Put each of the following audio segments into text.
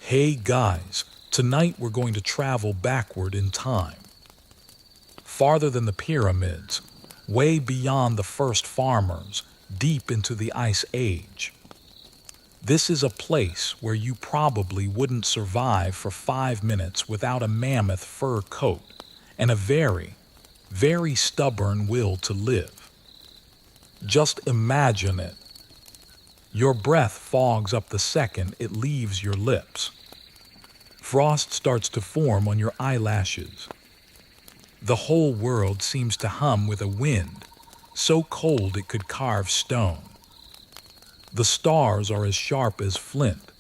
Hey guys, tonight we're going to travel backward in time, farther than the pyramids, way beyond the first farmers, deep into the Ice Age. This is a place where you probably wouldn't survive for 5 minutes without a mammoth fur coat and a very, very stubborn will to live. Just imagine it. Your breath fogs up the second it leaves your lips. Frost starts to form on your eyelashes. The whole world seems to hum with a wind, so cold it could carve stone. The stars are as sharp as flint,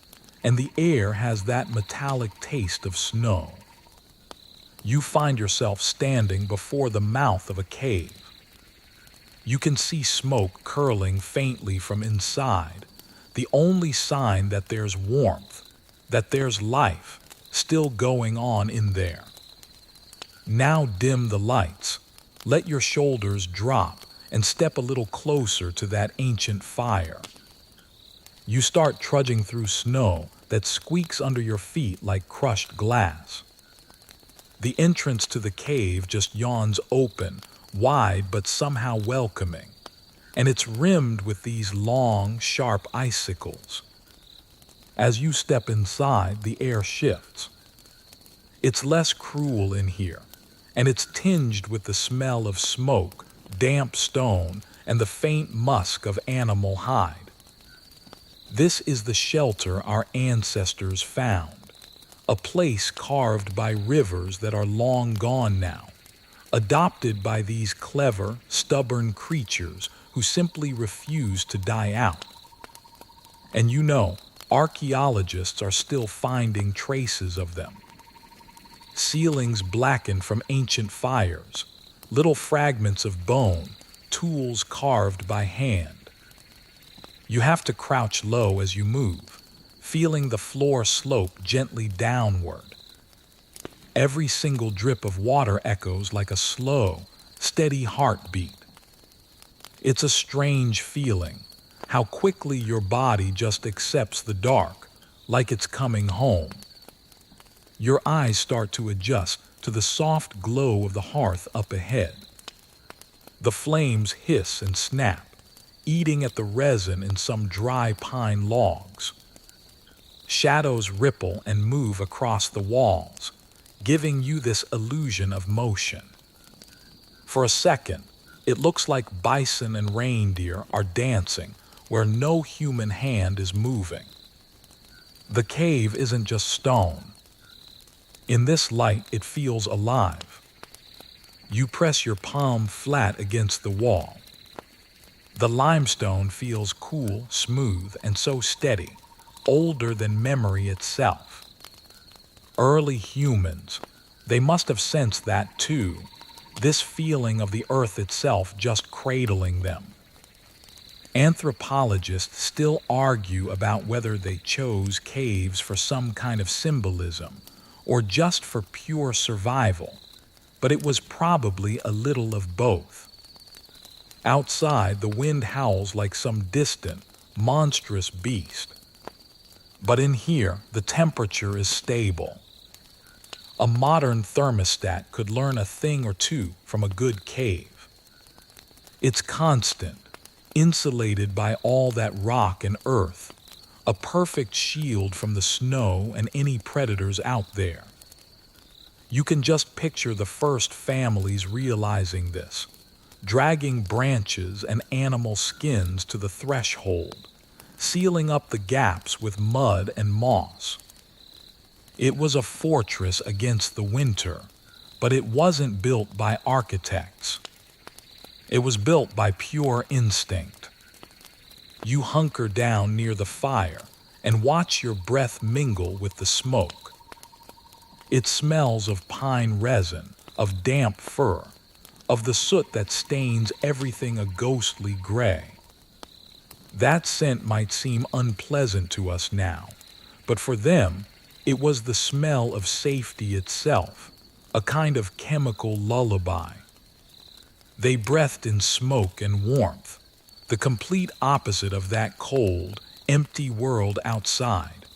and the air has that metallic taste of snow. You find yourself standing before the mouth of a cave. You can see smoke curling faintly from inside, the only sign that there's warmth, that there's life still going on in there. Now dim the lights, let your shoulders drop, and step a little closer to that ancient fire. You start trudging through snow that squeaks under your feet like crushed glass. The entrance to the cave just yawns open, wide but somehow welcoming, and it's rimmed with these long, sharp icicles. As you step inside, the air shifts. It's less cruel in here, and it's tinged with the smell of smoke, damp stone, and the faint musk of animal hide. This is the shelter our ancestors found, a place carved by rivers that are long gone now, adopted by these clever, stubborn creatures who simply refuse to die out. And you know, archaeologists are still finding traces of them. Ceilings blackened from ancient fires, little fragments of bone, tools carved by hand. You have to crouch low as you move, feeling the floor slope gently downward. Every single drip of water echoes like a slow, steady heartbeat. It's a strange feeling, how quickly your body just accepts the dark, like it's coming home. Your eyes start to adjust to the soft glow of the hearth up ahead. The flames hiss and snap, eating at the resin in some dry pine logs. Shadows ripple and move across the walls, giving you this illusion of motion. For a second, it looks like bison and reindeer are dancing where no human hand is moving. The cave isn't just stone. In this light, it feels alive. You press your palm flat against the wall. The limestone feels cool, smooth, and so steady, older than memory itself. Early humans, they must have sensed that too, this feeling of the earth itself just cradling them. Anthropologists still argue about whether they chose caves for some kind of symbolism or just for pure survival, but it was probably a little of both. Outside, the wind howls like some distant, monstrous beast. But in here, the temperature is stable. A modern thermostat could learn a thing or two from a good cave. It's constant, insulated by all that rock and earth, a perfect shield from the snow and any predators out there. You can just picture the first families realizing this, dragging branches and animal skins to the threshold, sealing up the gaps with mud and moss. It was a fortress against the winter, but it wasn't built by architects. It was built by pure instinct. You hunker down near the fire and watch your breath mingle with the smoke. It smells of pine resin, of damp fur, of the soot that stains everything a ghostly gray. That scent might seem unpleasant to us now, but for them, it was the smell of safety itself, a kind of chemical lullaby. They breathed in smoke and warmth, the complete opposite of that cold, empty world outside.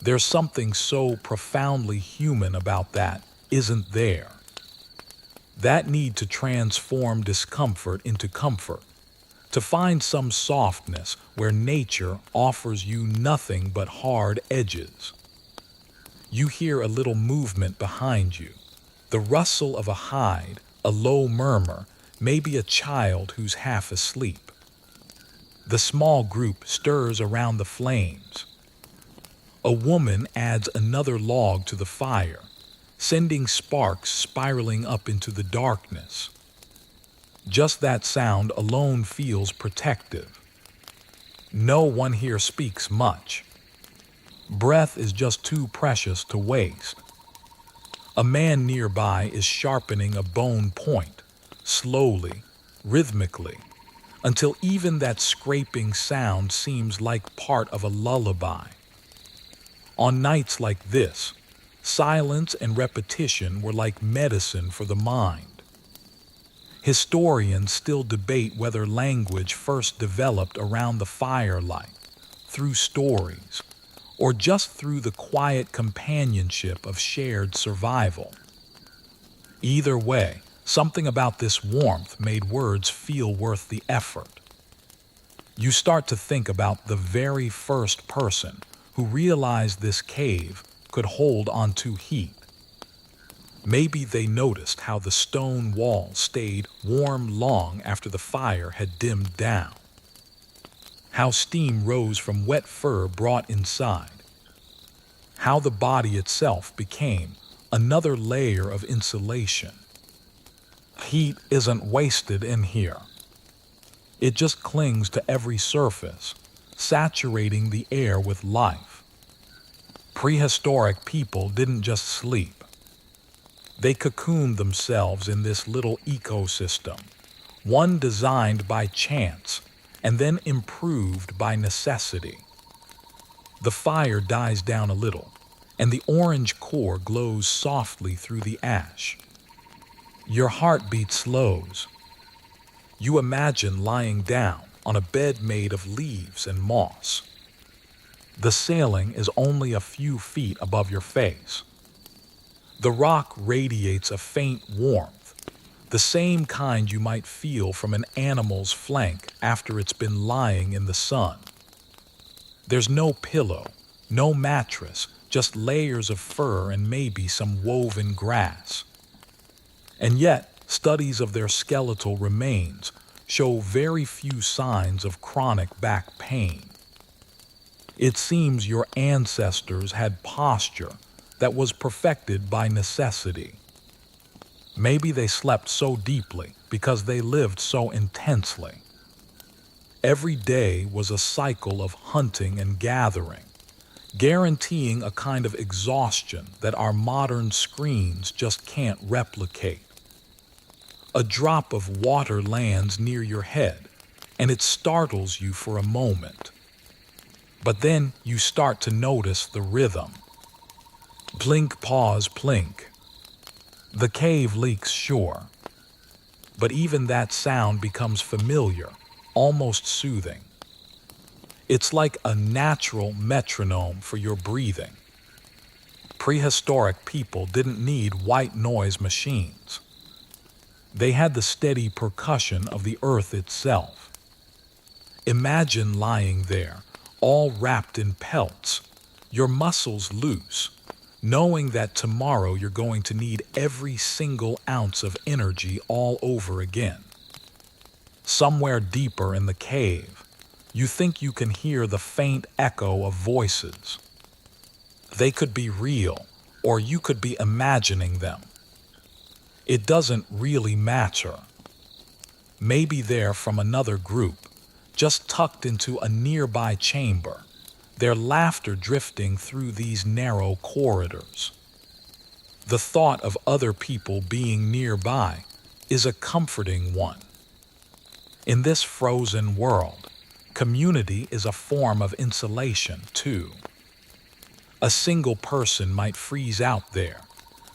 There's something so profoundly human about that, isn't there? That need to transform discomfort into comfort, to find some softness where nature offers you nothing but hard edges. You hear a little movement behind you, the rustle of a hide, a low murmur, maybe a child who's half asleep. The small group stirs around the flames. A woman adds another log to the fire, sending sparks spiraling up into the darkness. Just that sound alone feels protective. No one here speaks much. Breath is just too precious to waste. A man nearby is sharpening a bone point, slowly, rhythmically, until even that scraping sound seems like part of a lullaby. On nights like this, silence and repetition were like medicine for the mind. Historians still debate whether language first developed around the firelight, through stories, or just through the quiet companionship of shared survival. Either way, something about this warmth made words feel worth the effort. You start to think about the very first person who realized this cave could hold onto heat. Maybe they noticed how the stone wall stayed warm long after the fire had dimmed down, how steam rose from wet fur brought inside, how the body itself became another layer of insulation. Heat isn't wasted in here. It just clings to every surface, saturating the air with life. Prehistoric people didn't just sleep. They cocooned themselves in this little ecosystem, one designed by chance and then improved by necessity. The fire dies down a little, and the orange core glows softly through the ash. Your heartbeat slows. You imagine lying down on a bed made of leaves and moss. The ceiling is only a few feet above your face. The rock radiates a faint warmth, the same kind you might feel from an animal's flank after it's been lying in the sun. There's no pillow, no mattress, just layers of fur and maybe some woven grass. And yet, studies of their skeletal remains show very few signs of chronic back pain. It seems your ancestors had posture that was perfected by necessity. Maybe they slept so deeply because they lived so intensely. Every day was a cycle of hunting and gathering, guaranteeing a kind of exhaustion that our modern screens just can't replicate. A drop of water lands near your head, and it startles you for a moment. But then you start to notice the rhythm. Plink, pause, plink. The cave leaks, sure, but even that sound becomes familiar, almost soothing. It's like a natural metronome for your breathing. Prehistoric people didn't need white noise machines. They had the steady percussion of the earth itself. Imagine lying there, all wrapped in pelts, your muscles loose, knowing that tomorrow you're going to need every single ounce of energy all over again. Somewhere deeper in the cave, you think you can hear the faint echo of voices. They could be real, or you could be imagining them. It doesn't really matter. Maybe they're from another group, just tucked into a nearby chamber, their laughter drifting through these narrow corridors. The thought of other people being nearby is a comforting one. In this frozen world, community is a form of insulation, too. A single person might freeze out there,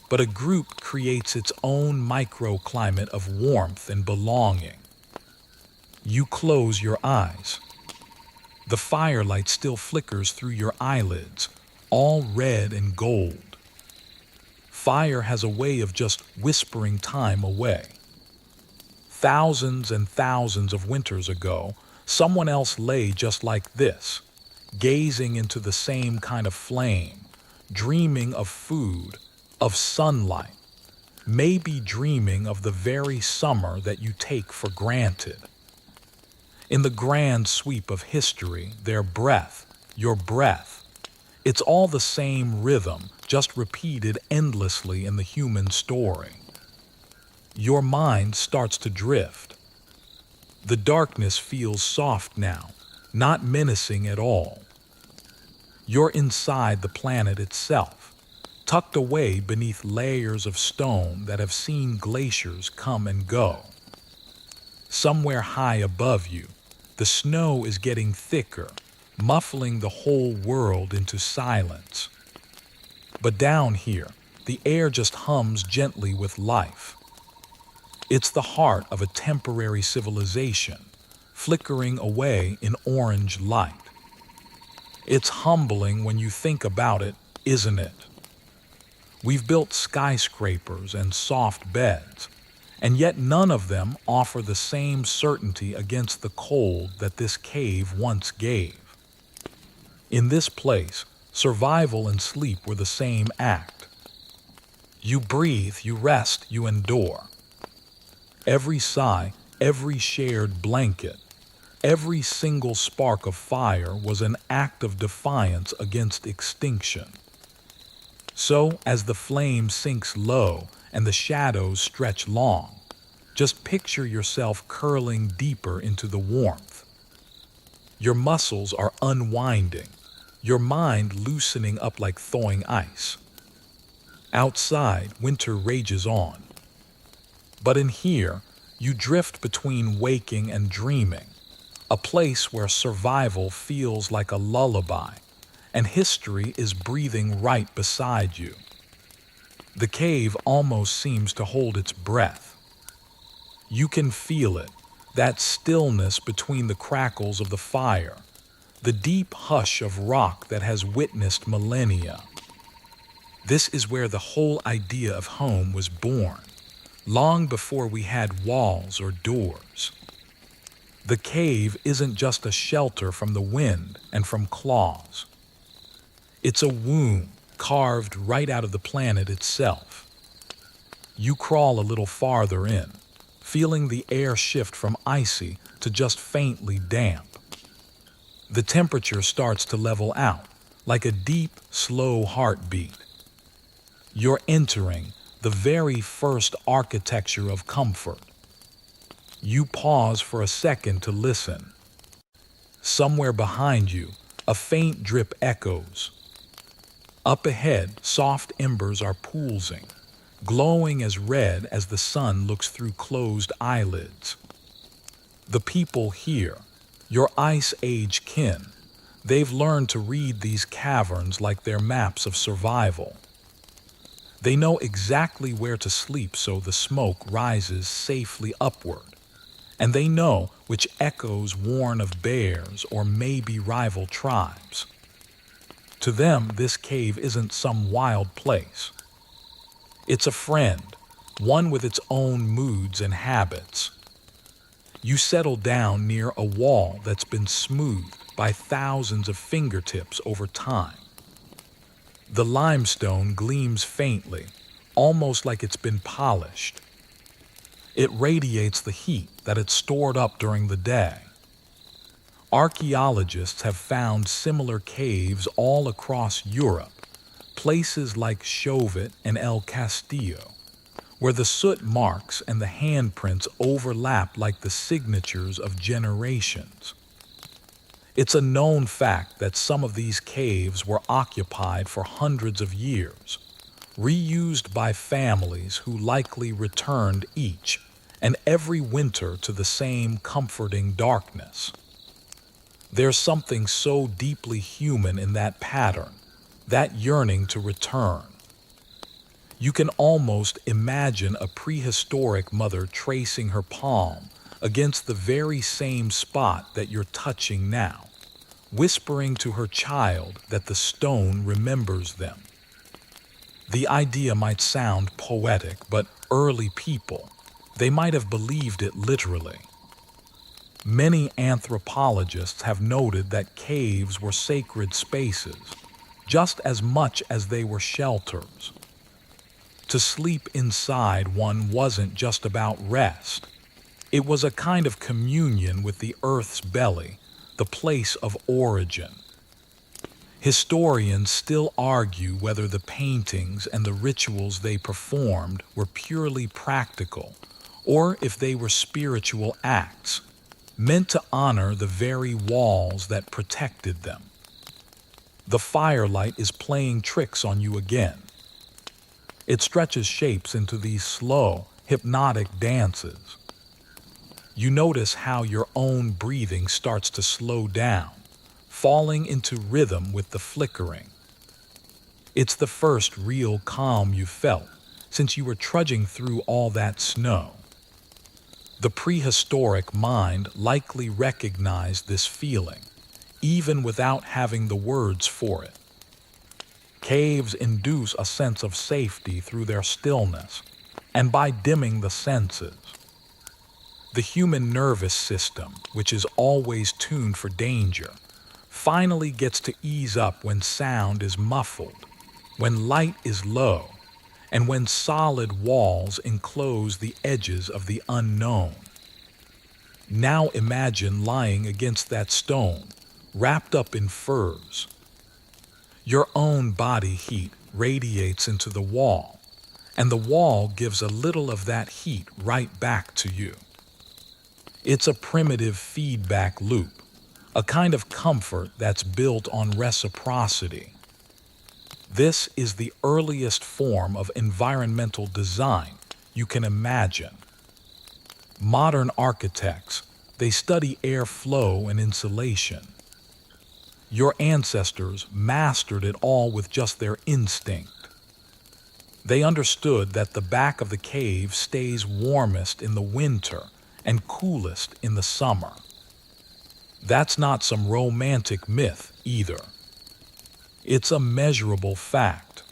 but a group creates its own microclimate of warmth and belonging. You close your eyes. The firelight still flickers through your eyelids, all red and gold. Fire has a way of just whispering time away. Thousands and thousands of winters ago, someone else lay just like this, gazing into the same kind of flame, dreaming of food, of sunlight, maybe dreaming of the very summer that you take for granted. In the grand sweep of history, their breath, your breath, it's all the same rhythm, just repeated endlessly in the human story. Your mind starts to drift. The darkness feels soft now, not menacing at all. You're inside the planet itself, tucked away beneath layers of stone that have seen glaciers come and go. Somewhere high above you, the snow is getting thicker, muffling the whole world into silence. But down here, the air just hums gently with life. It's the heart of a temporary civilization, flickering away in orange light. It's humbling when you think about it, isn't it? We've built skyscrapers and soft beds, and yet none of them offer the same certainty against the cold that this cave once gave. In this place, survival and sleep were the same act. You breathe, you rest, you endure. Every sigh, every shared blanket, every single spark of fire was an act of defiance against extinction. So, as the flame sinks low and the shadows stretch long, just picture yourself curling deeper into the warmth. Your muscles are unwinding, your mind loosening up like thawing ice. Outside, winter rages on. But in here, you drift between waking and dreaming, a place where survival feels like a lullaby, and history is breathing right beside you. The cave almost seems to hold its breath. You can feel it, that stillness between the crackles of the fire, the deep hush of rock that has witnessed millennia. This is where the whole idea of home was born, long before we had walls or doors. The cave isn't just a shelter from the wind and from claws. It's a womb carved right out of the planet itself. You crawl a little farther in, feeling the air shift from icy to just faintly damp. The temperature starts to level out, like a deep, slow heartbeat. You're entering the very first architecture of comfort. You pause for a second to listen. Somewhere behind you, a faint drip echoes. Up ahead, soft embers are poolsing, glowing as red as the sun looks through closed eyelids. The people here, your Ice Age kin, they've learned to read these caverns like they're maps of survival. They know exactly where to sleep so the smoke rises safely upward, and they know which echoes warn of bears or maybe rival tribes. To them, this cave isn't some wild place. It's a friend, one with its own moods and habits. You settle down near a wall that's been smoothed by thousands of fingertips over time. The limestone gleams faintly, almost like it's been polished. It radiates the heat that it stored up during the day. Archaeologists have found similar caves all across Europe, places like Chauvet and El Castillo, where the soot marks and the handprints overlap like the signatures of generations. It's a known fact that some of these caves were occupied for hundreds of years, reused by families who likely returned each and every winter to the same comforting darkness. There's something so deeply human in that pattern, that yearning to return. You can almost imagine a prehistoric mother tracing her palm against the very same spot that you're touching now, whispering to her child that the stone remembers them. The idea might sound poetic, but early people, they might have believed it literally. Many anthropologists have noted that caves were sacred spaces, just as much as they were shelters. To sleep inside one wasn't just about rest. It was a kind of communion with the earth's belly, the place of origin. Historians still argue whether the paintings and the rituals they performed were purely practical, or if they were spiritual acts, meant to honor the very walls that protected them. The firelight is playing tricks on you again. It stretches shapes into these slow, hypnotic dances. You notice how your own breathing starts to slow down, falling into rhythm with the flickering. It's the first real calm you felt since you were trudging through all that snow. The prehistoric mind likely recognized this feeling, even without having the words for it. Caves induce a sense of safety through their stillness, and by dimming the senses. The human nervous system, which is always tuned for danger, finally gets to ease up when sound is muffled, when light is low, and when solid walls enclose the edges of the unknown. Now imagine lying against that stone, wrapped up in furs. Your own body heat radiates into the wall, and the wall gives a little of that heat right back to you. It's a primitive feedback loop, a kind of comfort that's built on reciprocity. This is the earliest form of environmental design you can imagine. Modern architects, they study airflow and insulation. Your ancestors mastered it all with just their instinct. They understood that the back of the cave stays warmest in the winter and coolest in the summer. That's not some romantic myth either. It's a measurable fact.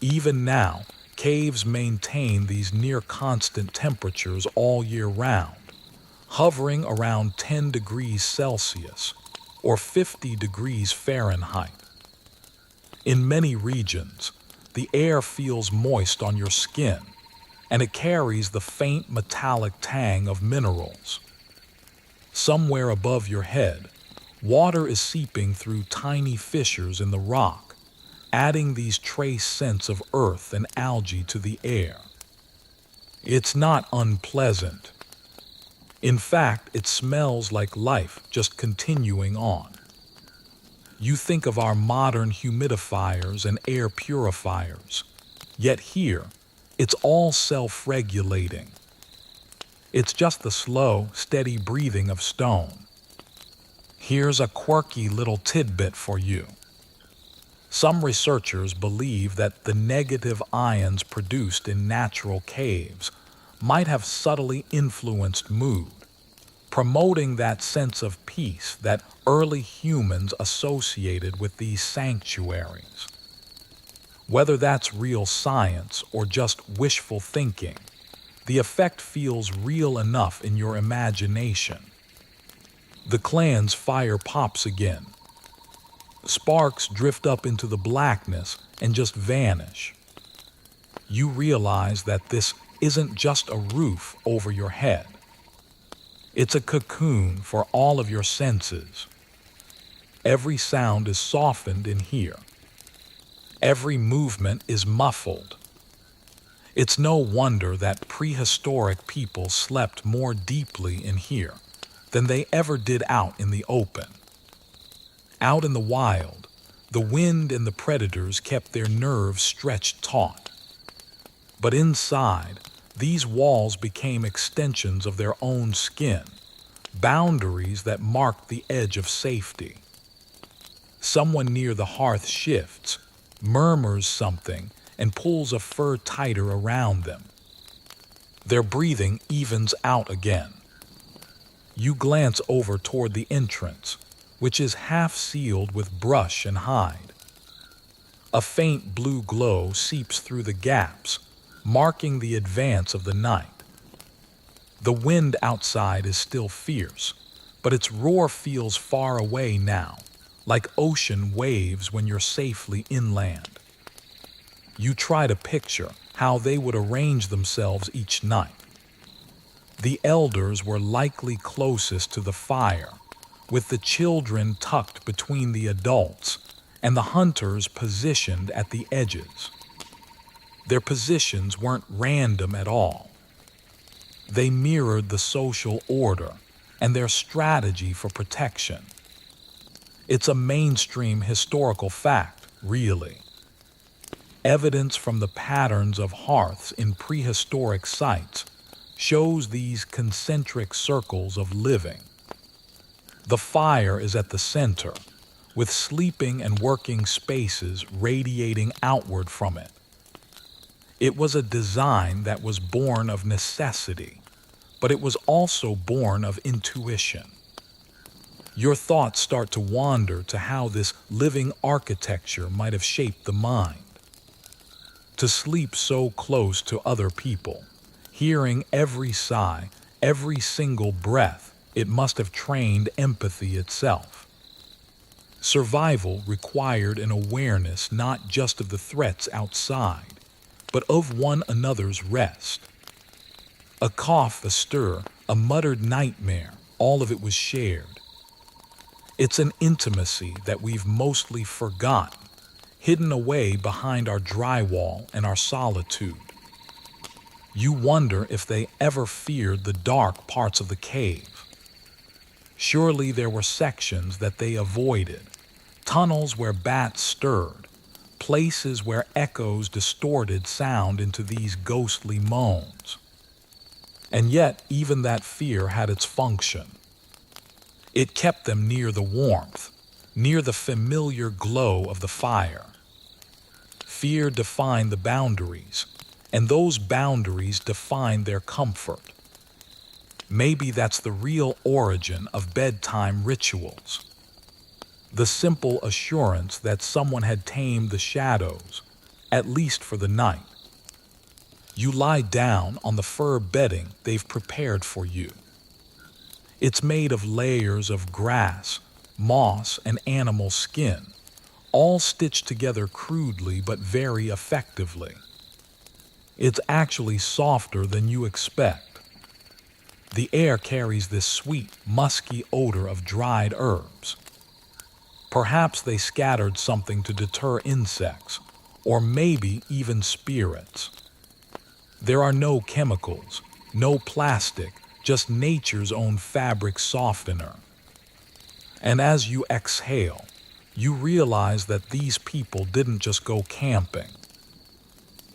Even now, caves maintain these near constant temperatures all year round, hovering around 10 degrees Celsius or 50 degrees Fahrenheit. In many regions, the air feels moist on your skin, and it carries the faint metallic tang of minerals. Somewhere above your head, water is seeping through tiny fissures in the rock, adding these trace scents of earth and algae to the air. It's not unpleasant. In fact, it smells like life just continuing on. You think of our modern humidifiers and air purifiers, yet here, it's all self-regulating. It's just the slow, steady breathing of stone. Here's a quirky little tidbit for you. Some researchers believe that the negative ions produced in natural caves might have subtly influenced mood, promoting that sense of peace that early humans associated with these sanctuaries. Whether that's real science or just wishful thinking, the effect feels real enough in your imagination. The clan's fire pops again. Sparks drift up into the blackness and just vanish. You realize that this isn't just a roof over your head. It's a cocoon for all of your senses. Every sound is softened in here. Every movement is muffled. It's no wonder that prehistoric people slept more deeply in here than they ever did out in the open. Out in the wild, the wind and the predators kept their nerves stretched taut. But inside, these walls became extensions of their own skin, boundaries that marked the edge of safety. Someone near the hearth shifts, murmurs something, and pulls a fur tighter around them. Their breathing evens out again. You glance over toward the entrance, which is half sealed with brush and hide. A faint blue glow seeps through the gaps, marking the advance of the night. The wind outside is still fierce, but its roar feels far away now, like ocean waves when you're safely inland. You try to picture how they would arrange themselves each night. The elders were likely closest to the fire, with the children tucked between the adults and the hunters positioned at the edges. Their positions weren't random at all. They mirrored the social order and their strategy for protection. It's a mainstream historical fact, really. Evidence from the patterns of hearths in prehistoric sites shows these concentric circles of living. The fire is at the center, with sleeping and working spaces radiating outward from it. It was a design that was born of necessity, but it was also born of intuition. Your thoughts start to wander to how this living architecture might have shaped the mind. To sleep so close to other people, hearing every sigh, every single breath, it must have trained empathy itself. Survival required an awareness not just of the threats outside, but of one another's rest. A cough astir, a muttered nightmare, all of it was shared. It's an intimacy that we've mostly forgotten, hidden away behind our drywall and our solitude. You wonder if they ever feared the dark parts of the cave. Surely there were sections that they avoided, tunnels where bats stirred, places where echoes distorted sound into these ghostly moans. And yet, even that fear had its function. It kept them near the warmth, near the familiar glow of the fire. Fear defined the boundaries, and those boundaries defined their comfort. Maybe that's the real origin of bedtime rituals. The simple assurance that someone had tamed the shadows, at least for the night. You lie down on the fur bedding they've prepared for you. It's made of layers of grass, moss, and animal skin, all stitched together crudely but very effectively. It's actually softer than you expect. The air carries this sweet, musky odor of dried herbs. Perhaps they scattered something to deter insects, or maybe even spirits. There are no chemicals, no plastic, just nature's own fabric softener. And as you exhale, you realize that these people didn't just go camping.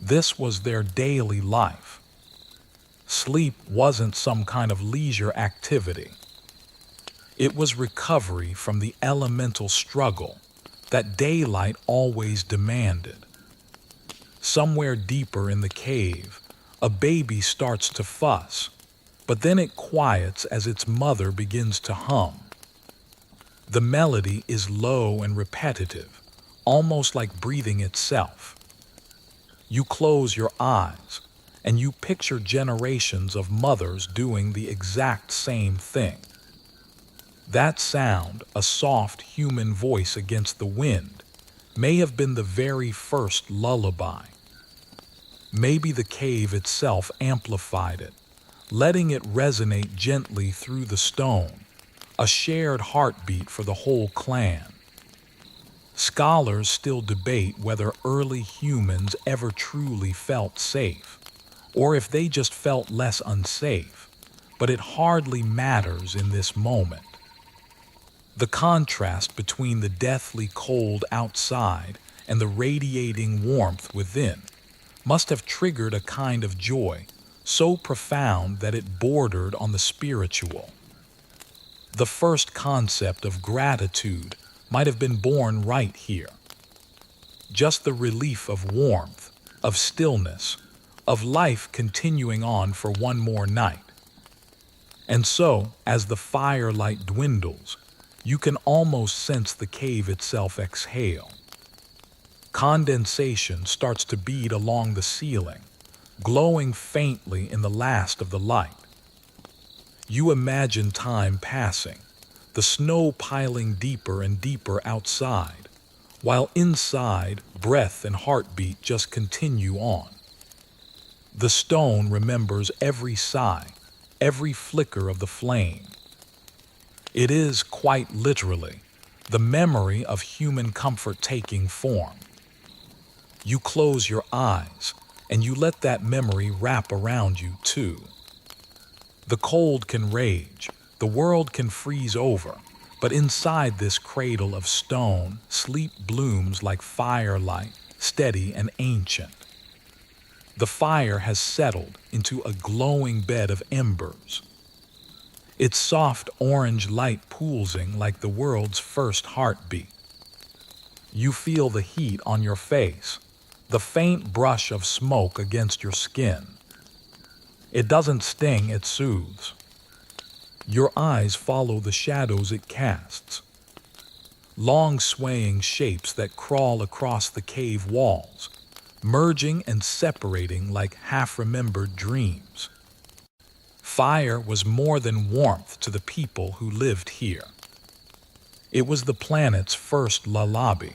This was their daily life. Sleep wasn't some kind of leisure activity. It was recovery from the elemental struggle that daylight always demanded. Somewhere deeper in the cave, a baby starts to fuss, but then it quiets as its mother begins to hum. The melody is low and repetitive, almost like breathing itself. You close your eyes, and you picture generations of mothers doing the exact same thing. That sound, a soft human voice against the wind, may have been the very first lullaby. Maybe the cave itself amplified it, letting it resonate gently through the stone, a shared heartbeat for the whole clan. Scholars still debate whether early humans ever truly felt safe, or if they just felt less unsafe, but it hardly matters in this moment. The contrast between the deathly cold outside and the radiating warmth within must have triggered a kind of joy so profound that it bordered on the spiritual. The first concept of gratitude might have been born right here. Just the relief of warmth, of stillness, of life continuing on for one more night. And so, as the firelight dwindles, You can almost sense the cave itself exhale. Condensation starts to bead along the ceiling, glowing faintly in the last of the light. You imagine time passing, the snow piling deeper and deeper outside, while inside, breath and heartbeat just continue on. The stone remembers every sigh, every flicker of the flame. It is, quite literally, the memory of human comfort taking form. You close your eyes, and you let that memory wrap around you too. The cold can rage, the world can freeze over, but inside this cradle of stone, sleep blooms like firelight, steady and ancient. The fire has settled into a glowing bed of embers. Its soft orange light pulsing like the world's first heartbeat. You feel the heat on your face, the faint brush of smoke against your skin. It doesn't sting, it soothes. Your eyes follow the shadows it casts. Long swaying shapes that crawl across the cave walls, merging and separating like half-remembered dreams. Fire was more than warmth to the people who lived here. It was the planet's first lullaby.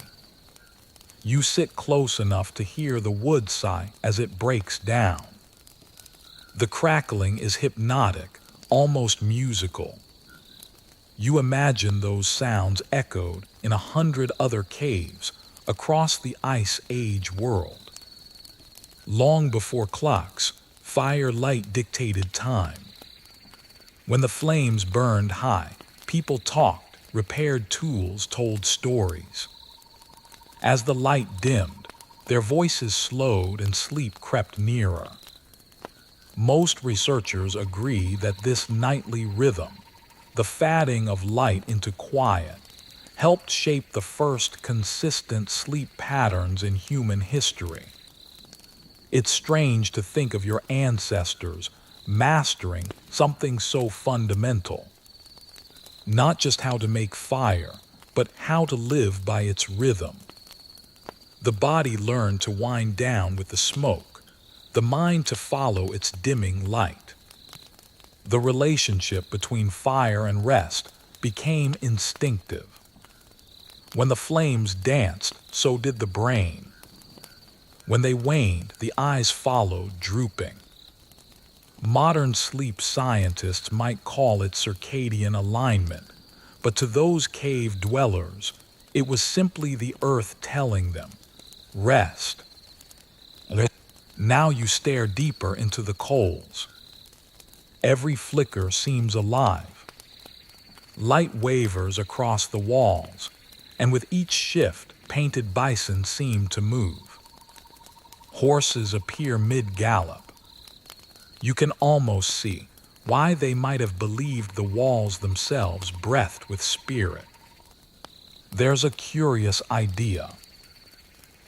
You sit close enough to hear the wood sigh as it breaks down. The crackling is hypnotic, almost musical. You imagine those sounds echoed in 100 other caves across the Ice Age world. Long before clocks, firelight dictated time. When the flames burned high, people talked, repaired tools, told stories. As the light dimmed, their voices slowed and sleep crept nearer. Most researchers agree that this nightly rhythm, the fading of light into quiet, helped shape the first consistent sleep patterns in human history. It's strange to think of your ancestors mastering something so fundamental. Not just how to make fire, but how to live by its rhythm. The body learned to wind down with the smoke, the mind to follow its dimming light. The relationship between fire and rest became instinctive. When the flames danced, so did the brain. When they waned, the eyes followed, drooping. Modern sleep scientists might call it circadian alignment, but to those cave dwellers, it was simply the earth telling them, rest. Now you stare deeper into the coals. Every flicker seems alive. Light wavers across the walls, and with each shift, painted bison seem to move. Horses appear mid-gallop. You can almost see why they might have believed the walls themselves breathed with spirit. There's a curious idea.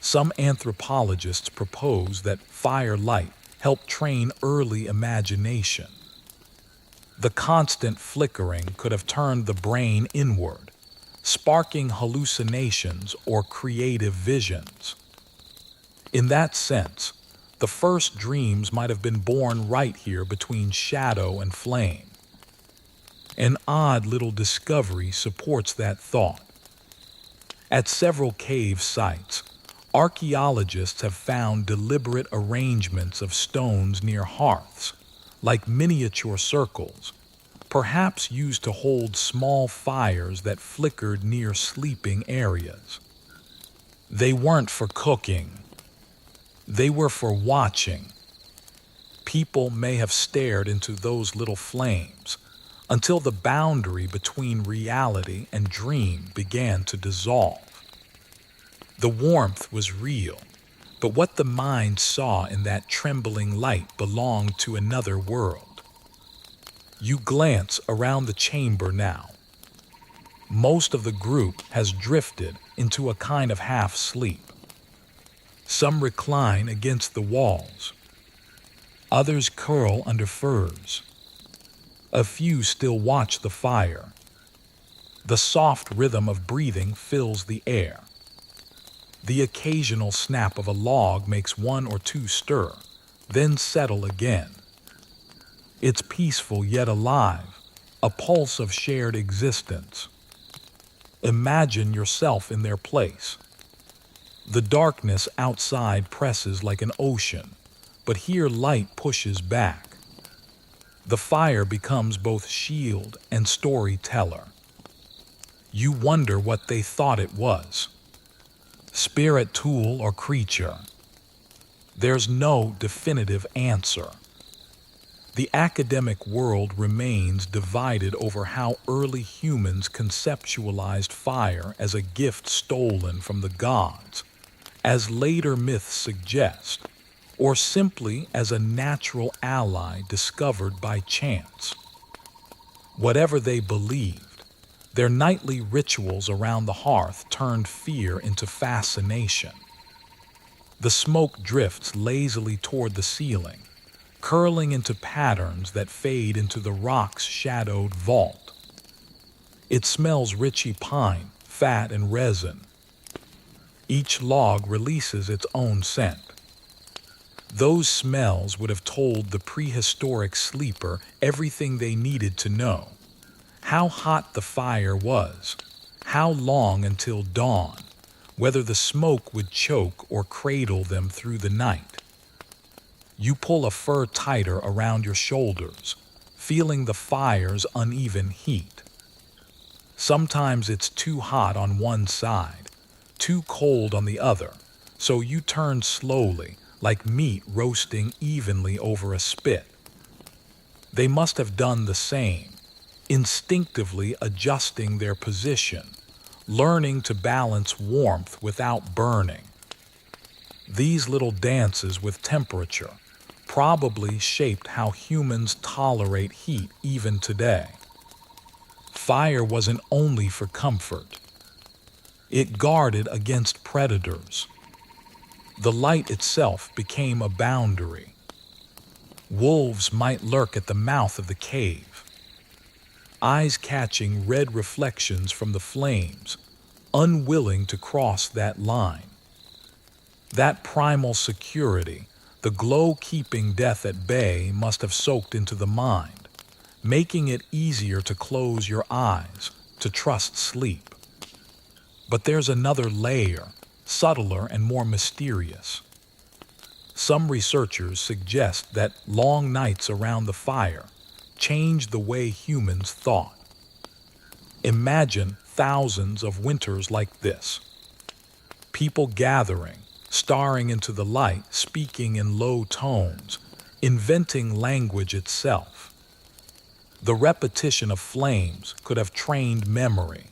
Some anthropologists propose that firelight helped train early imagination. The constant flickering could have turned the brain inward, sparking hallucinations or creative visions. In that sense, the first dreams might have been born right here between shadow and flame. An odd little discovery supports that thought. At several cave sites, archaeologists have found deliberate arrangements of stones near hearths, like miniature circles, perhaps used to hold small fires that flickered near sleeping areas. They weren't for cooking. They were for watching. People may have stared into those little flames until the boundary between reality and dream began to dissolve. The warmth was real, but what the mind saw in that trembling light belonged to another world. You glance around the chamber now. Most of the group has drifted into a kind of half-sleep. Some recline against the walls. Others curl under furs. A few still watch the fire. The soft rhythm of breathing fills the air. The occasional snap of a log makes one or two stir, then settle again. It's peaceful yet alive, a pulse of shared existence. Imagine yourself in their place. The darkness outside presses like an ocean, but here light pushes back. The fire becomes both shield and storyteller. You wonder what they thought it was. Spirit, tool, or creature? There's no definitive answer. The academic world remains divided over how early humans conceptualized fire as a gift stolen from the gods, as later myths suggest, or simply as a natural ally discovered by chance. Whatever they believed, their nightly rituals around the hearth turned fear into fascination. The smoke drifts lazily toward the ceiling, curling into patterns that fade into the rock's shadowed vault. It smells richy pine, fat, and resin. Each log releases its own scent. Those smells would have told the prehistoric sleeper everything they needed to know. How hot the fire was, how long until dawn, whether the smoke would choke or cradle them through the night. You pull a fur tighter around your shoulders, feeling the fire's uneven heat. Sometimes it's too hot on one side, too cold on the other, so you turn slowly, like meat roasting evenly over a spit. They must have done the same, instinctively adjusting their position, learning to balance warmth without burning. These little dances with temperature probably shaped how humans tolerate heat even today. Fire wasn't only for comfort. It guarded against predators. The light itself became a boundary. Wolves might lurk at the mouth of the cave, eyes catching red reflections from the flames, unwilling to cross that line. That primal security, the glow keeping death at bay, must have soaked into the mind, making it easier to close your eyes, to trust sleep. But there's another layer, subtler and more mysterious. Some researchers suggest that long nights around the fire changed the way humans thought. Imagine thousands of winters like this. People gathering, staring into the light, speaking in low tones, inventing language itself. The repetition of flames could have trained memory.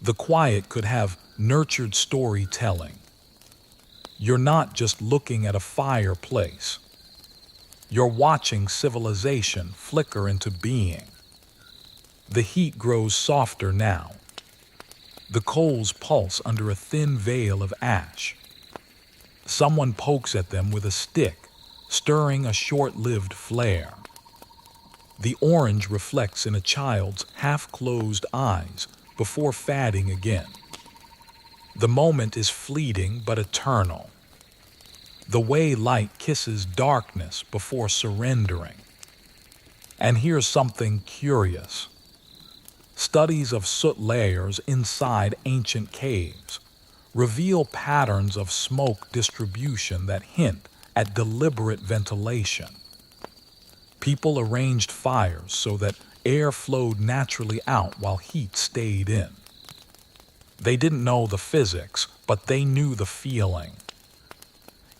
The quiet could have nurtured storytelling. You're not just looking at a fireplace. You're watching civilization flicker into being. The heat grows softer now. The coals pulse under a thin veil of ash. Someone pokes at them with a stick, stirring a short-lived flare. The orange reflects in a child's half-closed eyes before fading again. The moment is fleeting but eternal. The way light kisses darkness before surrendering. And here's something curious. Studies of soot layers inside ancient caves reveal patterns of smoke distribution that hint at deliberate ventilation. People arranged fires so that air flowed naturally out while heat stayed in. They didn't know the physics, but they knew the feeling.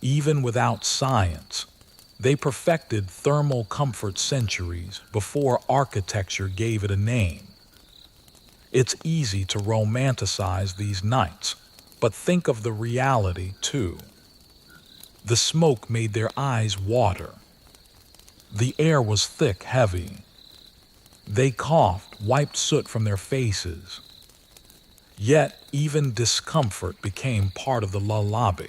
Even without science, they perfected thermal comfort centuries before architecture gave it a name. It's easy to romanticize these nights, but think of the reality too. The smoke made their eyes water. The air was thick, heavy. They coughed, wiped soot from their faces. Yet, even discomfort became part of the lullaby.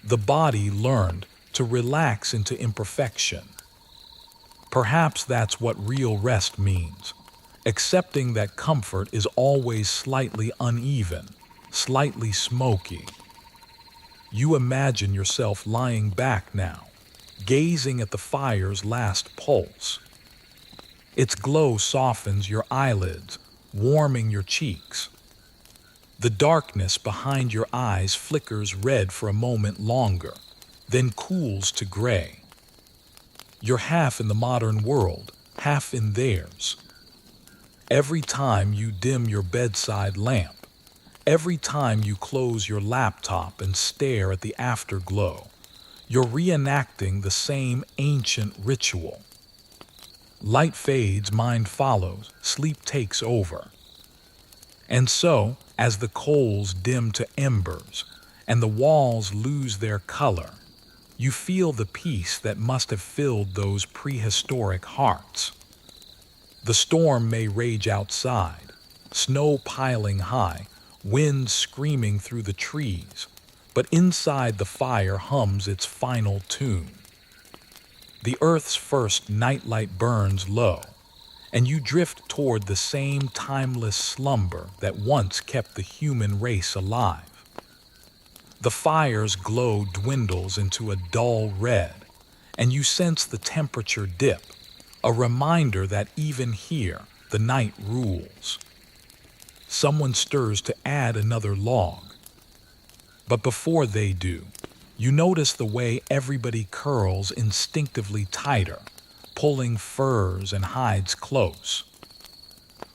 The body learned to relax into imperfection. Perhaps that's what real rest means, accepting that comfort is always slightly uneven, slightly smoky. You imagine yourself lying back now, gazing at the fire's last pulse. Its glow softens your eyelids, warming your cheeks. The darkness behind your eyes flickers red for a moment longer, then cools to gray. You're half in the modern world, half in theirs. Every time you dim your bedside lamp, every time you close your laptop and stare at the afterglow, you're reenacting the same ancient ritual. Light fades, mind follows, sleep takes over. And so, as the coals dim to embers and the walls lose their color, you feel the peace that must have filled those prehistoric hearts. The storm may rage outside, snow piling high, wind screaming through the trees, but inside the fire hums its final tune. The earth's first nightlight burns low, and you drift toward the same timeless slumber that once kept the human race alive. The fire's glow dwindles into a dull red, and you sense the temperature dip, a reminder that even here, the night rules. Someone stirs to add another log. But before they do, you notice the way everybody curls instinctively tighter, pulling furs and hides close.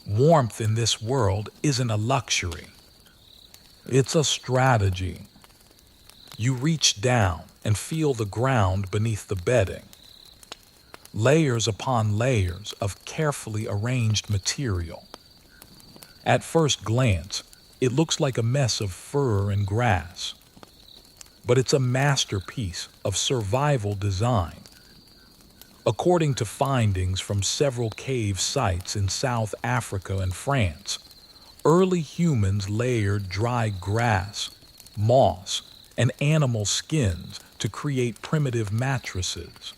Warmth in this world isn't a luxury. It's a strategy. You reach down and feel the ground beneath the bedding. Layers upon layers of carefully arranged material. At first glance, it looks like a mess of fur and grass. But it's a masterpiece of survival design. According to findings from several cave sites in South Africa and France, early humans layered dry grass, moss, and animal skins to create primitive mattresses.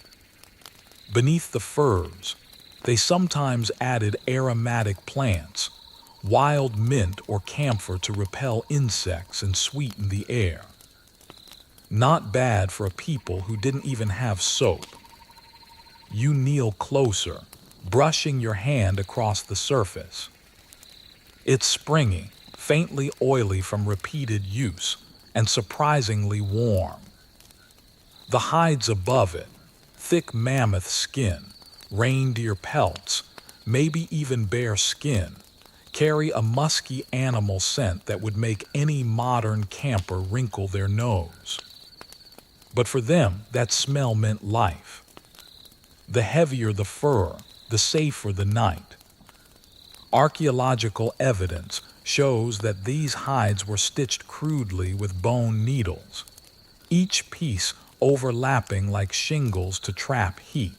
Beneath the furs, they sometimes added aromatic plants, wild mint or camphor to repel insects and sweeten the air. Not bad for a people who didn't even have soap. You kneel closer, brushing your hand across the surface. It's springy, faintly oily from repeated use, and surprisingly warm. The hides above it, thick mammoth skin, reindeer pelts, maybe even bear skin, carry a musky animal scent that would make any modern camper wrinkle their nose. But for them, that smell meant life. The heavier the fur, the safer the night. Archaeological evidence shows that these hides were stitched crudely with bone needles, each piece overlapping like shingles to trap heat.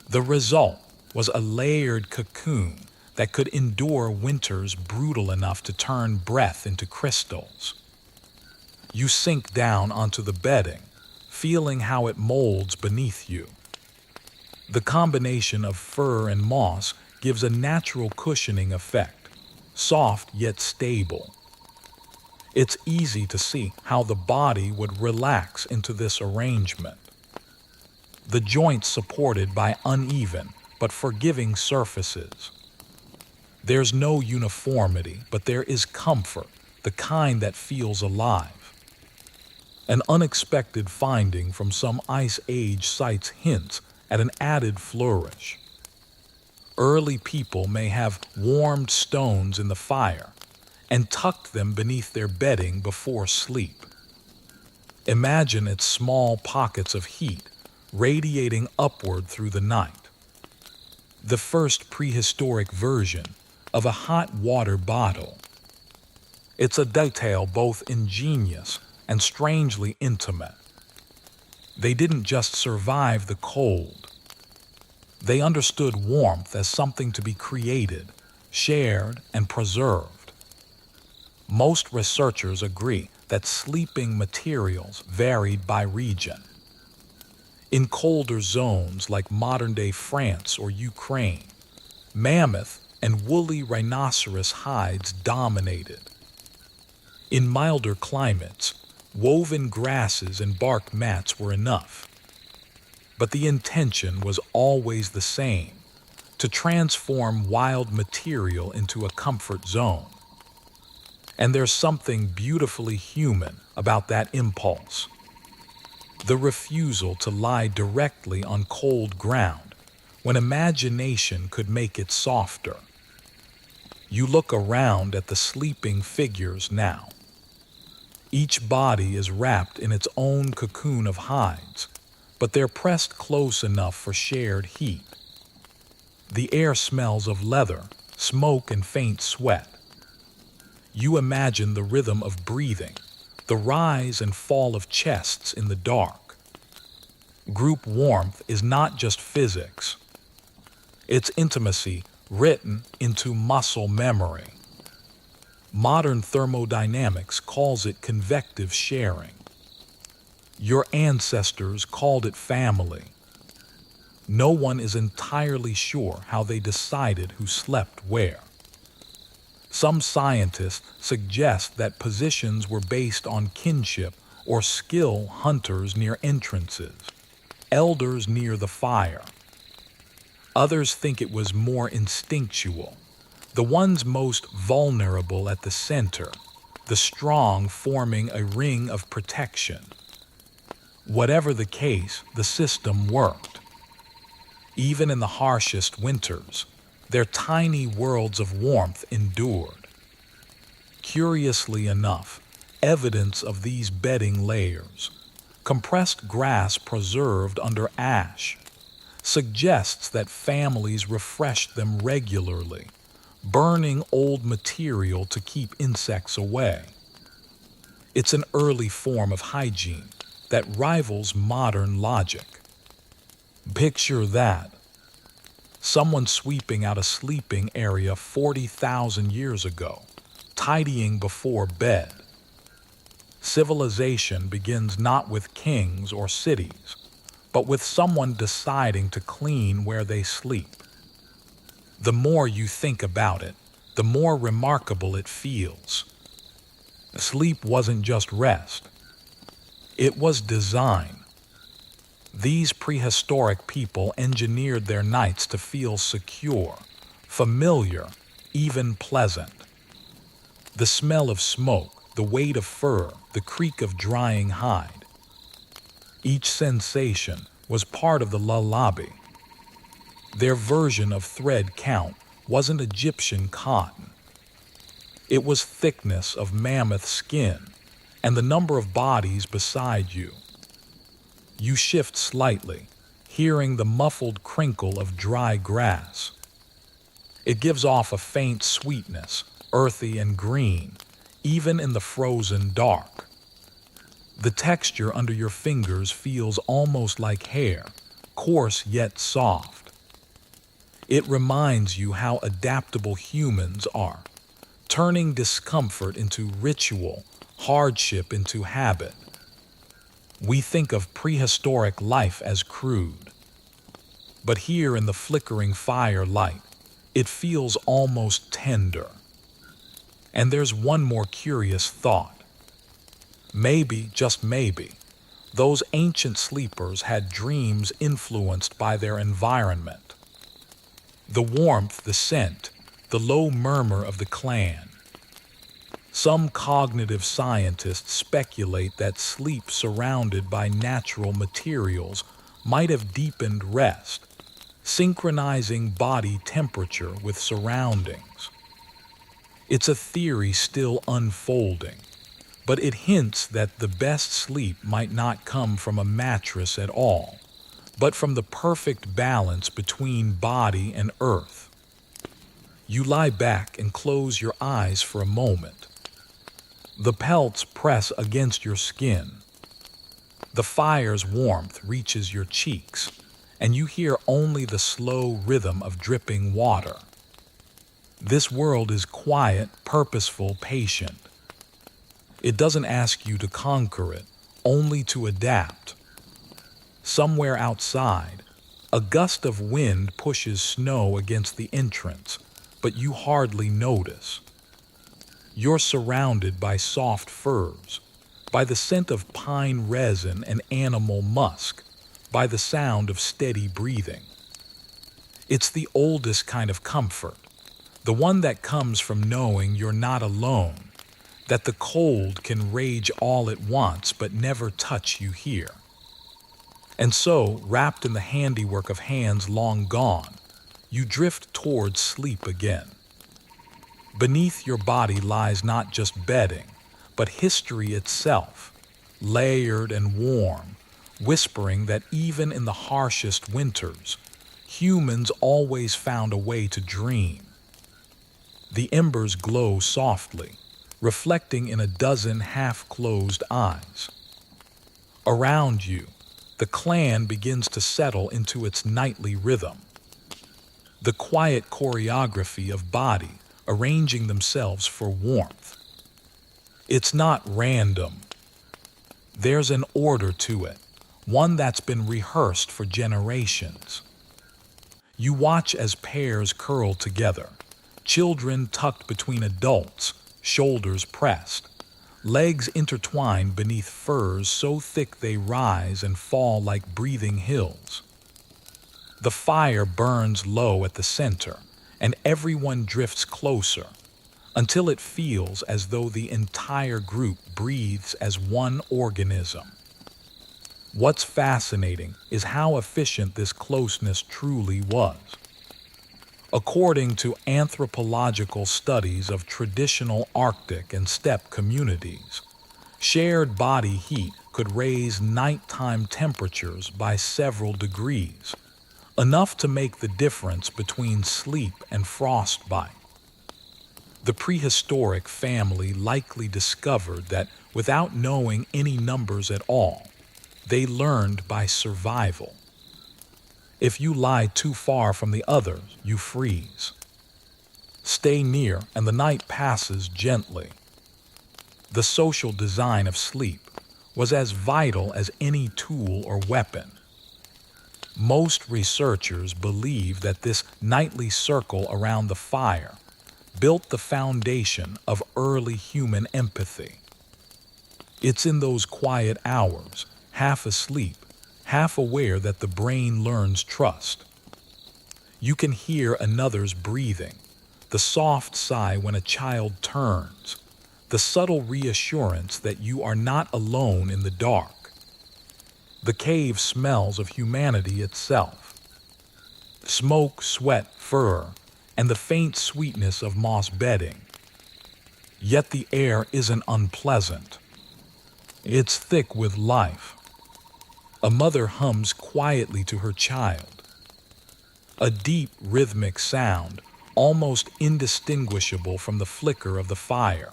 The result was a layered cocoon that could endure winters brutal enough to turn breath into crystals. You sink down onto the bedding, feeling how it molds beneath you. The combination of fur and moss gives a natural cushioning effect, soft yet stable. It's easy to see how the body would relax into this arrangement. The joints supported by uneven but forgiving surfaces. There's no uniformity, but there is comfort, the kind that feels alive. An unexpected finding from some Ice Age sites hints at an added flourish. Early people may have warmed stones in the fire and tucked them beneath their bedding before sleep. Imagine its small pockets of heat radiating upward through the night. The first prehistoric version of a hot water bottle. It's a detail both ingenious and strangely intimate. They didn't just survive the cold. They understood warmth as something to be created, shared, and preserved. Most researchers agree that sleeping materials varied by region. In colder zones like modern-day France or Ukraine, mammoth and woolly rhinoceros hides dominated. In milder climates, woven grasses and bark mats were enough. But the intention was always the same: to transform wild material into a comfort zone. And there's something beautifully human about that impulse. The refusal to lie directly on cold ground when imagination could make it softer. You look around at the sleeping figures now. Each body is wrapped in its own cocoon of hides, but they're pressed close enough for shared heat. The air smells of leather, smoke, and faint sweat. You imagine the rhythm of breathing, the rise and fall of chests in the dark. Group warmth is not just physics. It's intimacy written into muscle memory. Modern thermodynamics calls it convective sharing. Your ancestors called it family. No one is entirely sure how they decided who slept where. Some scientists suggest that positions were based on kinship or skill: hunters near entrances, elders near the fire. Others think it was more instinctual: the ones most vulnerable at the center, the strong forming a ring of protection. Whatever the case, the system worked. Even in the harshest winters, their tiny worlds of warmth endured. Curiously enough, evidence of these bedding layers, compressed grass preserved under ash, suggests that families refreshed them regularly, burning old material to keep insects away. It's an early form of hygiene that rivals modern logic. Picture that. Someone sweeping out a sleeping area 40,000 years ago, tidying before bed. Civilization begins not with kings or cities, but with someone deciding to clean where they sleep. The more you think about it, the more remarkable it feels. Sleep wasn't just rest. It was design. These prehistoric people engineered their nights to feel secure, familiar, even pleasant. The smell of smoke, the weight of fur, the creak of drying hide. Each sensation was part of the lullaby. Their version of thread count wasn't Egyptian cotton. It was thickness of mammoth skin and the number of bodies beside you. You shift slightly, hearing the muffled crinkle of dry grass. It gives off a faint sweetness, earthy and green, even in the frozen dark. The texture under your fingers feels almost like hair, coarse yet soft. It reminds you how adaptable humans are, turning discomfort into ritual, hardship into habit. We think of prehistoric life as crude. But here in the flickering firelight, it feels almost tender. And there's one more curious thought. Maybe, just maybe, those ancient sleepers had dreams influenced by their environment. The warmth, the scent, the low murmur of the clan. Some cognitive scientists speculate that sleep surrounded by natural materials might have deepened rest, synchronizing body temperature with surroundings. It's a theory still unfolding, but it hints that the best sleep might not come from a mattress at all, but from the perfect balance between body and earth. You lie back and close your eyes for a moment. The pelts press against your skin. The fire's warmth reaches your cheeks, and you hear only the slow rhythm of dripping water. This world is quiet, purposeful, patient. It doesn't ask you to conquer it, only to adapt. Somewhere outside, a gust of wind pushes snow against the entrance, but you hardly notice. You're surrounded by soft furs, by the scent of pine resin and animal musk, by the sound of steady breathing. It's the oldest kind of comfort, the one that comes from knowing you're not alone, that the cold can rage all at once but never touch you here. And so, wrapped in the handiwork of hands long gone, you drift towards sleep again. Beneath your body lies not just bedding, but history itself, layered and warm, whispering that even in the harshest winters, humans always found a way to dream. The embers glow softly, reflecting in a dozen half-closed eyes. Around you, the clan begins to settle into its nightly rhythm. The quiet choreography of body arranging themselves for warmth. It's not random. There's an order to it, one that's been rehearsed for generations. You watch as pairs curl together, children tucked between adults, shoulders pressed, legs intertwined beneath furs so thick they rise and fall like breathing hills. The fire burns low at the center, and everyone drifts closer, until it feels as though the entire group breathes as one organism. What's fascinating is how efficient this closeness truly was. According to anthropological studies of traditional Arctic and steppe communities, shared body heat could raise nighttime temperatures by several degrees, enough to make the difference between sleep and frostbite. The prehistoric family likely discovered that without knowing any numbers at all, they learned by survival. If you lie too far from the others, you freeze. Stay near and the night passes gently. The social design of sleep was as vital as any tool or weapon. Most researchers believe that this nightly circle around the fire built the foundation of early human empathy. It's in those quiet hours, half asleep, half aware that the brain learns trust. You can hear another's breathing, the soft sigh when a child turns, the subtle reassurance that you are not alone in the dark. The cave smells of humanity itself. Smoke, sweat, fur, and the faint sweetness of moss bedding. Yet the air isn't unpleasant. It's thick with life. A mother hums quietly to her child. A deep, rhythmic sound, almost indistinguishable from the flicker of the fire.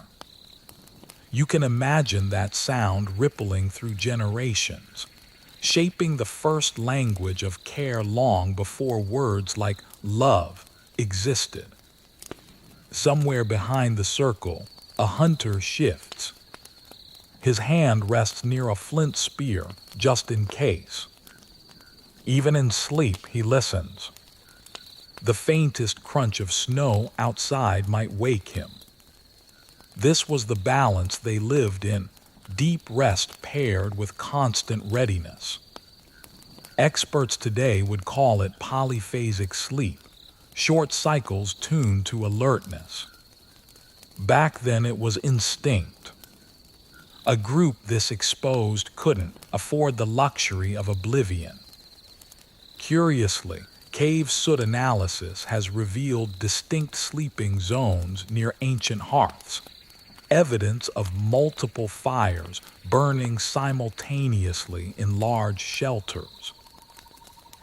You can imagine that sound rippling through generations, shaping the first language of care long before words like love existed. Somewhere behind the circle, a hunter shifts. His hand rests near a flint spear, just in case. Even in sleep, he listens. The faintest crunch of snow outside might wake him. This was the balance they lived in, deep rest paired with constant readiness. Experts today would call it polyphasic sleep, short cycles tuned to alertness. Back then it was instinct. A group this exposed couldn't afford the luxury of oblivion. Curiously, cave soot analysis has revealed distinct sleeping zones near ancient hearths, evidence of multiple fires burning simultaneously in large shelters.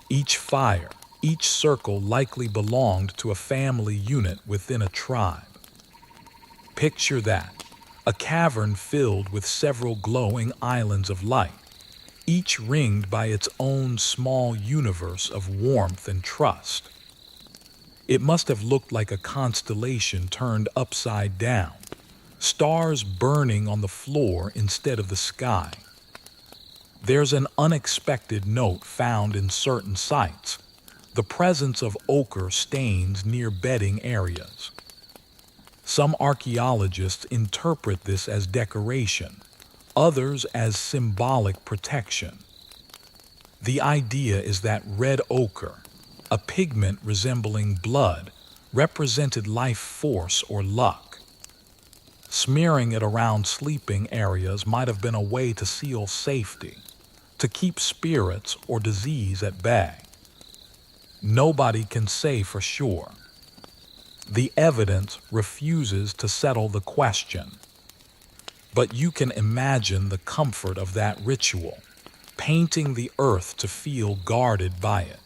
Each fire, each circle likely belonged to a family unit within a tribe. Picture that, a cavern filled with several glowing islands of light, each ringed by its own small universe of warmth and trust. It must have looked like a constellation turned upside down, stars burning on the floor instead of the sky. There's an unexpected note found in certain sites, the presence of ochre stains near bedding areas. Some archaeologists interpret this as decoration, others as symbolic protection. The idea is that red ochre, a pigment resembling blood, represented life force or luck. Smearing it around sleeping areas might have been a way to seal safety, to keep spirits or disease at bay. Nobody can say for sure. The evidence refuses to settle the question. But you can imagine the comfort of that ritual, painting the earth to feel guarded by it.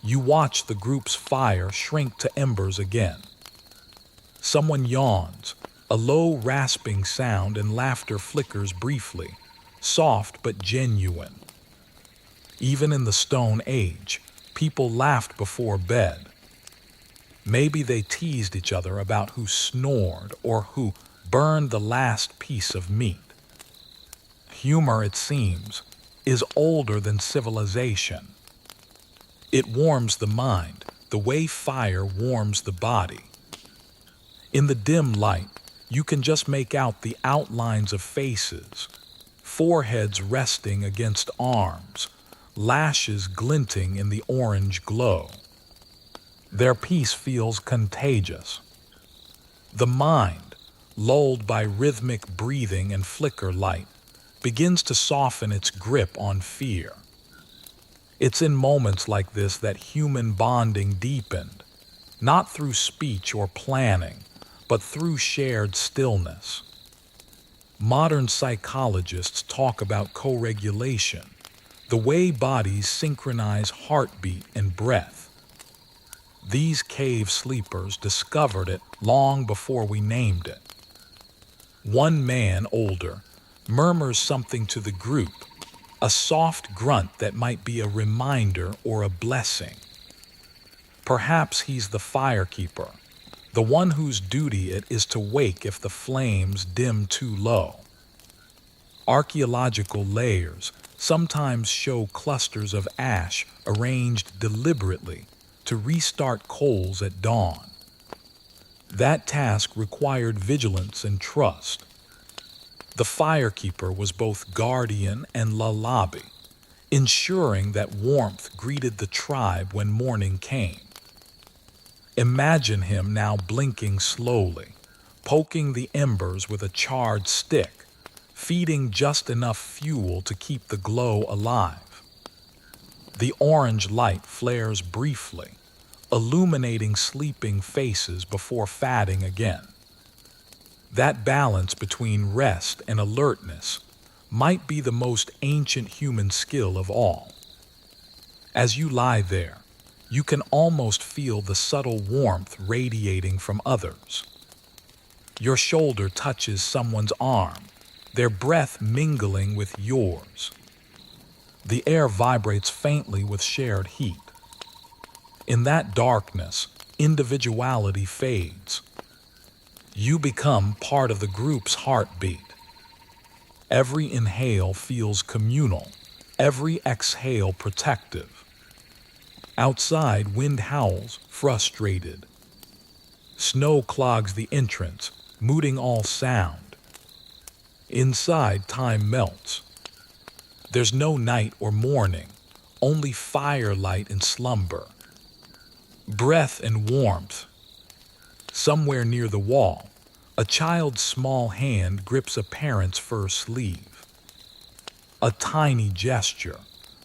You watch the group's fire shrink to embers again. Someone yawns, a low rasping sound, and laughter flickers briefly, soft but genuine. Even in the Stone Age, people laughed before bed. Maybe they teased each other about who snored or who burned the last piece of meat. Humor, it seems, is older than civilization. It warms the mind the way fire warms the body. In the dim light, you can just make out the outlines of faces, foreheads resting against arms, lashes glinting in the orange glow. Their peace feels contagious. The mind, lulled by rhythmic breathing and flicker light, begins to soften its grip on fear. It's in moments like this that human bonding deepened, not through speech or planning, but through shared stillness. Modern psychologists talk about co-regulation, the way bodies synchronize heartbeat and breath. These cave sleepers discovered it long before we named it. One man, older, murmurs something to the group, a soft grunt that might be a reminder or a blessing. Perhaps he's the firekeeper, the one whose duty it is to wake if the flames dim too low. Archaeological layers sometimes show clusters of ash arranged deliberately to restart coals at dawn. That task required vigilance and trust. The firekeeper was both guardian and lullaby, ensuring that warmth greeted the tribe when morning came. Imagine him now blinking slowly, poking the embers with a charred stick, feeding just enough fuel to keep the glow alive. The orange light flares briefly, illuminating sleeping faces before fading again. That balance between rest and alertness might be the most ancient human skill of all. As you lie there, you can almost feel the subtle warmth radiating from others. Your shoulder touches someone's arm, their breath mingling with yours. The air vibrates faintly with shared heat. In that darkness, individuality fades. You become part of the group's heartbeat. Every inhale feels communal, every exhale protective. Outside, wind howls, frustrated. Snow clogs the entrance, muting all sound. Inside, time melts. There's no night or morning, only firelight and slumber. Breath and warmth. Somewhere near the wall, a child's small hand grips a parent's fur sleeve. A tiny gesture,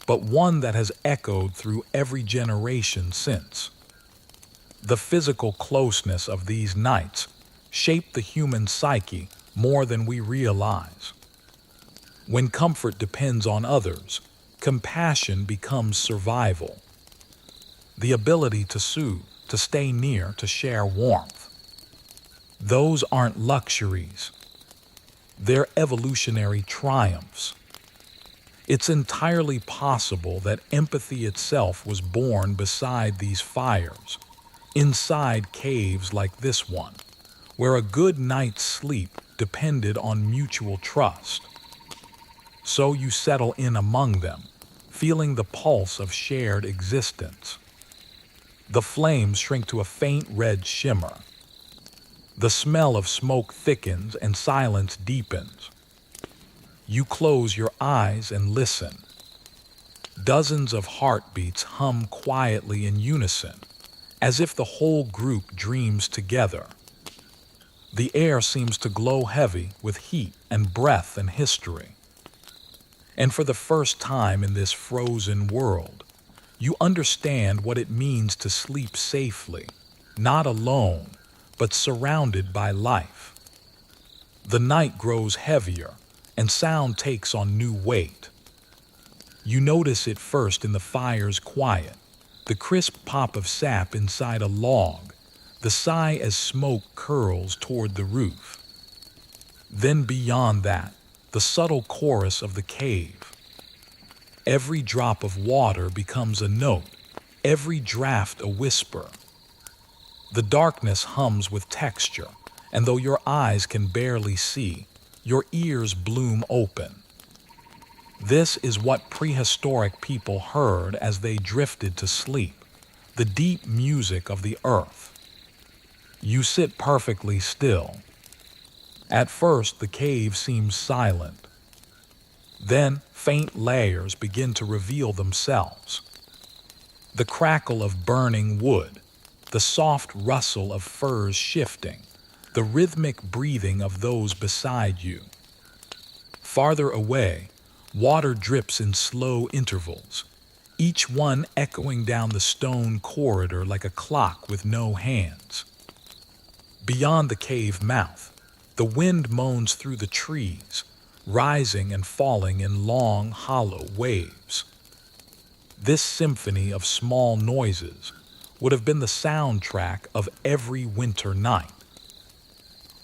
but one that has echoed through every generation since. The physical closeness of these nights shape the human psyche more than we realize. When comfort depends on others, compassion becomes survival. The ability to soothe, to stay near, to share warmth. Those aren't luxuries. They're evolutionary triumphs. It's entirely possible that empathy itself was born beside these fires, inside caves like this one, where a good night's sleep depended on mutual trust. So you settle in among them, feeling the pulse of shared existence. The flames shrink to a faint red shimmer. The smell of smoke thickens and silence deepens. You close your eyes and listen. Dozens of heartbeats hum quietly in unison, as if the whole group dreams together. The air seems to glow heavy with heat and breath and history. And for the first time in this frozen world, you understand what it means to sleep safely, not alone, but surrounded by life. The night grows heavier, and sound takes on new weight. You notice it first in the fire's quiet, the crisp pop of sap inside a log, the sigh as smoke curls toward the roof. Then beyond that, the subtle chorus of the cave. Every drop of water becomes a note, every draft a whisper. The darkness hums with texture, and though your eyes can barely see, your ears bloom open. This is what prehistoric people heard as they drifted to sleep, the deep music of the earth. You sit perfectly still. At first, the cave seems silent. Then, faint layers begin to reveal themselves. The crackle of burning wood, the soft rustle of furs shifting, the rhythmic breathing of those beside you. Farther away, water drips in slow intervals, each one echoing down the stone corridor like a clock with no hands. Beyond the cave mouth, the wind moans through the trees, rising and falling in long, hollow waves. This symphony of small noises would have been the soundtrack of every winter night.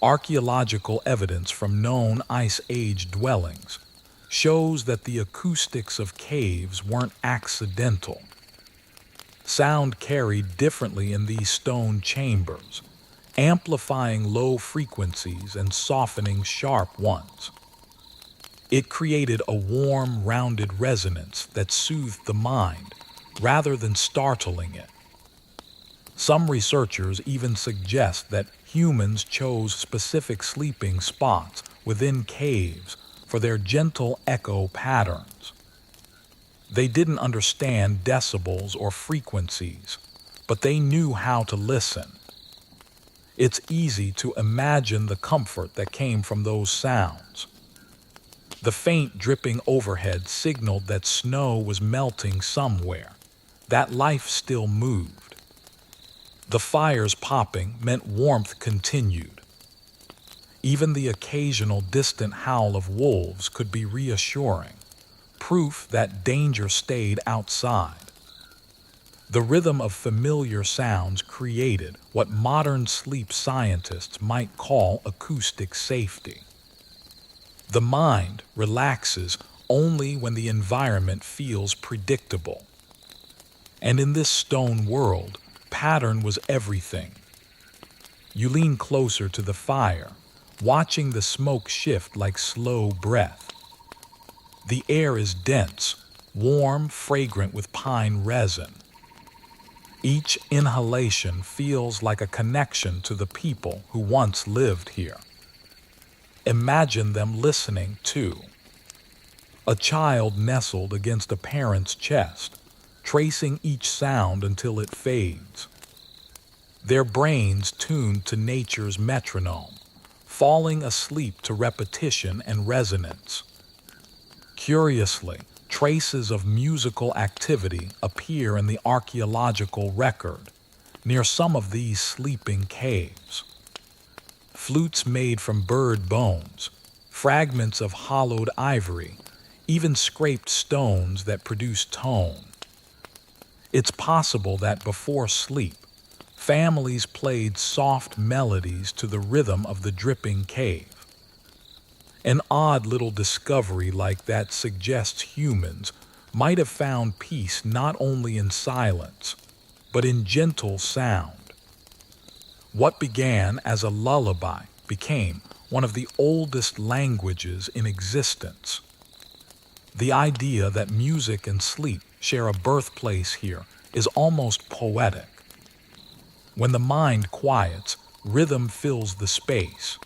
Archaeological evidence from known Ice Age dwellings shows that the acoustics of caves weren't accidental. Sound carried differently in these stone chambers, amplifying low frequencies and softening sharp ones. It created a warm, rounded resonance that soothed the mind rather than startling it. Some researchers even suggest that humans chose specific sleeping spots within caves for their gentle echo patterns. They didn't understand decibels or frequencies, but they knew how to listen. It's easy to imagine the comfort that came from those sounds. The faint dripping overhead signaled that snow was melting somewhere, that life still moved. The fires popping meant warmth continued. Even the occasional distant howl of wolves could be reassuring, proof that danger stayed outside. The rhythm of familiar sounds created what modern sleep scientists might call acoustic safety. The mind relaxes only when the environment feels predictable. And in this stone world, pattern was everything. You lean closer to the fire, watching the smoke shift like slow breath. The air is dense, warm, fragrant with pine resin. Each inhalation feels like a connection to the people who once lived here. Imagine them listening too. A child nestled against a parent's chest, tracing each sound until it fades. Their brains tuned to nature's metronome, falling asleep to repetition and resonance. Curiously, traces of musical activity appear in the archaeological record near some of these sleeping caves. Flutes made from bird bones, fragments of hollowed ivory, even scraped stones that produce tone. It's possible that before sleep, families played soft melodies to the rhythm of the dripping cave. An odd little discovery like that suggests humans might have found peace not only in silence, but in gentle sound. What began as a lullaby became one of the oldest languages in existence. The idea that music and sleep share a birthplace here is almost poetic. When the mind quiets, rhythm fills the space.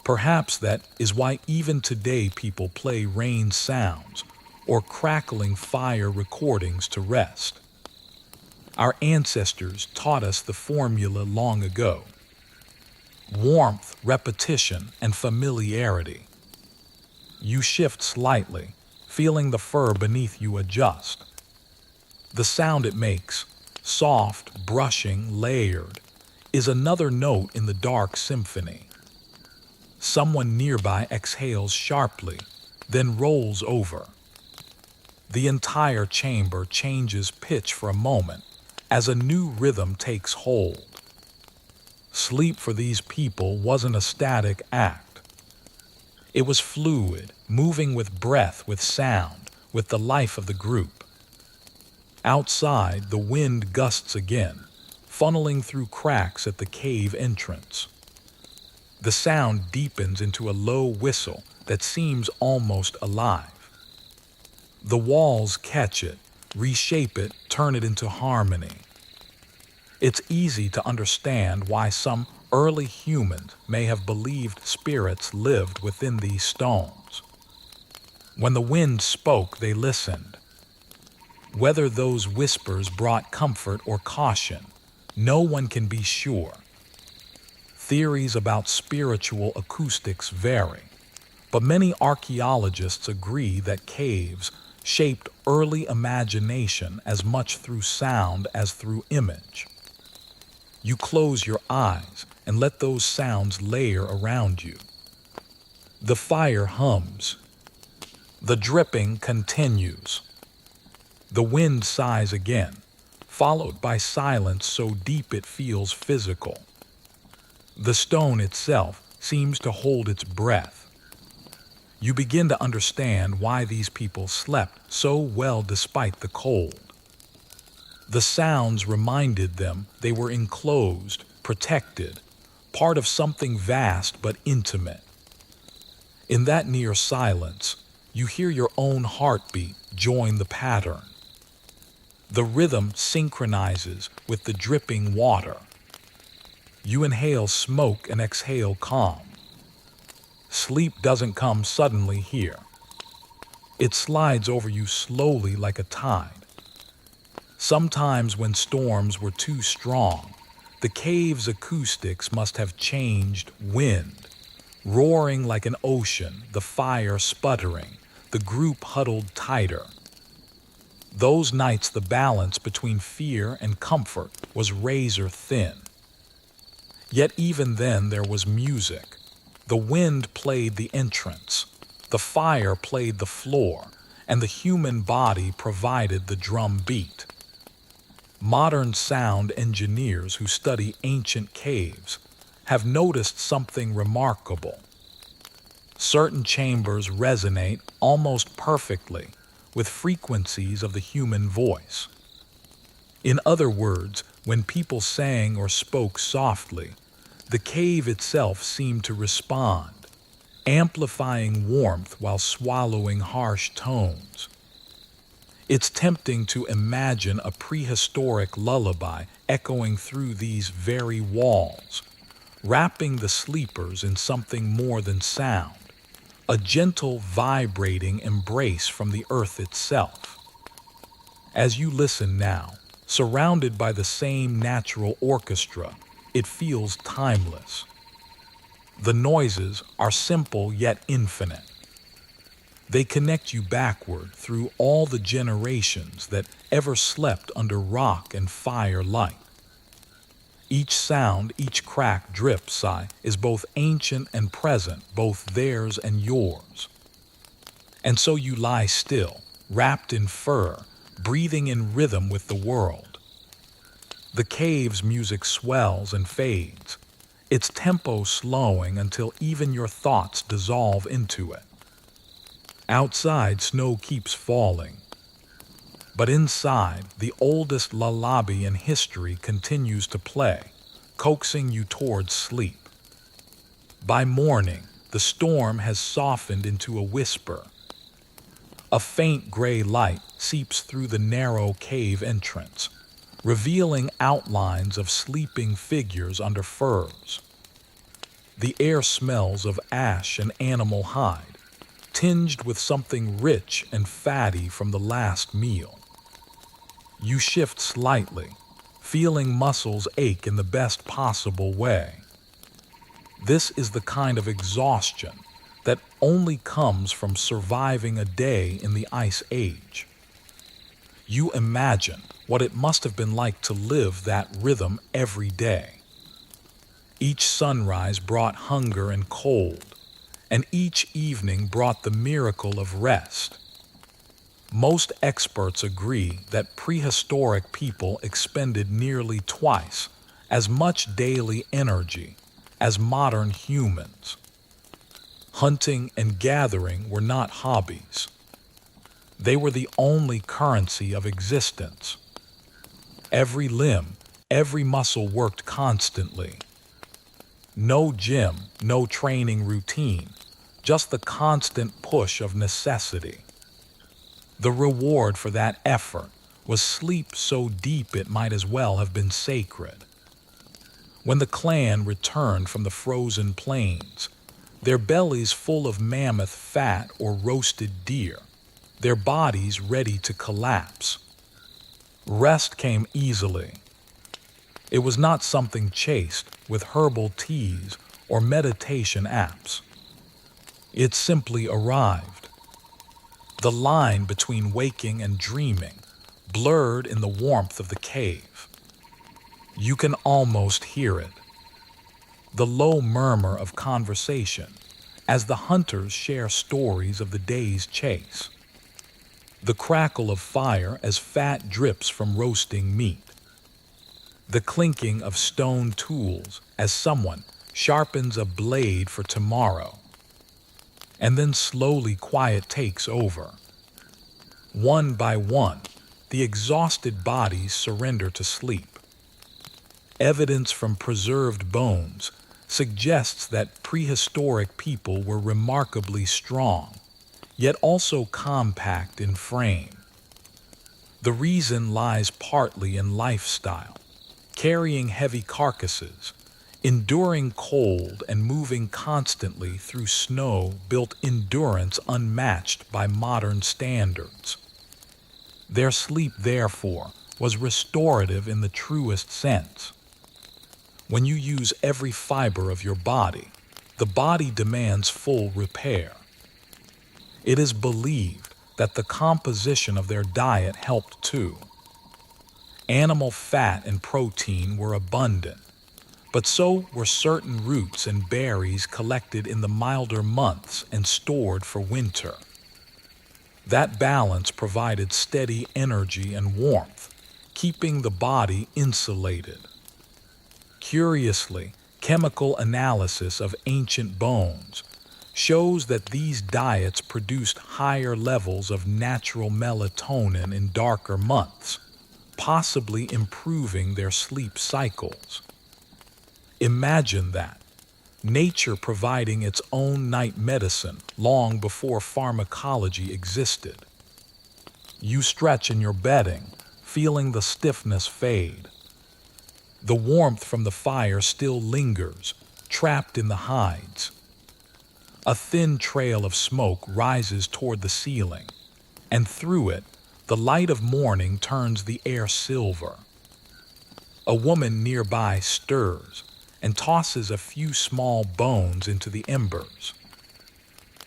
Perhaps that is why even today people play rain sounds or crackling fire recordings to rest. Our ancestors taught us the formula long ago: warmth, repetition, and familiarity. You shift slightly, feeling the fur beneath you adjust. The sound it makes, soft, brushing, layered, is another note in the dark symphony. Someone nearby exhales sharply, then rolls over. The entire chamber changes pitch for a moment as a new rhythm takes hold. Sleep for these people wasn't a static act. It was fluid, moving with breath, with sound, with the life of the group. Outside, the wind gusts again, funneling through cracks at the cave entrance. The sound deepens into a low whistle that seems almost alive. The walls catch it, reshape it, turn it into harmony. It's easy to understand why some early humans may have believed spirits lived within these stones. When the wind spoke, they listened. Whether those whispers brought comfort or caution, no one can be sure. Theories about spiritual acoustics vary, but many archaeologists agree that caves shaped early imagination as much through sound as through image. You close your eyes and let those sounds layer around you. The fire hums. The dripping continues. The wind sighs again, followed by silence so deep it feels physical. The stone itself seems to hold its breath. You begin to understand why these people slept so well despite the cold. The sounds reminded them they were enclosed, protected, part of something vast but intimate. In that near silence, you hear your own heartbeat join the pattern. The rhythm synchronizes with the dripping water. You inhale smoke and exhale calm. Sleep doesn't come suddenly here. It slides over you slowly like a tide. Sometimes when storms were too strong, the cave's acoustics must have changed wind, roaring like an ocean, the fire sputtering, the group huddled tighter. Those nights the balance between fear and comfort was razor thin. Yet even then there was music. The wind played the entrance, the fire played the floor, and the human body provided the drum beat. Modern sound engineers who study ancient caves have noticed something remarkable. Certain chambers resonate almost perfectly with frequencies of the human voice. In other words, when people sang or spoke softly, the cave itself seemed to respond, amplifying warmth while swallowing harsh tones. It's tempting to imagine a prehistoric lullaby echoing through these very walls, wrapping the sleepers in something more than sound, a gentle, vibrating embrace from the earth itself. As you listen now, surrounded by the same natural orchestra, it feels timeless. The noises are simple yet infinite. They connect you backward through all the generations that ever slept under rock and fire light. Each sound, each crack, drip, sigh is both ancient and present, both theirs and yours. And so you lie still, wrapped in fur, breathing in rhythm with the world. The cave's music swells and fades, its tempo slowing until even your thoughts dissolve into it. Outside, snow keeps falling. But inside, the oldest lullaby in history continues to play, coaxing you towards sleep. By morning, the storm has softened into a whisper. A faint gray light seeps through the narrow cave entrance, revealing outlines of sleeping figures under furs. The air smells of ash and animal hide, tinged with something rich and fatty from the last meal. You shift slightly, feeling muscles ache in the best possible way. This is the kind of exhaustion that only comes from surviving a day in the Ice Age. You imagine what it must have been like to live that rhythm every day. Each sunrise brought hunger and cold, and each evening brought the miracle of rest. Most experts agree that prehistoric people expended nearly twice as much daily energy as modern humans. Hunting and gathering were not hobbies. They were the only currency of existence. Every limb, every muscle worked constantly. No gym, no training routine, just the constant push of necessity. The reward for that effort was sleep so deep it might as well have been sacred. When the clan returned from the frozen plains, their bellies full of mammoth fat or roasted deer, their bodies ready to collapse. Rest came easily. It was not something chased with herbal teas or meditation apps. It simply arrived. The line between waking and dreaming blurred in the warmth of the cave. You can almost hear it. The low murmur of conversation as the hunters share stories of the day's chase. The crackle of fire as fat drips from roasting meat. The clinking of stone tools as someone sharpens a blade for tomorrow. And then slowly quiet takes over. One by one, the exhausted bodies surrender to sleep. Evidence from preserved bones suggests that prehistoric people were remarkably strong, yet also compact in frame. The reason lies partly in lifestyle, carrying heavy carcasses, enduring cold and moving constantly through snow built endurance unmatched by modern standards. Their sleep, therefore, was restorative in the truest sense. When you use every fiber of your body, the body demands full repair. It is believed that the composition of their diet helped too. Animal fat and protein were abundant, but so were certain roots and berries collected in the milder months and stored for winter. That balance provided steady energy and warmth, keeping the body insulated. Curiously, chemical analysis of ancient bones shows that these diets produced higher levels of natural melatonin in darker months, possibly improving their sleep cycles. Imagine that, nature providing its own night medicine long before pharmacology existed. You stretch in your bedding, feeling the stiffness fade. The warmth from the fire still lingers, trapped in the hides. A thin trail of smoke rises toward the ceiling, and through it, the light of morning turns the air silver. A woman nearby stirs and tosses a few small bones into the embers.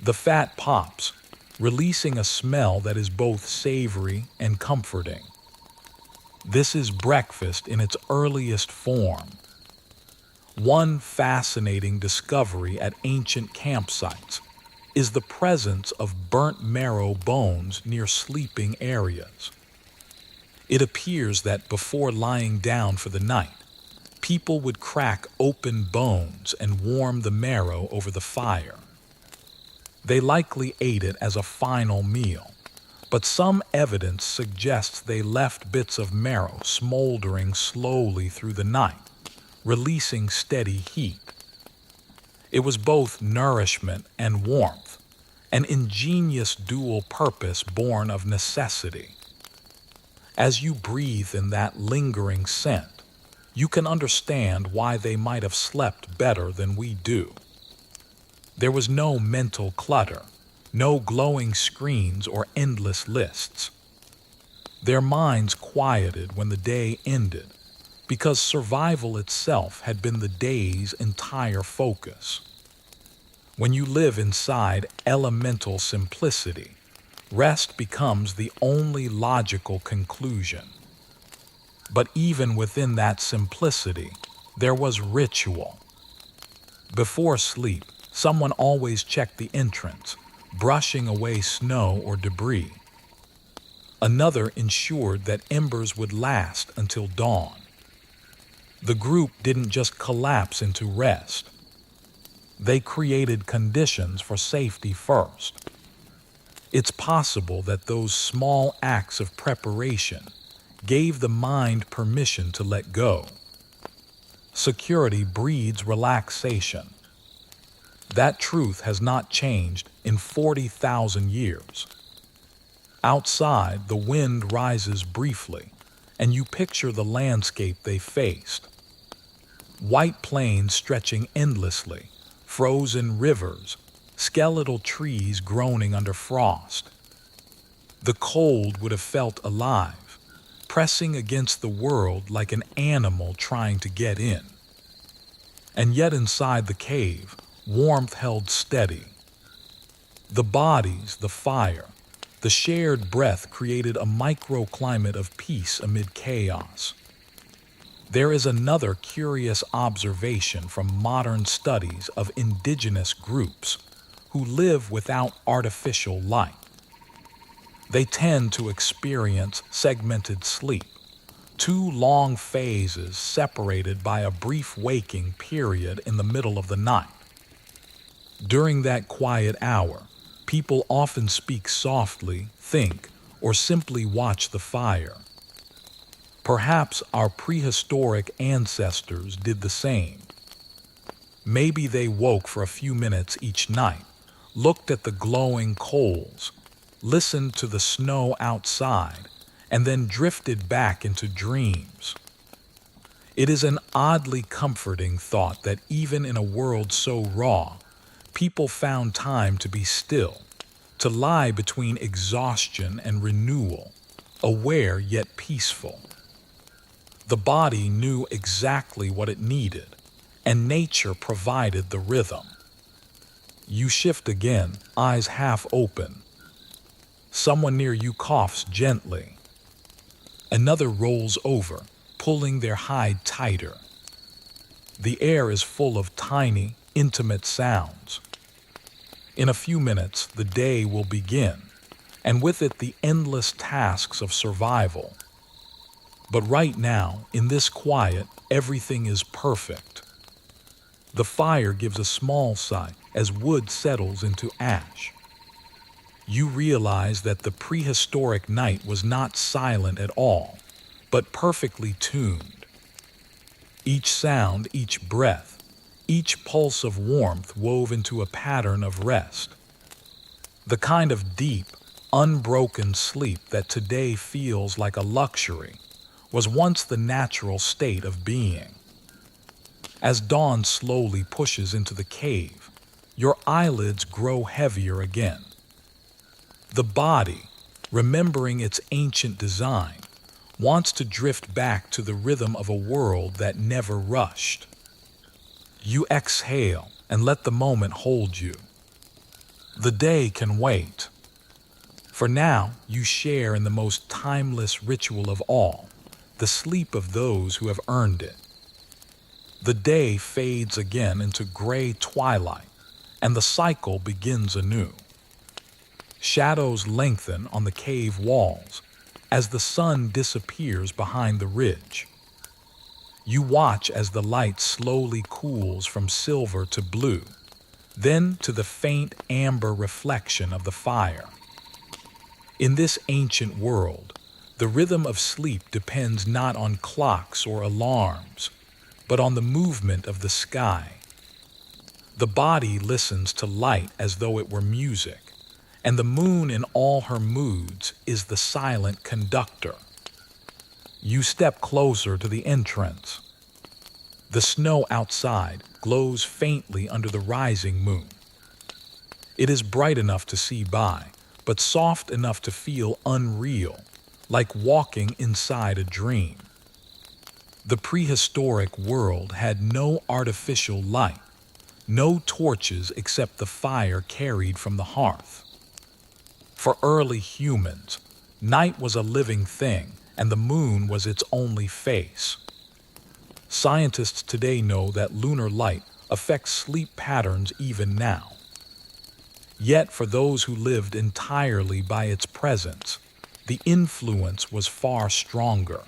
The fat pops, releasing a smell that is both savory and comforting. This is breakfast in its earliest form. One fascinating discovery at ancient campsites is the presence of burnt marrow bones near sleeping areas. It appears that before lying down for the night, people would crack open bones and warm the marrow over the fire. They likely ate it as a final meal, but some evidence suggests they left bits of marrow smoldering slowly through the night, releasing steady heat. It was both nourishment and warmth, an ingenious dual purpose born of necessity. As you breathe in that lingering scent, you can understand why they might have slept better than we do. There was no mental clutter, no glowing screens or endless lists. Their minds quieted when the day ended, because survival itself had been the day's entire focus. When you live inside elemental simplicity, rest becomes the only logical conclusion. But even within that simplicity, there was ritual. Before sleep, someone always checked the entrance, brushing away snow or debris. Another ensured that embers would last until dawn. The group didn't just collapse into rest. They created conditions for safety first. It's possible that those small acts of preparation gave the mind permission to let go. Security breeds relaxation. That truth has not changed in 40,000 years. Outside, the wind rises briefly, and you picture the landscape they faced. White plains stretching endlessly, frozen rivers, skeletal trees groaning under frost. The cold would have felt alive, pressing against the world like an animal trying to get in. And yet inside the cave, warmth held steady. The bodies, the fire, the shared breath created a microclimate of peace amid chaos. There is another curious observation from modern studies of indigenous groups who live without artificial light. They tend to experience segmented sleep, two long phases separated by a brief waking period in the middle of the night. During that quiet hour, people often speak softly, think, or simply watch the fire. Perhaps our prehistoric ancestors did the same. Maybe they woke for a few minutes each night, looked at the glowing coals, listened to the snow outside, and then drifted back into dreams. It is an oddly comforting thought that even in a world so raw, people found time to be still, to lie between exhaustion and renewal, aware yet peaceful. The body knew exactly what it needed, and nature provided the rhythm. You shift again, eyes half open. Someone near you coughs gently. Another rolls over, pulling their hide tighter. The air is full of tiny, intimate sounds. In a few minutes, the day will begin, and with it the endless tasks of survival. But right now, in this quiet, everything is perfect. The fire gives a small sigh as wood settles into ash. You realize that the prehistoric night was not silent at all, but perfectly tuned. Each sound, each breath, each pulse of warmth wove into a pattern of rest. The kind of deep, unbroken sleep that today feels like a luxury was once the natural state of being. As dawn slowly pushes into the cave, your eyelids grow heavier again. The body, remembering its ancient design, wants to drift back to the rhythm of a world that never rushed. You exhale and let the moment hold you. The day can wait. For now, you share in the most timeless ritual of all, the sleep of those who have earned it. The day fades again into gray twilight, and the cycle begins anew. Shadows lengthen on the cave walls as the sun disappears behind the ridge. You watch as the light slowly cools from silver to blue, then to the faint amber reflection of the fire. In this ancient world, the rhythm of sleep depends not on clocks or alarms, but on the movement of the sky. The body listens to light as though it were music, And the moon in all her moods is the silent conductor. You step closer to the entrance. The snow outside glows faintly under the rising moon. It is bright enough to see by, but soft enough to feel unreal, like walking inside a dream. The prehistoric world had no artificial light, no torches except the fire carried from the hearth. For early humans, night was a living thing, and the moon was its only face. Scientists today know that lunar light affects sleep patterns even now. Yet for those who lived entirely by its presence, the influence was far stronger.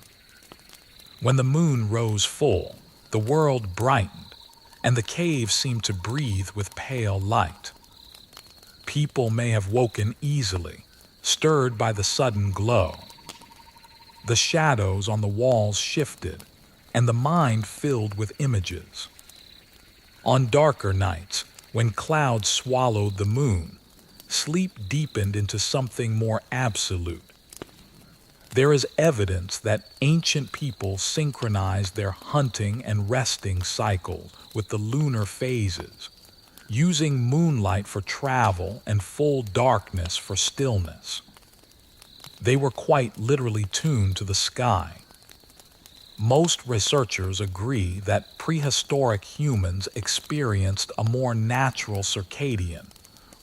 When the moon rose full, the world brightened, and the cave seemed to breathe with pale light. People may have woken easily, stirred by the sudden glow. The shadows on the walls shifted, and the mind filled with images. On darker nights, when clouds swallowed the moon, sleep deepened into something more absolute. There is evidence that ancient people synchronized their hunting and resting cycles with the lunar phases, using moonlight for travel and full darkness for stillness. They were quite literally tuned to the sky. Most researchers agree that prehistoric humans experienced a more natural circadian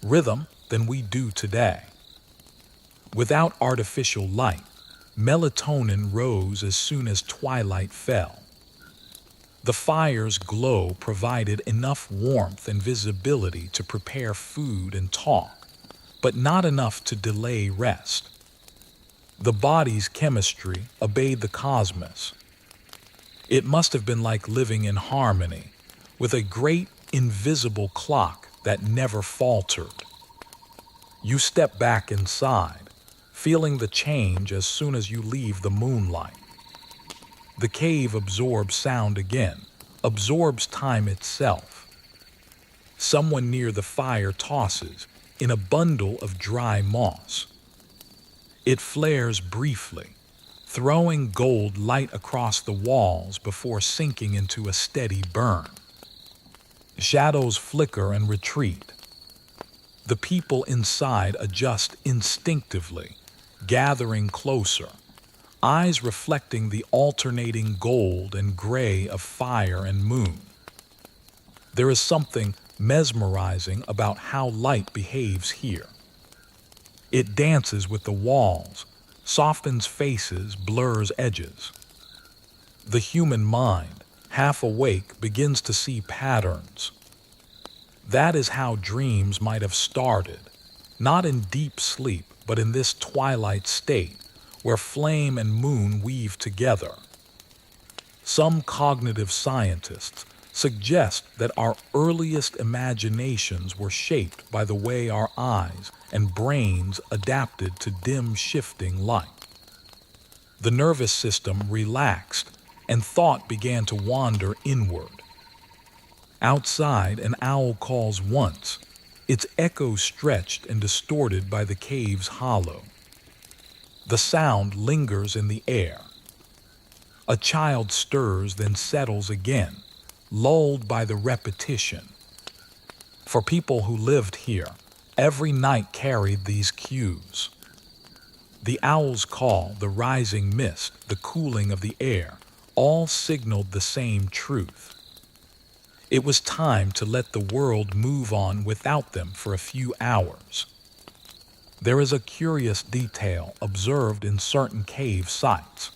rhythm than we do today. Without artificial light, melatonin rose as soon as twilight fell. The fire's glow provided enough warmth and visibility to prepare food and talk, but not enough to delay rest. The body's chemistry obeyed the cosmos. It must have been like living in harmony with a great invisible clock that never faltered. You step back inside, feeling the change as soon as you leave the moonlight. The cave absorbs sound again, absorbs time itself. Someone near the fire tosses in a bundle of dry moss. It flares briefly, throwing gold light across the walls before sinking into a steady burn. Shadows flicker and retreat. The people inside adjust instinctively, gathering closer, eyes reflecting the alternating gold and gray of fire and moon. There is something mesmerizing about how light behaves here. It dances with the walls, softens faces, blurs edges. The human mind, half awake, begins to see patterns. That is how dreams might have started, not in deep sleep, but in this twilight state where flame and moon weave together. Some cognitive scientists suggest that our earliest imaginations were shaped by the way our eyes and brains adapted to dim, shifting light. The nervous system relaxed, and thought began to wander inward. Outside, an owl calls once, its echo stretched and distorted by the cave's hollow. The sound lingers in the air. A child stirs, then settles again, lulled by the repetition. For people who lived here, every night carried these cues. The owl's call, the rising mist, the cooling of the air, all signaled the same truth. It was time to let the world move on without them for a few hours. There is a curious detail observed in certain cave sites.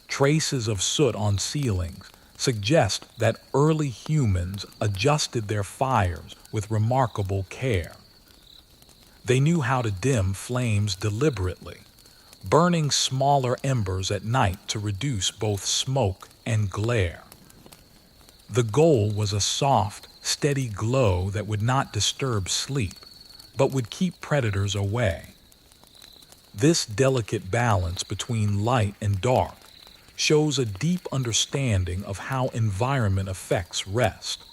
Traces of soot on ceilings suggest that early humans adjusted their fires with remarkable care. They knew how to dim flames deliberately, burning smaller embers at night to reduce both smoke and glare. The goal was a soft, steady glow that would not disturb sleep, but would keep predators away. This delicate balance between light and dark shows a deep understanding of how environment affects rest.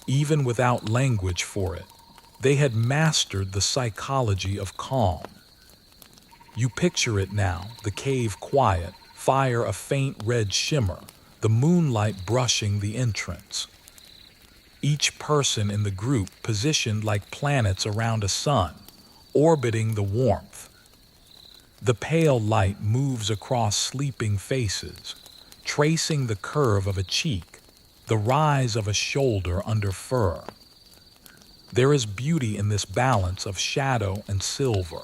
Even without language for it, They had mastered the psychology of calm. You picture it now, the cave quiet, fire a faint red shimmer, the moonlight brushing the entrance. Each person in the group positioned like planets around a sun, orbiting the warmth. The pale light moves across sleeping faces, tracing the curve of a cheek, the rise of a shoulder under fur. There is beauty in this balance of shadow and silver.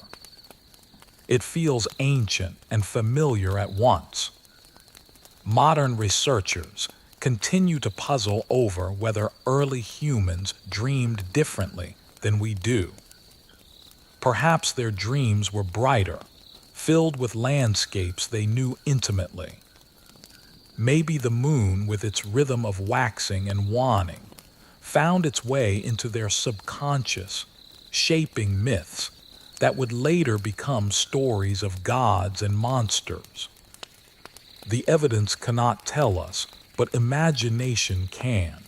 It feels ancient and familiar at once. Modern researchers continue to puzzle over whether early humans dreamed differently than we do. Perhaps their dreams were brighter, filled with landscapes they knew intimately. Maybe the moon, with its rhythm of waxing and waning, found its way into their subconscious, shaping myths that would later become stories of gods and monsters. The evidence cannot tell us, but imagination can.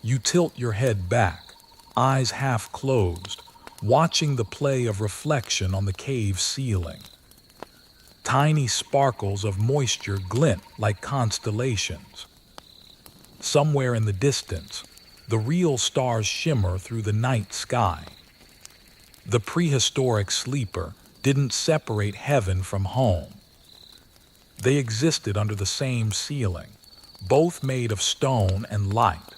You tilt your head back, eyes half closed, watching the play of reflection on the cave ceiling. Tiny sparkles of moisture glint like constellations. Somewhere in the distance, the real stars shimmer through the night sky. The prehistoric sleeper didn't separate heaven from home. They existed under the same ceiling, both made of stone and light.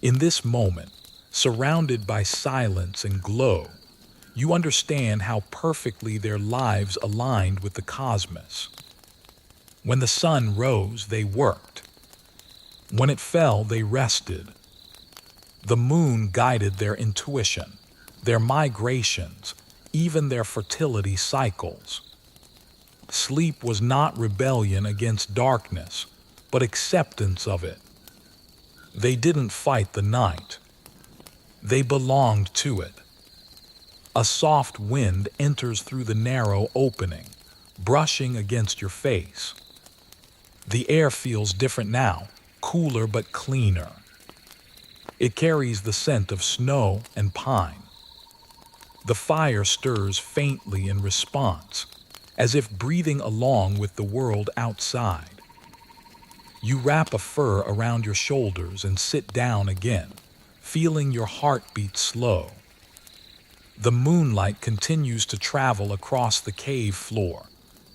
In this moment, surrounded by silence and glow, you understand how perfectly their lives aligned with the cosmos. When the sun rose, they worked. When it fell, they rested. The moon guided their intuition, their migrations, even their fertility cycles. Sleep was not rebellion against darkness, but acceptance of it. They didn't fight the night. They belonged to it. A soft wind enters through the narrow opening, brushing against your face. The air feels different now, cooler but cleaner. It carries the scent of snow and pine. The fire stirs faintly in response, as if breathing along with the world outside. You wrap a fur around your shoulders and sit down again, feeling your heartbeat slow. The moonlight continues to travel across the cave floor,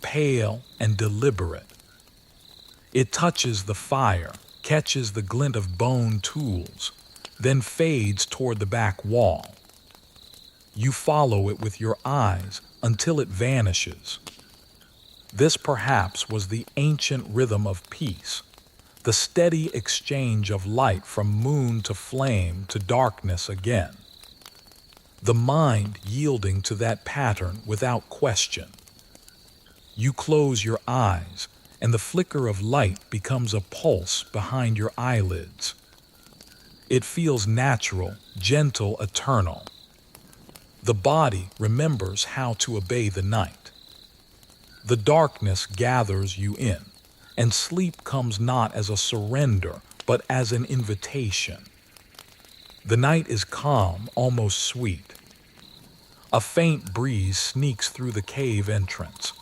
pale and deliberate. It touches the fire, catches the glint of bone tools, then fades toward the back wall. You follow it with your eyes until it vanishes. This perhaps was the ancient rhythm of peace, the steady exchange of light from moon to flame to darkness again. The mind yielding to that pattern without question. You close your eyes, and the flicker of light becomes a pulse behind your eyelids. It feels natural, gentle, eternal. The body remembers how to obey the night. The darkness gathers you in, and sleep comes not as a surrender, but as an invitation. The night is calm, almost sweet. A faint breeze sneaks through the cave entrance,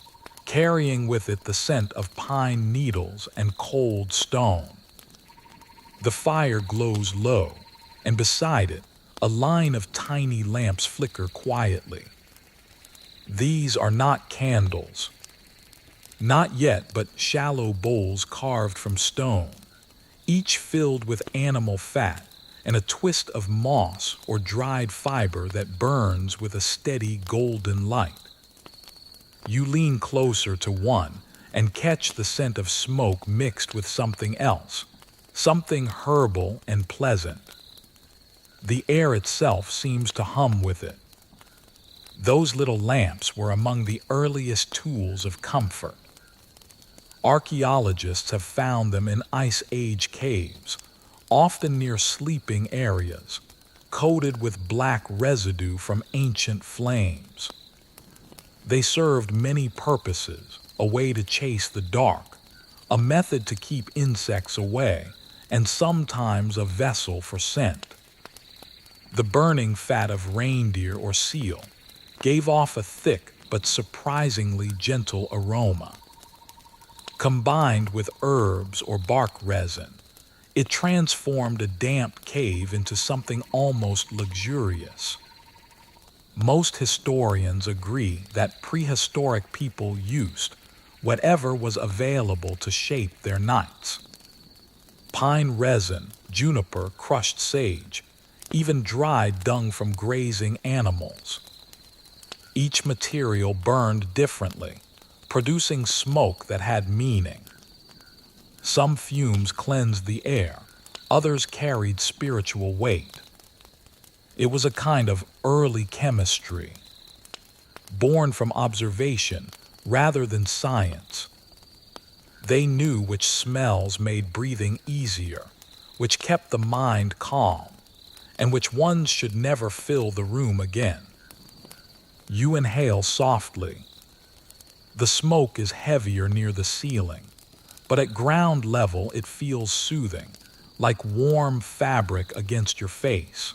carrying with it the scent of pine needles and cold stone. The fire glows low, and beside it, a line of tiny lamps flicker quietly. These are not candles. Not yet, but shallow bowls carved from stone, each filled with animal fat and a twist of moss or dried fiber that burns with a steady golden light. You lean closer to one and catch the scent of smoke mixed with something else, something herbal and pleasant. The air itself seems to hum with it. Those little lamps were among the earliest tools of comfort. Archaeologists have found them in Ice Age caves, often near sleeping areas, coated with black residue from ancient flames. They served many purposes: a way to chase the dark, a method to keep insects away, and sometimes a vessel for scent. The burning fat of reindeer or seal gave off a thick but surprisingly gentle aroma. Combined with herbs or bark resin, it transformed a damp cave into something almost luxurious. Most historians agree that prehistoric people used whatever was available to shape their nights. Pine resin, juniper, crushed sage, even dried dung from grazing animals. Each material burned differently, producing smoke that had meaning. Some fumes cleansed the air, others carried spiritual weight. It was a kind of early chemistry, born from observation rather than science. They knew which smells made breathing easier, which kept the mind calm, and which ones should never fill the room again. You inhale softly. The smoke is heavier near the ceiling, but at ground level it feels soothing, like warm fabric against your face.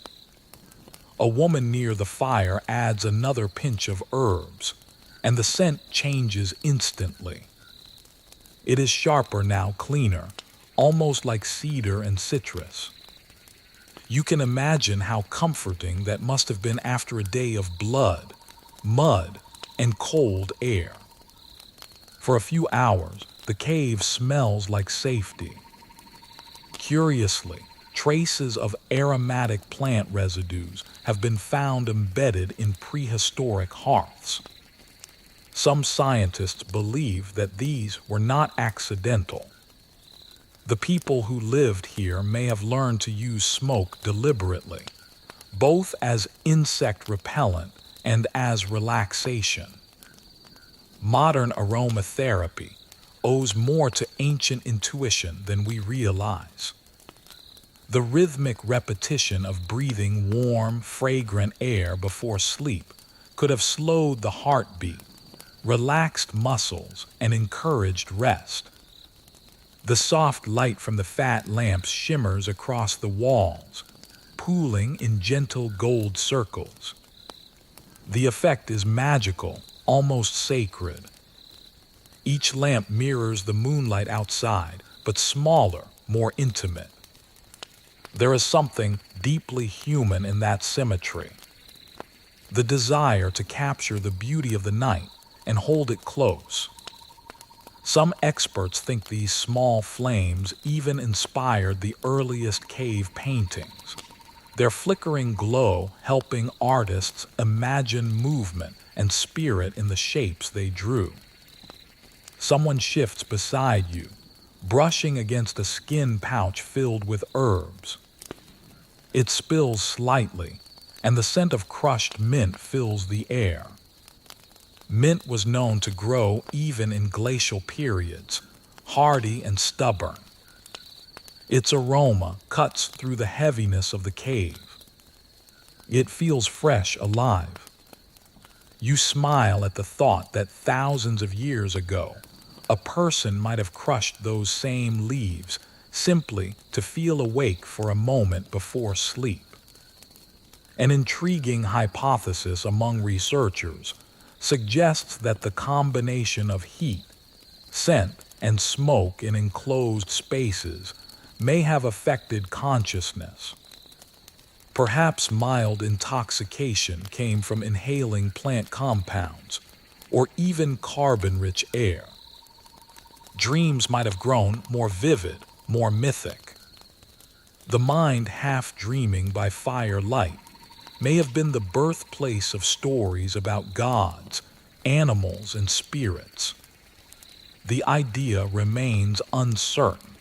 A woman near the fire adds another pinch of herbs, and the scent changes instantly. It is sharper now, cleaner, almost like cedar and citrus. You can imagine how comforting that must have been after a day of blood, mud, and cold air. For a few hours, the cave smells like safety. Curiously, traces of aromatic plant residues have been found embedded in prehistoric hearths. Some scientists believe that these were not accidental. The people who lived here may have learned to use smoke deliberately, both as insect repellent and as relaxation. Modern aromatherapy owes more to ancient intuition than we realize. The rhythmic repetition of breathing warm, fragrant air before sleep could have slowed the heartbeat, relaxed muscles, and encouraged rest. The soft light from the fat lamps shimmers across the walls, pooling in gentle gold circles. The effect is magical, almost sacred. Each lamp mirrors the moonlight outside, but smaller, more intimate. There is something deeply human in that symmetry. The desire to capture the beauty of the night and hold it close. Some experts think these small flames even inspired the earliest cave paintings, their flickering glow helping artists imagine movement and spirit in the shapes they drew. Someone shifts beside you, brushing against a skin pouch filled with herbs. It spills slightly, and the scent of crushed mint fills the air. Mint was known to grow even in glacial periods, hardy and stubborn. Its aroma cuts through the heaviness of the cave. It feels fresh, alive. You smile at the thought that thousands of years ago, a person might have crushed those same leaves simply to feel awake for a moment before sleep. An intriguing hypothesis among researchers suggests that the combination of heat, scent, and smoke in enclosed spaces may have affected consciousness. Perhaps mild intoxication came from inhaling plant compounds, or even carbon-rich air. Dreams might have grown more vivid, more mythic. The mind half dreaming by firelight may have been the birthplace of stories about gods, animals, and spirits. The idea remains uncertain,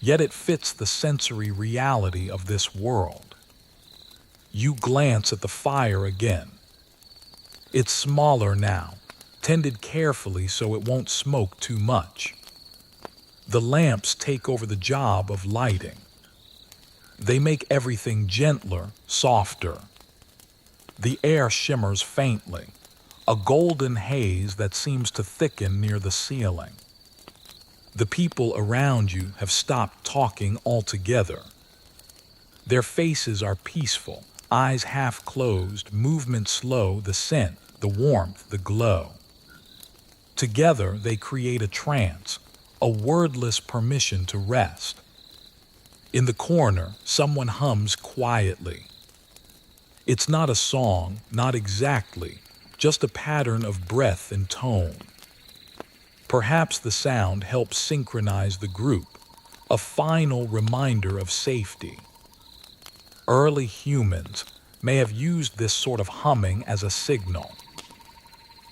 yet it fits the sensory reality of this world. You glance at the fire again. It's smaller now, tended carefully so it won't smoke too much. The lamps take over the job of lighting. They make everything gentler, softer. The air shimmers faintly, a golden haze that seems to thicken near the ceiling. The people around you have stopped talking altogether. Their faces are peaceful, eyes half closed, movement slow, the scent, the warmth, the glow. Together they create a trance, a wordless permission to rest. In the corner, someone hums quietly. It's not a song, not exactly, just a pattern of breath and tone. Perhaps the sound helps synchronize the group, a final reminder of safety. Early humans may have used this sort of humming as a signal.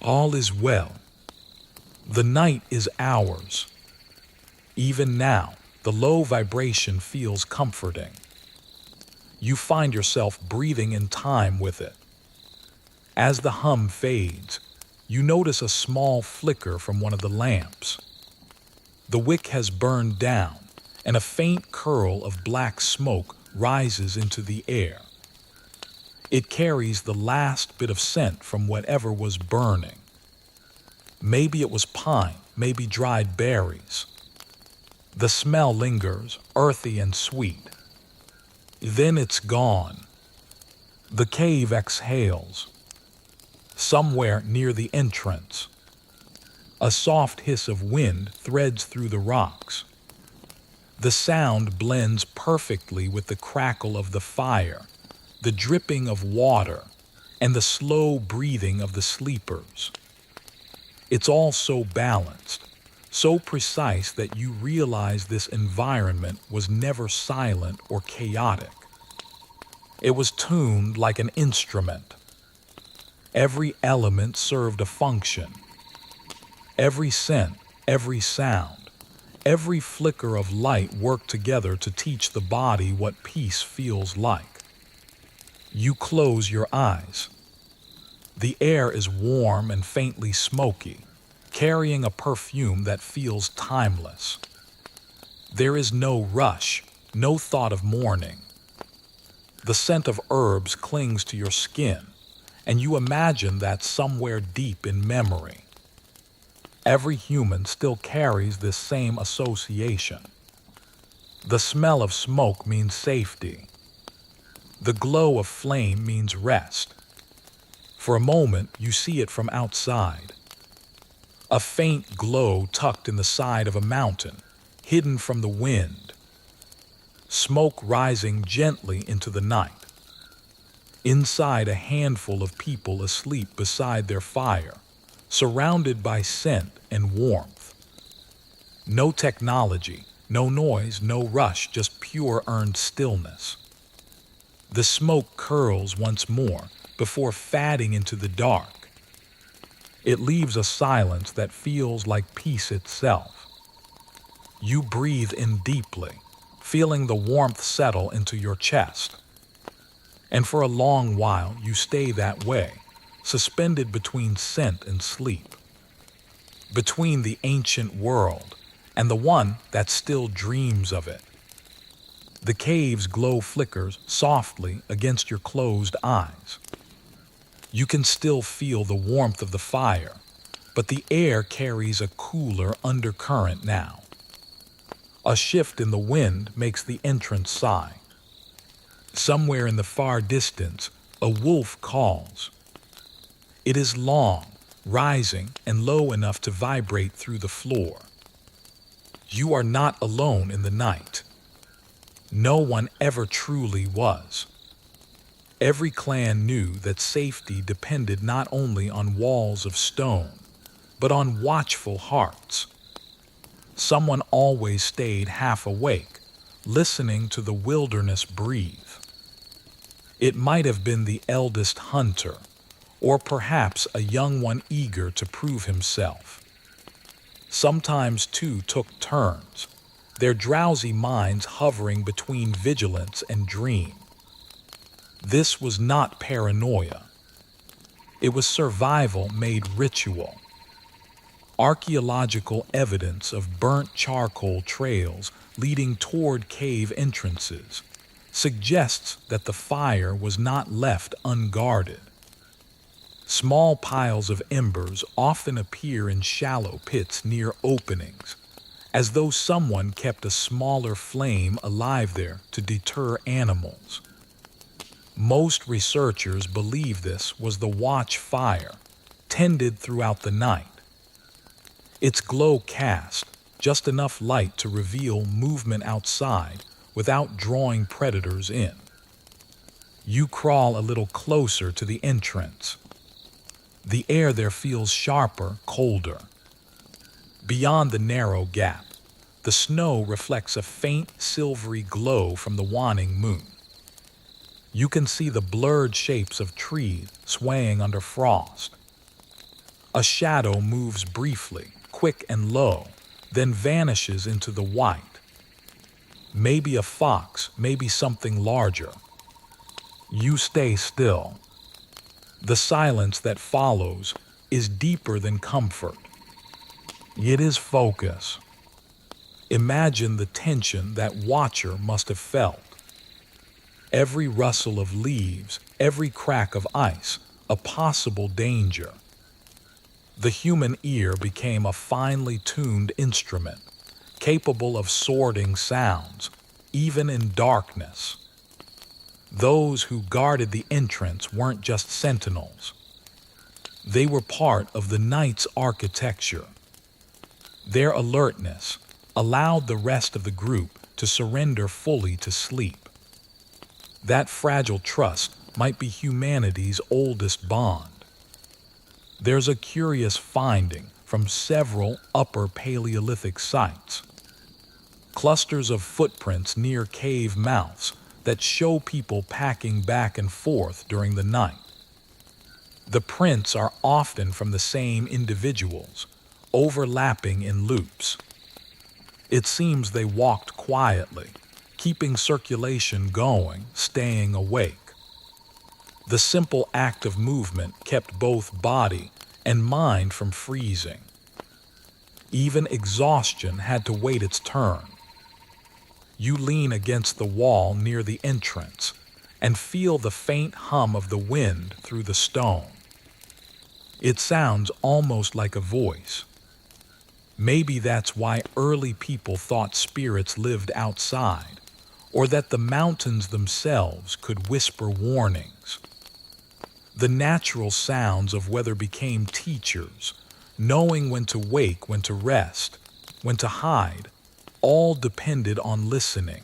All is well. The night is ours. Even now, the low vibration feels comforting. You find yourself breathing in time with it. As the hum fades, you notice a small flicker from one of the lamps. The wick has burned down, and a faint curl of black smoke rises into the air. It carries the last bit of scent from whatever was burning. Maybe it was pine, maybe dried berries. The smell lingers, earthy and sweet. Then it's gone. The cave exhales. Somewhere near the entrance, a soft hiss of wind threads through the rocks. The sound blends perfectly with the crackle of the fire, the dripping of water, and the slow breathing of the sleepers. It's all so balanced, so precise that you realize this environment was never silent or chaotic. It was tuned like an instrument. Every element served a function. Every scent, every sound, every flicker of light worked together to teach the body what peace feels like. You close your eyes. The air is warm and faintly smoky, carrying a perfume that feels timeless. There is no rush, no thought of morning. The scent of herbs clings to your skin, and you imagine that somewhere deep in memory. Every human still carries this same association. The smell of smoke means safety. The glow of flame means rest. For a moment, you see it from outside. A faint glow tucked in the side of a mountain, hidden from the wind. Smoke rising gently into the night. Inside, a handful of people asleep beside their fire, surrounded by scent and warmth. No technology, no noise, no rush, just pure earned stillness. The smoke curls once more before fading into the dark. It leaves a silence that feels like peace itself. You breathe in deeply, feeling the warmth settle into your chest. And for a long while, you stay that way, suspended between scent and sleep, between the ancient world and the one that still dreams of it. The cave's glow flickers softly against your closed eyes. You can still feel the warmth of the fire, but the air carries a cooler undercurrent now. A shift in the wind makes the entrance sigh. Somewhere in the far distance, a wolf calls. It is long, rising and low enough to vibrate through the floor. You are not alone in the night. No one ever truly was. Every clan knew that safety depended not only on walls of stone, but on watchful hearts. Someone always stayed half awake, listening to the wilderness breathe. It might have been the eldest hunter, or perhaps a young one eager to prove himself. Sometimes two took turns, their drowsy minds hovering between vigilance and dream. This was not paranoia. It was survival made ritual. Archaeological evidence of burnt charcoal trails leading toward cave entrances suggests that the fire was not left unguarded. Small piles of embers often appear in shallow pits near openings, as though someone kept a smaller flame alive there to deter animals. Most researchers believe this was the watch fire, tended throughout the night. Its glow cast just enough light to reveal movement outside without drawing predators in. You crawl a little closer to the entrance. The air there feels sharper, colder. Beyond the narrow gap, the snow reflects a faint silvery glow from the waning moon. You can see the blurred shapes of trees swaying under frost. A shadow moves briefly, quick and low, then vanishes into the white. Maybe a fox, maybe something larger. You stay still. The silence that follows is deeper than comfort. It is focus. Imagine the tension that watcher must have felt. Every rustle of leaves, every crack of ice, a possible danger. The human ear became a finely tuned instrument, capable of sorting sounds, even in darkness. Those who guarded the entrance weren't just sentinels. They were part of the night's architecture. Their alertness allowed the rest of the group to surrender fully to sleep. That fragile trust might be humanity's oldest bond. There's a curious finding from several Upper Paleolithic sites. Clusters of footprints near cave mouths that show people packing back and forth during the night. The prints are often from the same individuals, overlapping in loops. It seems they walked quietly, keeping circulation going, staying awake. The simple act of movement kept both body and mind from freezing. Even exhaustion had to wait its turn. You lean against the wall near the entrance and feel the faint hum of the wind through the stone. It sounds almost like a voice. Maybe that's why early people thought spirits lived outside, or that the mountains themselves could whisper warnings. The natural sounds of weather became teachers, knowing when to wake, when to rest, when to hide, all depended on listening.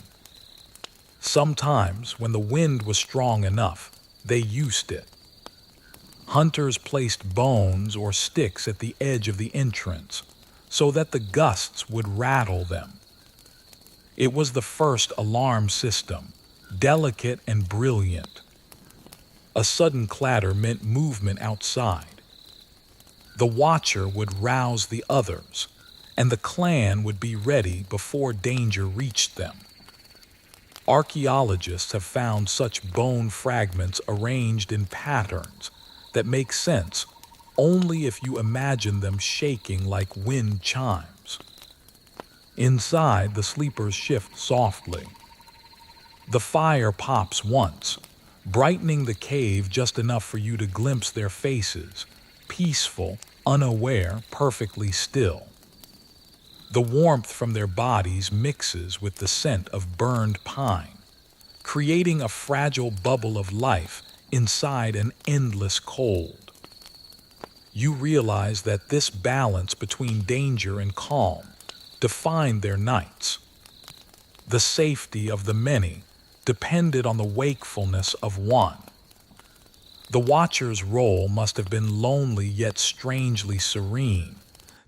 Sometimes, when the wind was strong enough, they used it. Hunters placed bones or sticks at the edge of the entrance so that the gusts would rattle them. It was the first alarm system, delicate and brilliant. A sudden clatter meant movement outside. The watcher would rouse the others, and the clan would be ready before danger reached them. Archaeologists have found such bone fragments arranged in patterns that make sense only if you imagine them shaking like wind chimes. Inside, the sleepers shift softly. The fire pops once, brightening the cave just enough for you to glimpse their faces, peaceful, unaware, perfectly still. The warmth from their bodies mixes with the scent of burned pine, creating a fragile bubble of life inside an endless cold. You realize that this balance between danger and calm defined their nights. The safety of the many depended on the wakefulness of one. The watcher's role must have been lonely yet strangely serene,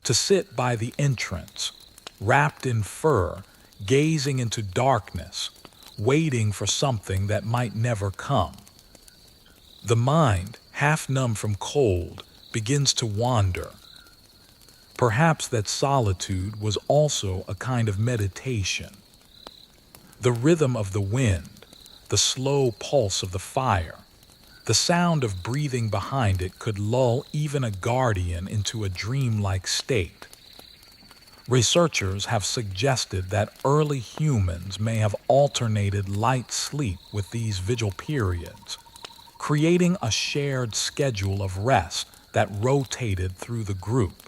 to sit by the entrance, wrapped in fur, gazing into darkness, waiting for something that might never come. The mind, half numb from cold, begins to wander. Perhaps that solitude was also a kind of meditation. The rhythm of the wind, the slow pulse of the fire, the sound of breathing behind it could lull even a guardian into a dreamlike state. Researchers have suggested that early humans may have alternated light sleep with these vigil periods, creating a shared schedule of rest that rotated through the group.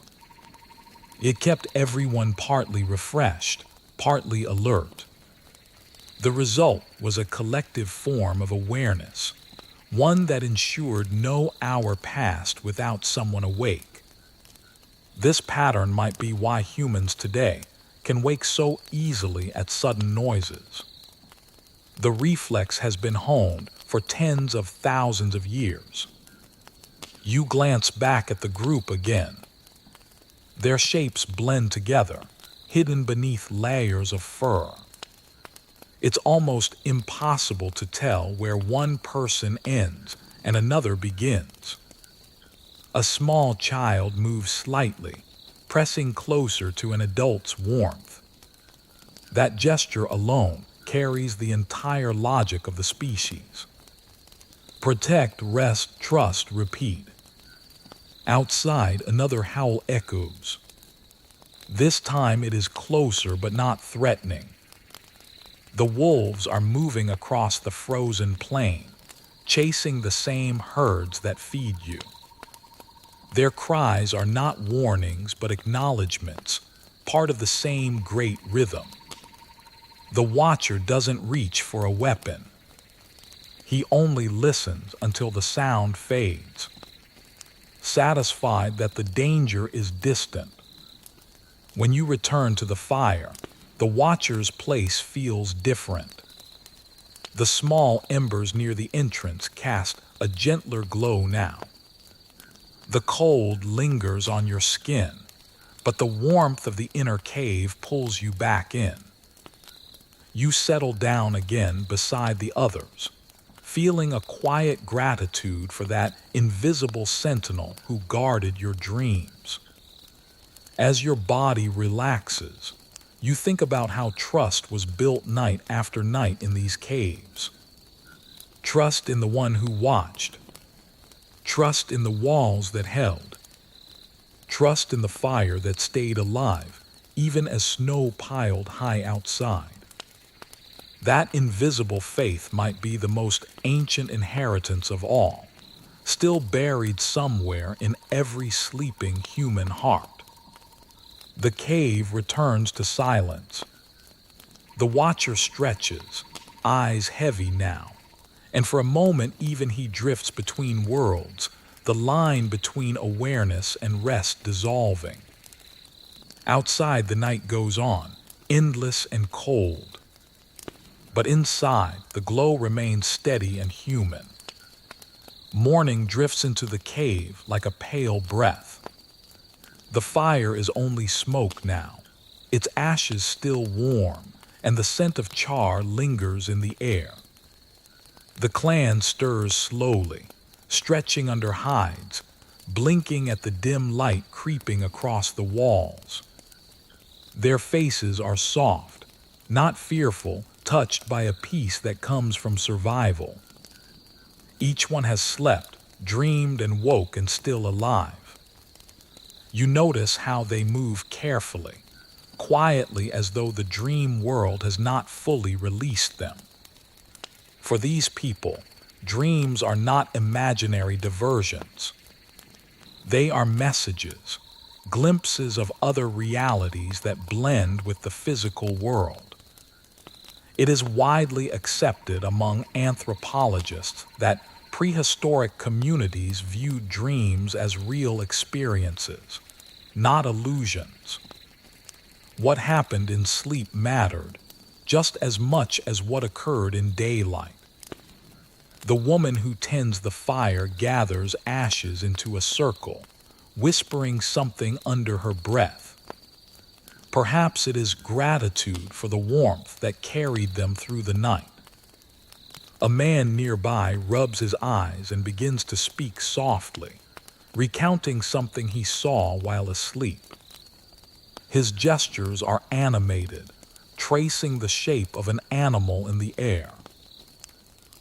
It kept everyone partly refreshed, partly alert. The result was a collective form of awareness, one that ensured no hour passed without someone awake. This pattern might be why humans today can wake so easily at sudden noises. The reflex has been honed for tens of thousands of years. You glance back at the group again. Their shapes blend together, hidden beneath layers of fur. It's almost impossible to tell where one person ends and another begins. A small child moves slightly, pressing closer to an adult's warmth. That gesture alone carries the entire logic of the species. Protect, rest, trust, repeat. Outside, another howl echoes. This time it is closer but not threatening. The wolves are moving across the frozen plain, chasing the same herds that feed you. Their cries are not warnings but acknowledgments, part of the same great rhythm. The watcher doesn't reach for a weapon. He only listens until the sound fades, satisfied that the danger is distant. When you return to the fire, the watcher's place feels different. The small embers near the entrance cast a gentler glow now. The cold lingers on your skin, but the warmth of the inner cave pulls you back in. You settle down again beside the others, feeling a quiet gratitude for that invisible sentinel who guarded your dreams. As your body relaxes, you think about how trust was built night after night in these caves. Trust in the one who watched. Trust in the walls that held. Trust in the fire that stayed alive, even as snow piled high outside. That invisible faith might be the most ancient inheritance of all, still buried somewhere in every sleeping human heart. The cave returns to silence. The watcher stretches, eyes heavy now, and for a moment even he drifts between worlds, the line between awareness and rest dissolving. Outside the night goes on, endless and cold. But inside, the glow remains steady and human. Morning drifts into the cave like a pale breath. The fire is only smoke now, its ashes still warm, and the scent of char lingers in the air. The clan stirs slowly, stretching under hides, blinking at the dim light creeping across the walls. Their faces are soft, not fearful, touched by a peace that comes from survival. Each one has slept, dreamed, and woke and still alive. You notice how they move carefully, quietly as though the dream world has not fully released them. For these people, dreams are not imaginary diversions. They are messages, glimpses of other realities that blend with the physical world. It is widely accepted among anthropologists that prehistoric communities viewed dreams as real experiences, not illusions. What happened in sleep mattered just as much as what occurred in daylight. The woman who tends the fire gathers ashes into a circle, whispering something under her breath. Perhaps it is gratitude for the warmth that carried them through the night. A man nearby rubs his eyes and begins to speak softly, recounting something he saw while asleep. His gestures are animated, tracing the shape of an animal in the air.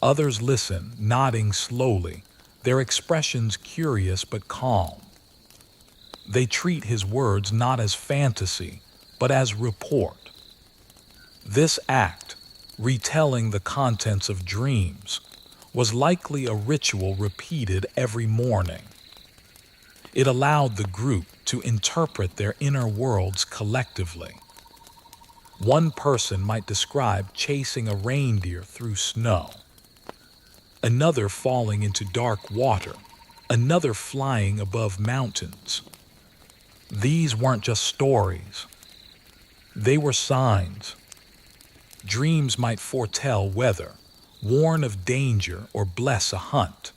Others listen, nodding slowly, their expressions curious but calm. They treat his words not as fantasy, but as report. This act, retelling the contents of dreams, was likely a ritual repeated every morning. It allowed the group to interpret their inner worlds collectively. One person might describe chasing a reindeer through snow. another falling into dark water, another flying above mountains. These weren't just stories. They were signs. Dreams might foretell weather, warn of danger, or bless a hunt.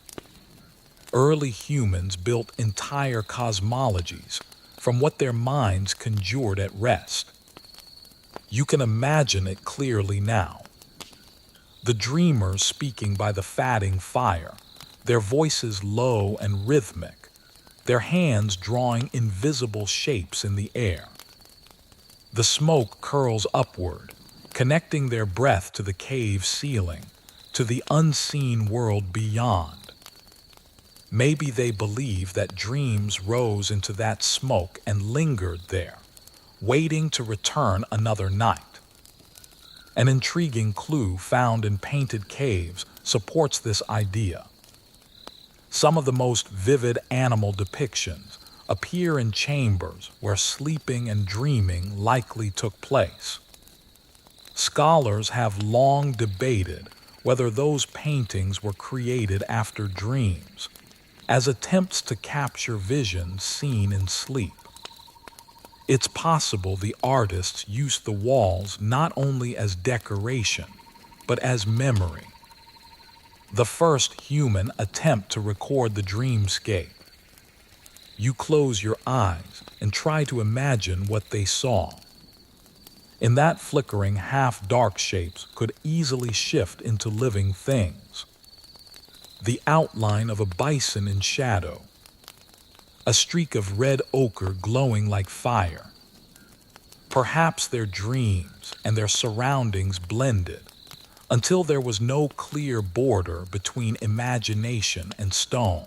Early humans built entire cosmologies from what their minds conjured at rest. You can imagine it clearly now. The dreamers speaking by the fatting fire, their voices low and rhythmic, their hands drawing invisible shapes in the air. The smoke curls upward, connecting their breath to the cave ceiling, to the unseen world beyond. Maybe they believe that dreams rose into that smoke and lingered there, waiting to return another night. An intriguing clue found in painted caves supports this idea. Some of the most vivid animal depictions appear in chambers where sleeping and dreaming likely took place. Scholars have long debated whether those paintings were created after dreams, as attempts to capture visions seen in sleep. It's possible the artists used the walls not only as decoration, but as memory. The first human attempt to record the dreamscape. You close your eyes and try to imagine what they saw. In that flickering, half-dark shapes could easily shift into living things. The outline of a bison in shadow, a streak of red ochre glowing like fire. Perhaps their dreams and their surroundings blended until there was no clear border between imagination and stone.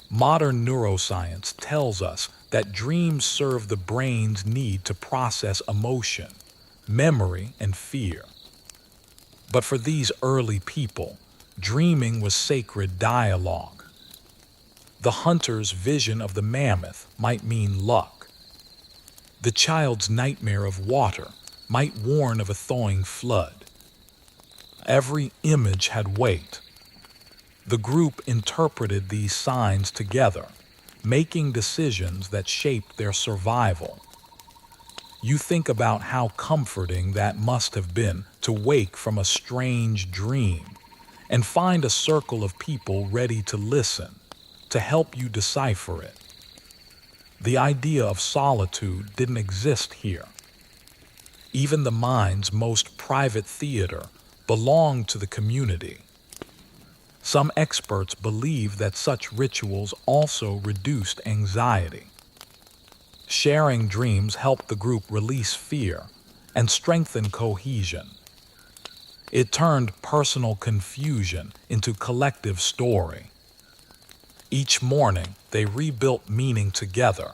Modern neuroscience tells us that dreams serve the brain's need to process emotion, memory, and fear. But for these early people, dreaming was sacred dialogue. The hunter's vision of the mammoth might mean luck. The child's nightmare of water might warn of a thawing flood. Every image had weight. The group interpreted these signs together, making decisions that shaped their survival. You think about how comforting that must have been to wake from a strange dream and find a circle of people ready to listen, to help you decipher it. The idea of solitude didn't exist here. Even the mind's most private theater belonged to the community. Some experts believe that such rituals also reduced anxiety. Sharing dreams helped the group release fear and strengthen cohesion. It turned personal confusion into collective story. Each morning, they rebuilt meaning together.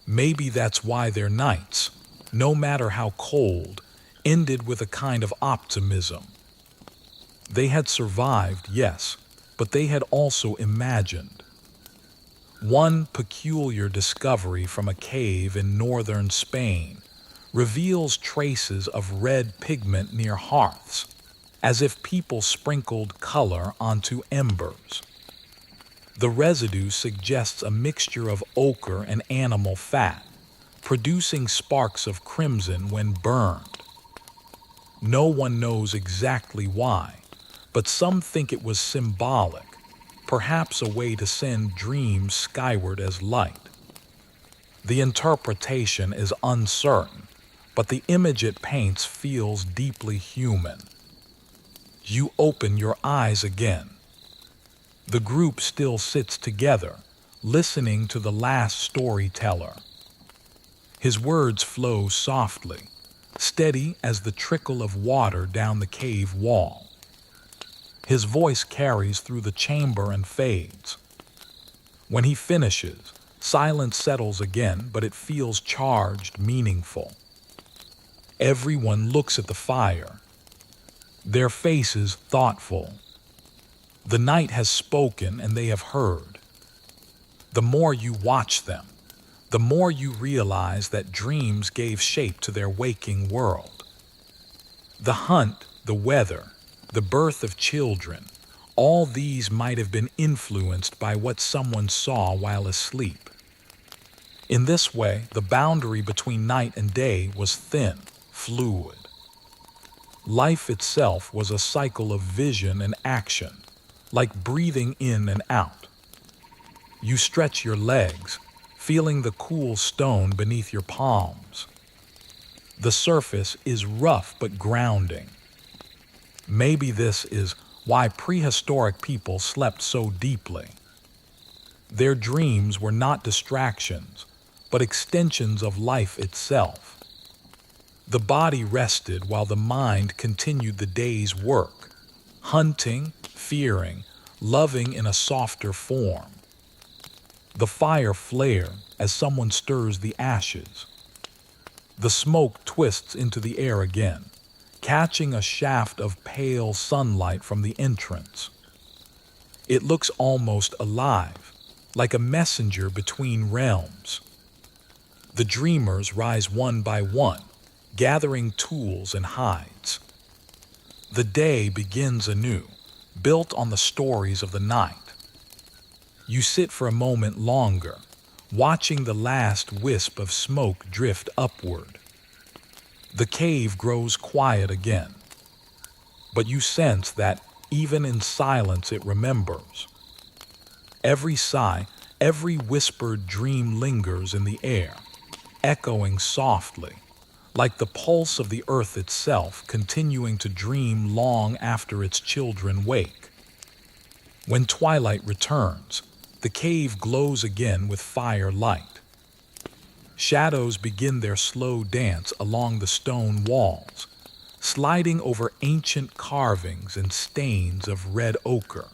Maybe that's why their nights, no matter how cold, ended with a kind of optimism. They had survived, yes, but they had also imagined. One peculiar discovery from a cave in northern Spain reveals traces of red pigment near hearths, as if people sprinkled color onto embers. The residue suggests a mixture of ochre and animal fat, producing sparks of crimson when burned. No one knows exactly why, but some think it was symbolic, perhaps a way to send dreams skyward as light. The interpretation is uncertain, but the image it paints feels deeply human. You open your eyes again. The group still sits together, listening to the last storyteller. His words flow softly, steady as the trickle of water down the cave wall. His voice carries through the chamber and fades. When he finishes, silence settles again, but it feels charged, meaningful. Everyone looks at the fire, their faces thoughtful. The night has spoken and they have heard. The more you watch them, the more you realize that dreams gave shape to their waking world. The hunt, the weather, the birth of children, all these might have been influenced by what someone saw while asleep. In this way, the boundary between night and day was thin, fluid. Life itself was a cycle of vision and action, like breathing in and out. You stretch your legs, feeling the cool stone beneath your palms. The surface is rough but grounding. Maybe this is why prehistoric people slept so deeply. Their dreams were not distractions, but extensions of life itself. The body rested while the mind continued the day's work, hunting, fearing, loving in a softer form. The fire flared as someone stirs the ashes. The smoke twists into the air again, catching a shaft of pale sunlight from the entrance. It looks almost alive, like a messenger between realms. The dreamers rise one by one, gathering tools and hides. The day begins anew, built on the stories of the night. You sit for a moment longer, watching the last wisp of smoke drift upward. The cave grows quiet again, but you sense that even in silence it remembers. Every sigh, every whispered dream lingers in the air, echoing softly, like the pulse of the earth itself continuing to dream long after its children wake. When twilight returns, the cave glows again with fire light. Shadows begin their slow dance along the stone walls, sliding over ancient carvings and stains of red ochre.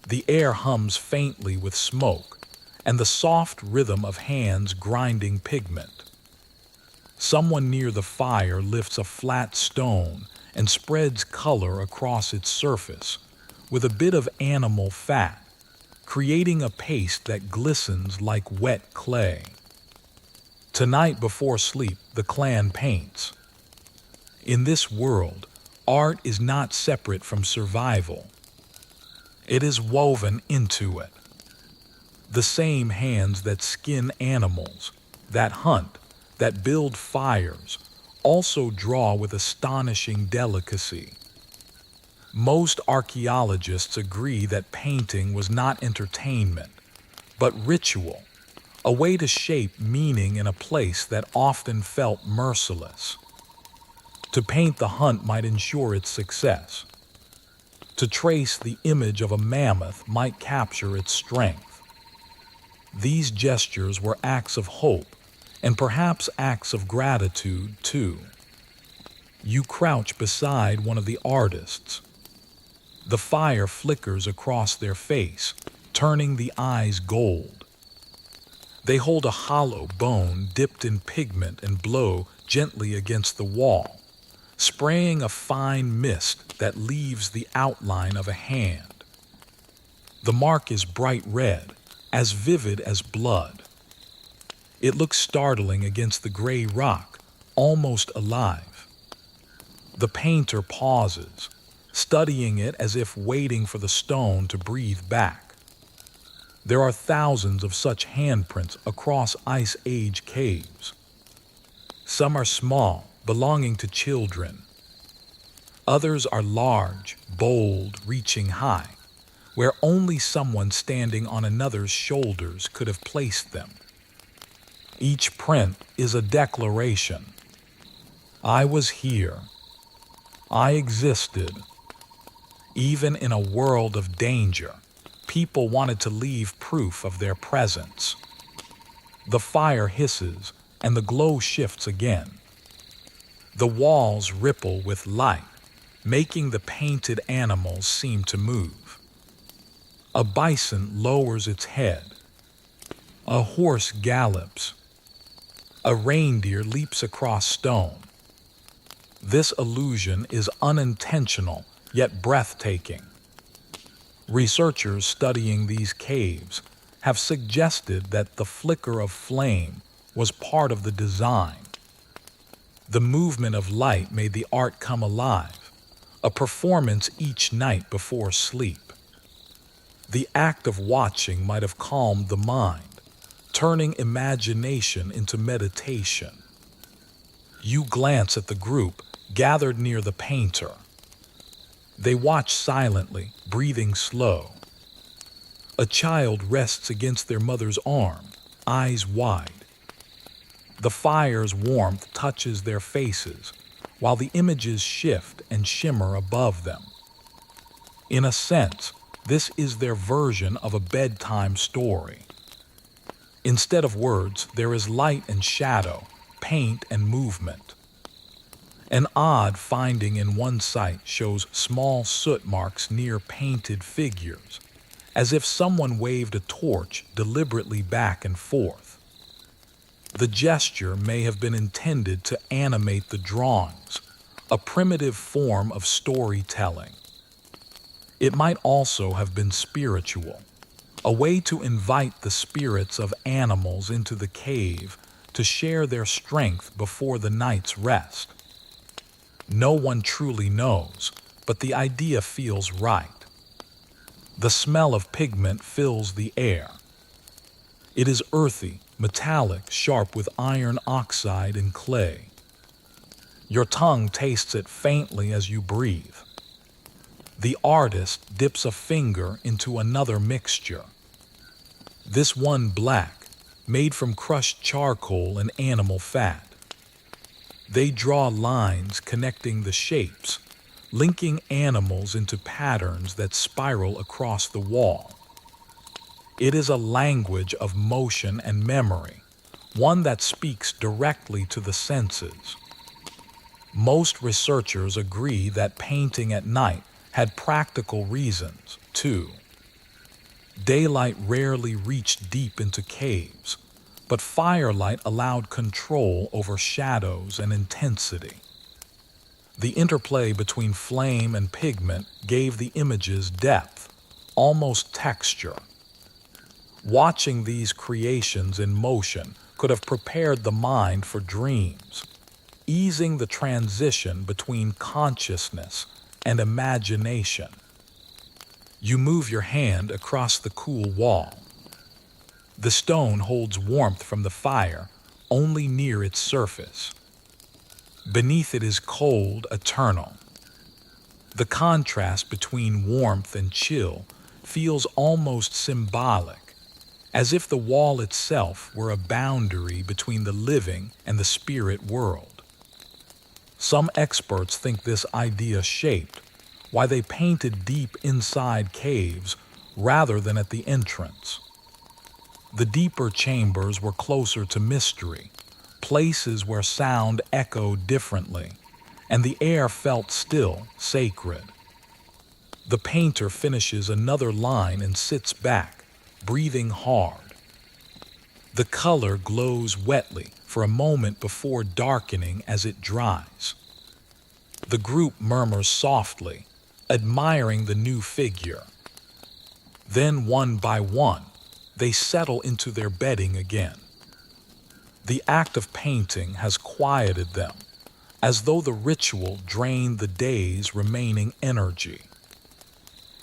The air hums faintly with smoke and the soft rhythm of hands grinding pigment. Someone near the fire lifts a flat stone and spreads color across its surface with a bit of animal fat, creating a paste that glistens like wet clay. Tonight before sleep, the clan paints. In this world, art is not separate from survival. It is woven into it. The same hands that skin animals, that hunt, that build fires, also draw with astonishing delicacy. Most archaeologists agree that painting was not entertainment, but ritual, a way to shape meaning in a place that often felt merciless. To paint the hunt might ensure its success. To trace the image of a mammoth might capture its strength. These gestures were acts of hope, and perhaps acts of gratitude too. You crouch beside one of the artists. The fire flickers across their face, turning the eyes gold. They hold a hollow bone dipped in pigment and blow gently against the wall, spraying a fine mist that leaves the outline of a hand. The mark is bright red, as vivid as blood. It looks startling against the gray rock, almost alive. The painter pauses, studying it as if waiting for the stone to breathe back. There are thousands of such handprints across Ice Age caves. Some are small, belonging to children. Others are large, bold, reaching high, where only someone standing on another's shoulders could have placed them. Each print is a declaration. I was here. I existed. Even in a world of danger, people wanted to leave proof of their presence. The fire hisses and the glow shifts again. The walls ripple with light, making the painted animals seem to move. A bison lowers its head. A horse gallops. A reindeer leaps across stone. This illusion is unintentional, yet breathtaking. Researchers studying these caves have suggested that the flicker of flame was part of the design. The movement of light made the art come alive, a performance each night before sleep. The act of watching might have calmed the mind, turning imagination into meditation. You glance at the group gathered near the painter. They watch silently, breathing slow. A child rests against their mother's arm, eyes wide. The fire's warmth touches their faces, while the images shift and shimmer above them. In a sense, this is their version of a bedtime story. Instead of words, there is light and shadow, paint and movement. An odd finding in one site shows small soot marks near painted figures, as if someone waved a torch deliberately back and forth. The gesture may have been intended to animate the drawings, a primitive form of storytelling. It might also have been spiritual, a way to invite the spirits of animals into the cave to share their strength before the night's rest. No one truly knows, but the idea feels right. The smell of pigment fills the air. It is earthy, metallic, sharp with iron oxide and clay. Your tongue tastes it faintly as you breathe. The artist dips a finger into another mixture. This one black, made from crushed charcoal and animal fat. They draw lines connecting the shapes, linking animals into patterns that spiral across the wall. It is a language of motion and memory, one that speaks directly to the senses. Most researchers agree that painting at night had practical reasons, too. Daylight rarely reached deep into caves, but firelight allowed control over shadows and intensity. The interplay between flame and pigment gave the images depth, almost texture. Watching these creations in motion could have prepared the mind for dreams, easing the transition between consciousness and imagination. You move your hand across the cool wall. The stone holds warmth from the fire only near its surface. Beneath it is cold, eternal. The contrast between warmth and chill feels almost symbolic, as if the wall itself were a boundary between the living and the spirit world. Some experts think this idea shaped why they painted deep inside caves rather than at the entrance. The deeper chambers were closer to mystery, places where sound echoed differently, and the air felt still, sacred. The painter finishes another line and sits back, breathing hard. The color glows wetly for a moment before darkening as it dries. The group murmurs softly, admiring the new figure. Then, one by one, they settle into their bedding again. The act of painting has quieted them, as though the ritual drained the day's remaining energy.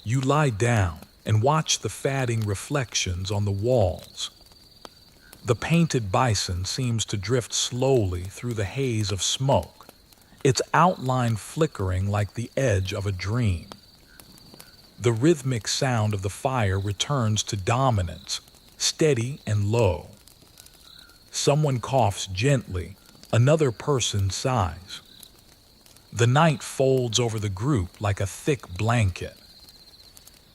You lie down and watch the fading reflections on the walls. The painted bison seems to drift slowly through the haze of smoke, its outline flickering like the edge of a dream. The rhythmic sound of the fire returns to dominance, steady and low. Someone coughs gently, another person sighs. The night folds over the group like a thick blanket.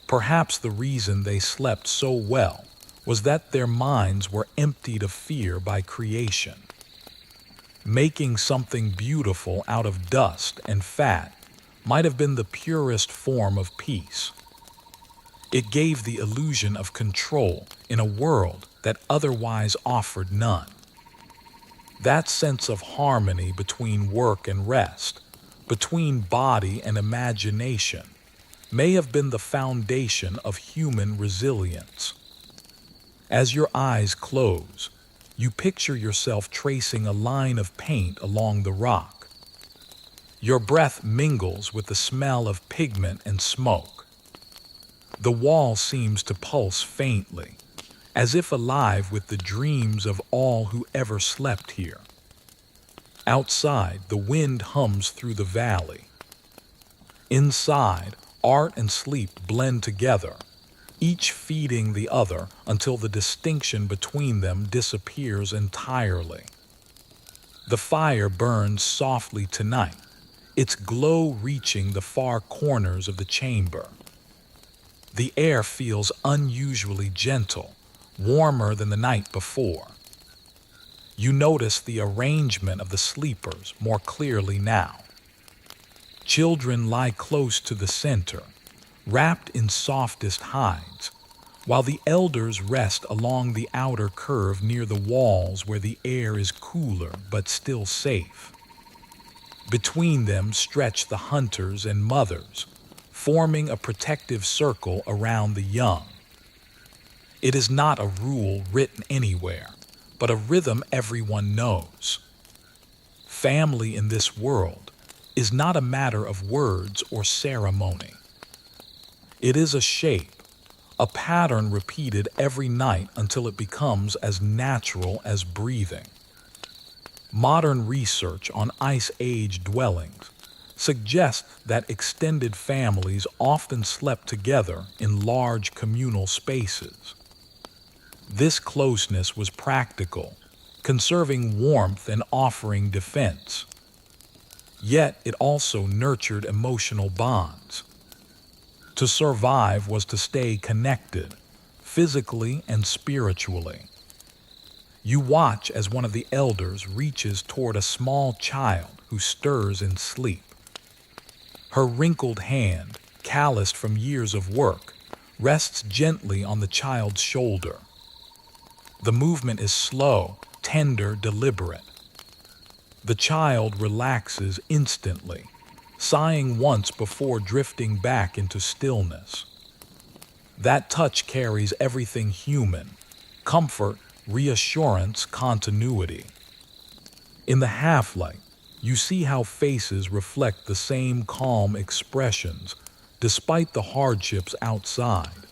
Perhaps the reason they slept so well was that their minds were emptied of fear by creation. Making something beautiful out of dust and fat might have been the purest form of peace. It gave the illusion of control in a world that otherwise offered none. That sense of harmony between work and rest, between body and imagination, may have been the foundation of human resilience. As your eyes close, you picture yourself tracing a line of paint along the rock. Your breath mingles with the smell of pigment and smoke. The wall seems to pulse faintly, as if alive with the dreams of all who ever slept here. Outside, the wind hums through the valley. Inside, art and sleep blend together, each feeding the other until the distinction between them disappears entirely. The fire burns softly tonight, its glow reaching the far corners of the chamber. The air feels unusually gentle, warmer than the night before. You notice the arrangement of the sleepers more clearly now. Children lie close to the center, wrapped in softest hides, while the elders rest along the outer curve near the walls where the air is cooler but still safe. Between them stretch the hunters and mothers, forming a protective circle around the young. It is not a rule written anywhere, but a rhythm everyone knows. Family in this world is not a matter of words or ceremony. It is a shape, a pattern repeated every night until it becomes as natural as breathing. Modern research on Ice Age dwellings suggests that extended families often slept together in large communal spaces. This closeness was practical, conserving warmth and offering defense. Yet it also nurtured emotional bonds. To survive was to stay connected, physically and spiritually. You watch as one of the elders reaches toward a small child who stirs in sleep. Her wrinkled hand, calloused from years of work, rests gently on the child's shoulder. The movement is slow, tender, deliberate. The child relaxes instantly, sighing once before drifting back into stillness. That touch carries everything human: comfort, reassurance, continuity. In the half-light, you see how faces reflect the same calm expressions, despite the hardships outside.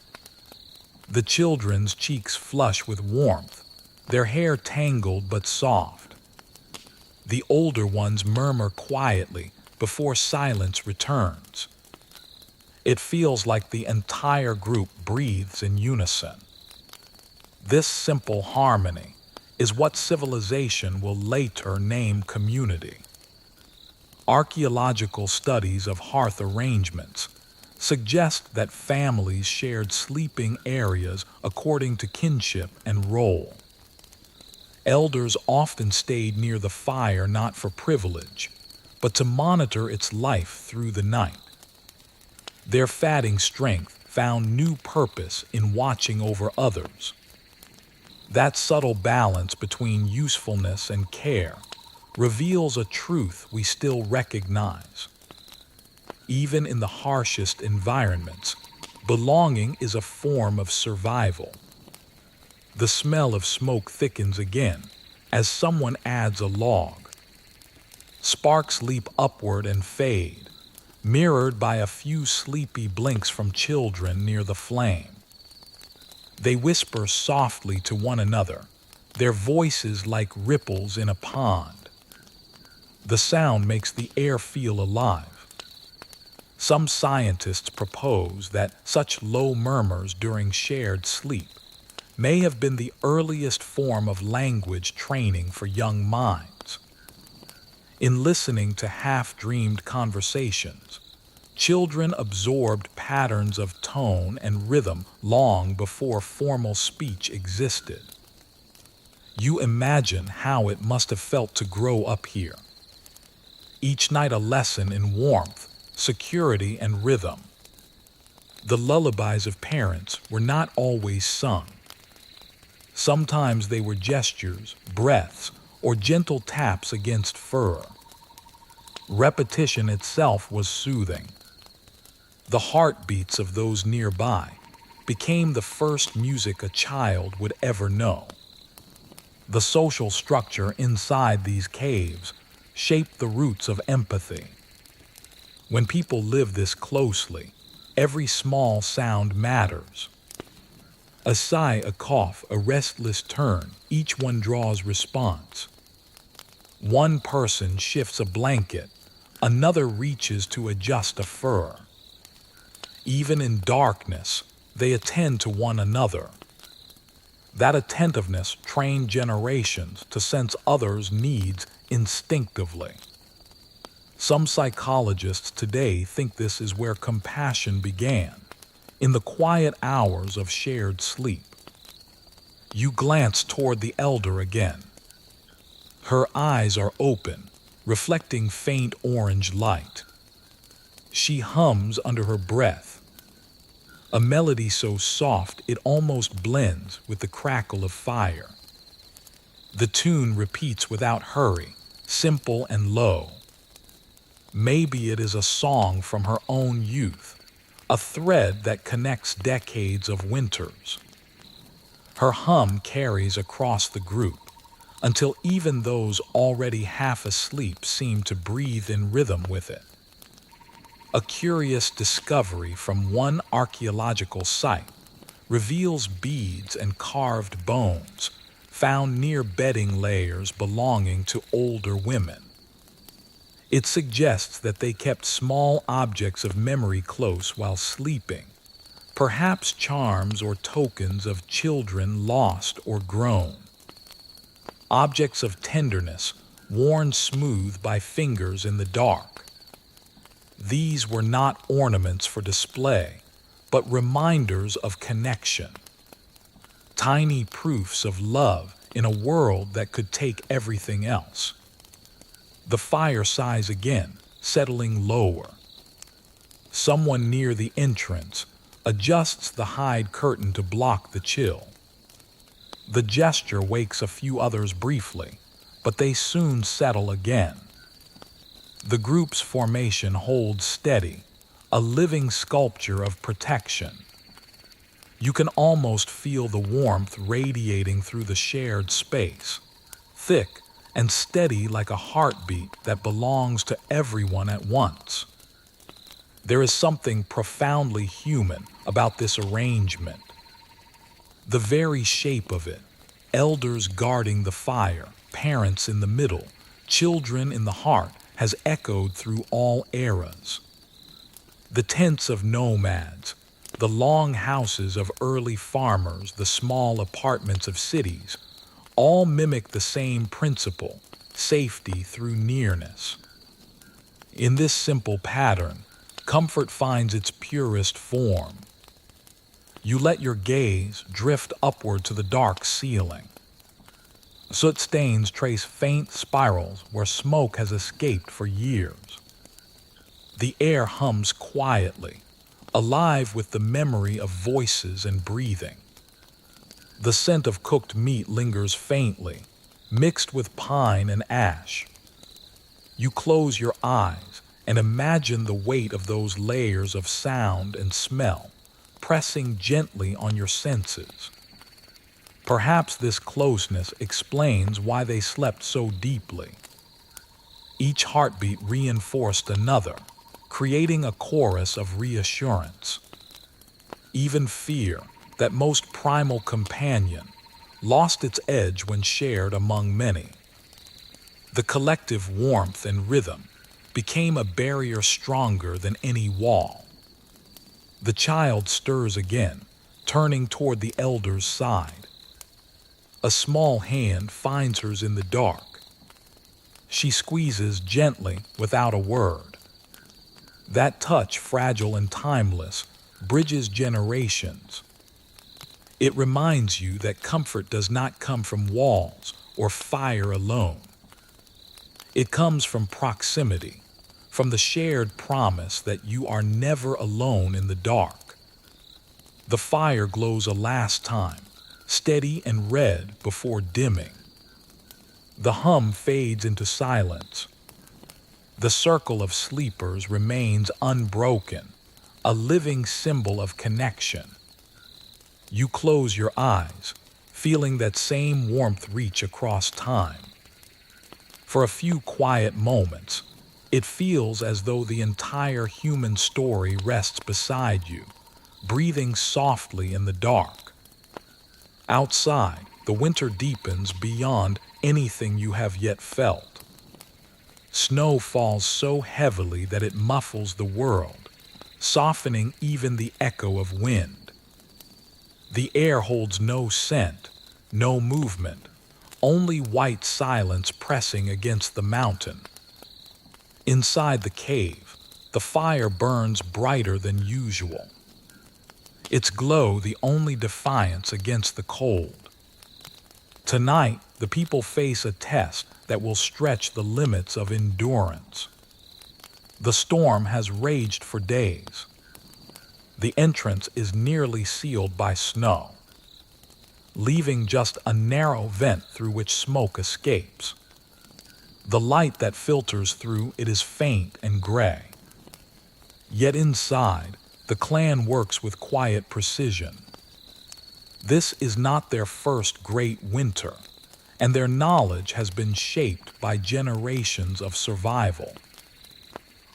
The children's cheeks flush with warmth, their hair tangled but soft. The older ones murmur quietly before silence returns. It feels like the entire group breathes in unison. This simple harmony is what civilization will later name community. Archaeological studies of hearth arrangements suggest that families shared sleeping areas according to kinship and role. Elders often stayed near the fire not for privilege, but to monitor its life through the night. Their fatting strength found new purpose in watching over others. That subtle balance between usefulness and care reveals a truth we still recognize. Even in the harshest environments, belonging is a form of survival. The smell of smoke thickens again as someone adds a log. Sparks leap upward and fade, mirrored by a few sleepy blinks from children near the flame. They whisper softly to one another, their voices like ripples in a pond. The sound makes the air feel alive. Some scientists propose that such low murmurs during shared sleep may have been the earliest form of language training for young minds. In listening to half-dreamed conversations, children absorbed patterns of tone and rhythm long before formal speech existed. You imagine how it must have felt to grow up here. Each night a lesson in warmth, security, and rhythm. The lullabies of parents were not always sung. Sometimes they were gestures, breaths, or gentle taps against fur. Repetition itself was soothing. The heartbeats of those nearby became the first music a child would ever know. The social structure inside these caves shaped the roots of empathy. When people live this closely, every small sound matters. A sigh, a cough, a restless turn, each one draws response. One person shifts a blanket, another reaches to adjust a fur. Even in darkness, they attend to one another. That attentiveness trained generations to sense others' needs instinctively. Some psychologists today think this is where compassion began, in the quiet hours of shared sleep. You glance toward the elder again. Her eyes are open, reflecting faint orange light. She hums under her breath, a melody so soft it almost blends with the crackle of fire. The tune repeats without hurry, simple and low. Maybe it is a song from her own youth, a thread that connects decades of winters. Her hum carries across the group, until even those already half asleep seem to breathe in rhythm with it. A curious discovery from one archaeological site reveals beads and carved bones found near bedding layers belonging to older women. It suggests that they kept small objects of memory close while sleeping, perhaps charms or tokens of children lost or grown. Objects of tenderness worn smooth by fingers in the dark. These were not ornaments for display, but reminders of connection. Tiny proofs of love in a world that could take everything else. The fire sighs again, settling lower. Someone near the entrance adjusts the hide curtain to block the chill. The gesture wakes a few others briefly, but they soon settle again. The group's formation holds steady, a living sculpture of protection. You can almost feel the warmth radiating through the shared space, thick and steady like a heartbeat that belongs to everyone at once. There is something profoundly human about this arrangement. The very shape of it, elders guarding the fire, parents in the middle, children in the heart, has echoed through all eras. The tents of nomads, the long houses of early farmers, the small apartments of cities, all mimic the same principle, safety through nearness. In this simple pattern, comfort finds its purest form. You let your gaze drift upward to the dark ceiling. Soot stains trace faint spirals where smoke has escaped for years. The air hums quietly, alive with the memory of voices and breathing. The scent of cooked meat lingers faintly, mixed with pine and ash. You close your eyes and imagine the weight of those layers of sound and smell, pressing gently on your senses. Perhaps this closeness explains why they slept so deeply. Each heartbeat reinforced another, creating a chorus of reassurance. Even fear, that most primal companion, lost its edge when shared among many. The collective warmth and rhythm became a barrier stronger than any wall. The child stirs again, turning toward the elder's side. A small hand finds hers in the dark. She squeezes gently without a word. That touch, fragile and timeless, bridges generations. It reminds you that comfort does not come from walls or fire alone. It comes from proximity, from the shared promise that you are never alone in the dark. The fire glows a last time, steady and red before dimming. The hum fades into silence. The circle of sleepers remains unbroken, a living symbol of connection. You close your eyes, feeling that same warmth reach across time. For a few quiet moments, It feels as though the entire human story rests beside you, breathing softly in the dark. Outside, the winter deepens beyond anything you have yet felt. Snow falls so heavily that it muffles the world, softening even the echo of wind. The air holds no scent, no movement, only white silence pressing against the mountain. Inside the cave, the fire burns brighter than usual, its glow the only defiance against the cold. Tonight, the people face a test that will stretch the limits of endurance. The storm has raged for days. The entrance is nearly sealed by snow, leaving just a narrow vent through which smoke escapes. The light that filters through it is faint and gray. Yet inside, the clan works with quiet precision. This is not their first great winter, and their knowledge has been shaped by generations of survival.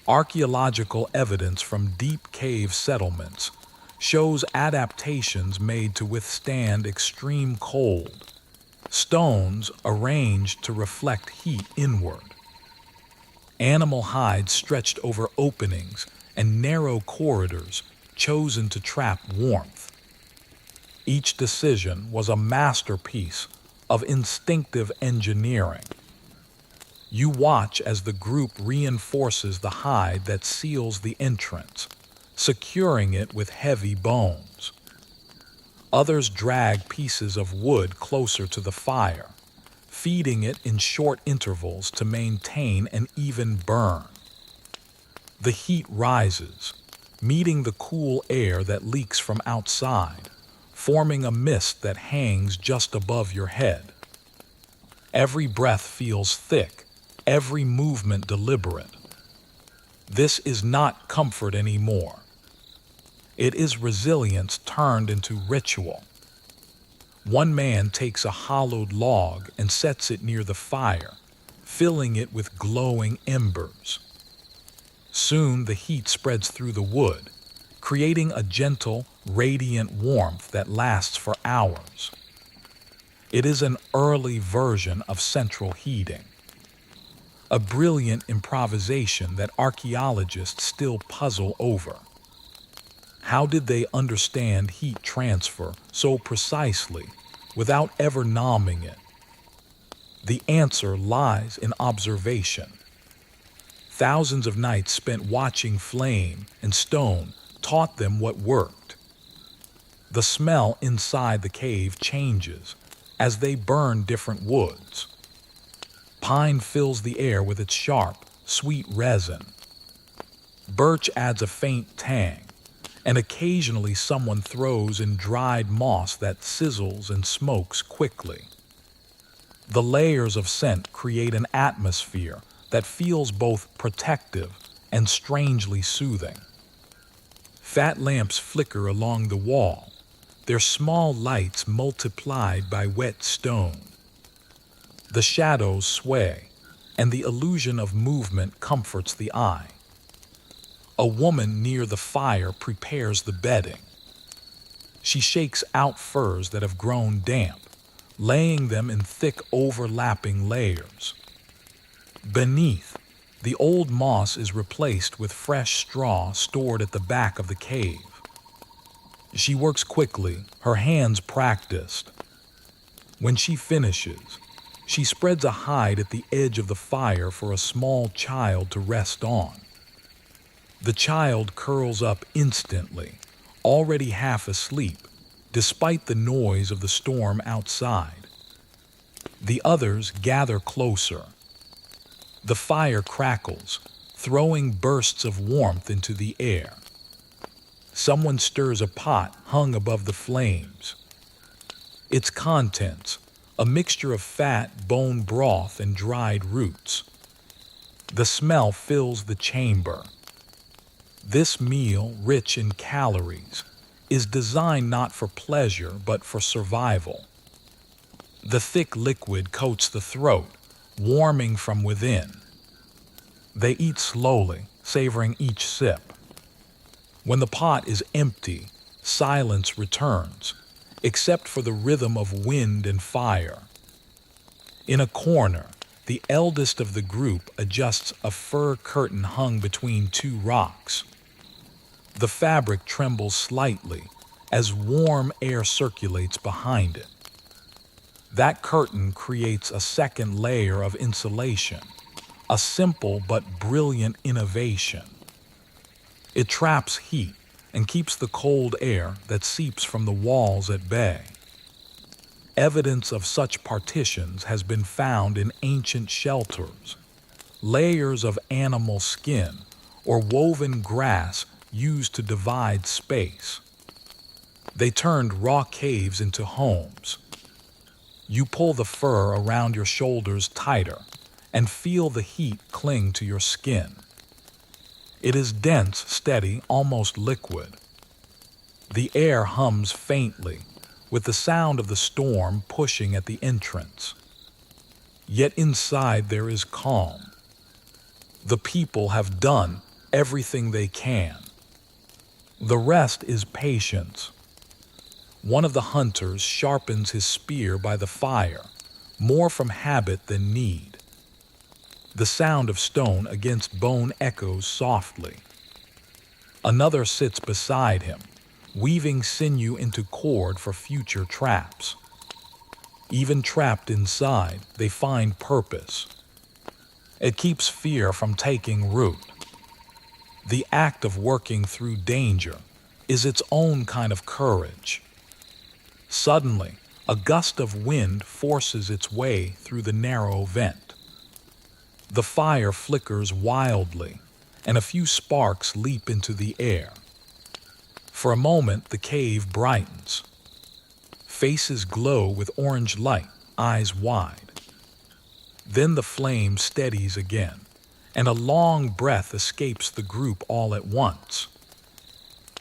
Archaeological evidence from deep cave settlements shows adaptations made to withstand extreme cold, stones arranged to reflect heat inward, animal hides stretched over openings, and narrow corridors chosen to trap warmth. Each decision was a masterpiece of instinctive engineering. You watch as the group reinforces the hide that seals the entrance, securing it with heavy bones. Others drag pieces of wood closer to the fire, feeding it in short intervals to maintain an even burn. The heat rises, meeting the cool air that leaks from outside, forming a mist that hangs just above your head. Every breath feels thick, every movement deliberate. This is not comfort anymore. It is resilience turned into ritual. One man takes a hollowed log and sets it near the fire, filling it with glowing embers. Soon the heat spreads through the wood, creating a gentle, radiant warmth that lasts for hours. It is an early version of central heating, a brilliant improvisation that archaeologists still puzzle over. How did they understand heat transfer so precisely without ever numbing it? The answer lies in observation. Thousands of nights spent watching flame and stone taught them what worked. The smell inside the cave changes as they burn different woods. Pine fills the air with its sharp, sweet resin. Birch adds a faint tang, and occasionally someone throws in dried moss that sizzles and smokes quickly. The layers of scent create an atmosphere that feels both protective and strangely soothing. Fat lamps flicker along the wall, their small lights multiplied by wet stone. The shadows sway, and the illusion of movement comforts the eye. A woman near the fire prepares the bedding. She shakes out furs that have grown damp, laying them in thick overlapping layers. Beneath, the old moss is replaced with fresh straw stored at the back of the cave. She works quickly, her hands practiced. When she finishes, she spreads a hide at the edge of the fire for a small child to rest on. The child curls up instantly, already half asleep, despite the noise of the storm outside. The others gather closer. The fire crackles, throwing bursts of warmth into the air. Someone stirs a pot hung above the flames. Its contents, a mixture of fat, bone broth, and dried roots. The smell fills the chamber. This meal, rich in calories, is designed not for pleasure but for survival. The thick liquid coats the throat, warming from within. They eat slowly, savoring each sip. When the pot is empty, silence returns, except for the rhythm of wind and fire. In a corner, the eldest of the group adjusts a fur curtain hung between two rocks. The fabric trembles slightly as warm air circulates behind it. That curtain creates a second layer of insulation, a simple but brilliant innovation. It traps heat and keeps the cold air that seeps from the walls at bay. Evidence of such partitions has been found in ancient shelters, layers of animal skin or woven grass used to divide space. They turned raw caves into homes. You pull the fur around your shoulders tighter and feel the heat cling to your skin. It is dense, steady, almost liquid. The air hums faintly, with the sound of the storm pushing at the entrance. Yet inside there is calm. The people have done everything they can. The rest is patience. One of the hunters sharpens his spear by the fire, more from habit than need. The sound of stone against bone echoes softly. Another sits beside him, weaving sinew into cord for future traps. Even trapped inside, they find purpose. It keeps fear from taking root. The act of working through danger is its own kind of courage. Suddenly, a gust of wind forces its way through the narrow vent. The fire flickers wildly, and a few sparks leap into the air. For a moment, the cave brightens. Faces glow with orange light, eyes wide. Then the flame steadies again, and a long breath escapes the group all at once.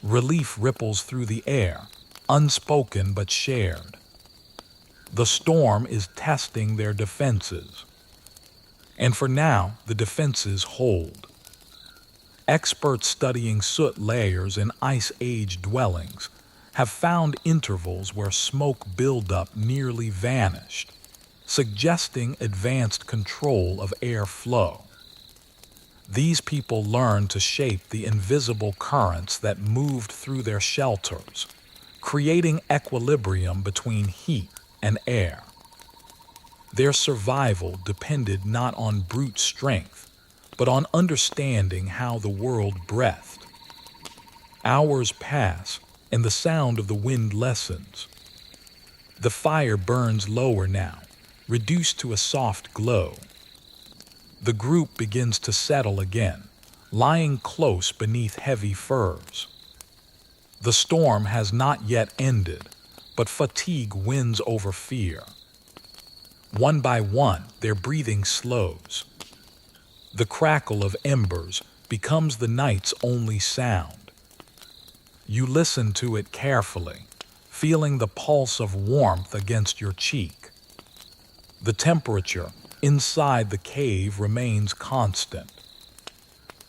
Relief ripples through the air, unspoken but shared. The storm is testing their defenses. And for now, the defenses hold. Experts studying soot layers in Ice Age dwellings have found intervals where smoke buildup nearly vanished, suggesting advanced control of air flow. These people learned to shape the invisible currents that moved through their shelters, creating equilibrium between heat and air. Their survival depended not on brute strength, but on understanding how the world breathed. Hours pass, and the sound of the wind lessens. The fire burns lower now, reduced to a soft glow. The group begins to settle again, lying close beneath heavy furs. The storm has not yet ended, but fatigue wins over fear. One by one, their breathing slows. The crackle of embers becomes the night's only sound. You listen to it carefully, feeling the pulse of warmth against your cheek. The temperature inside the cave remains constant.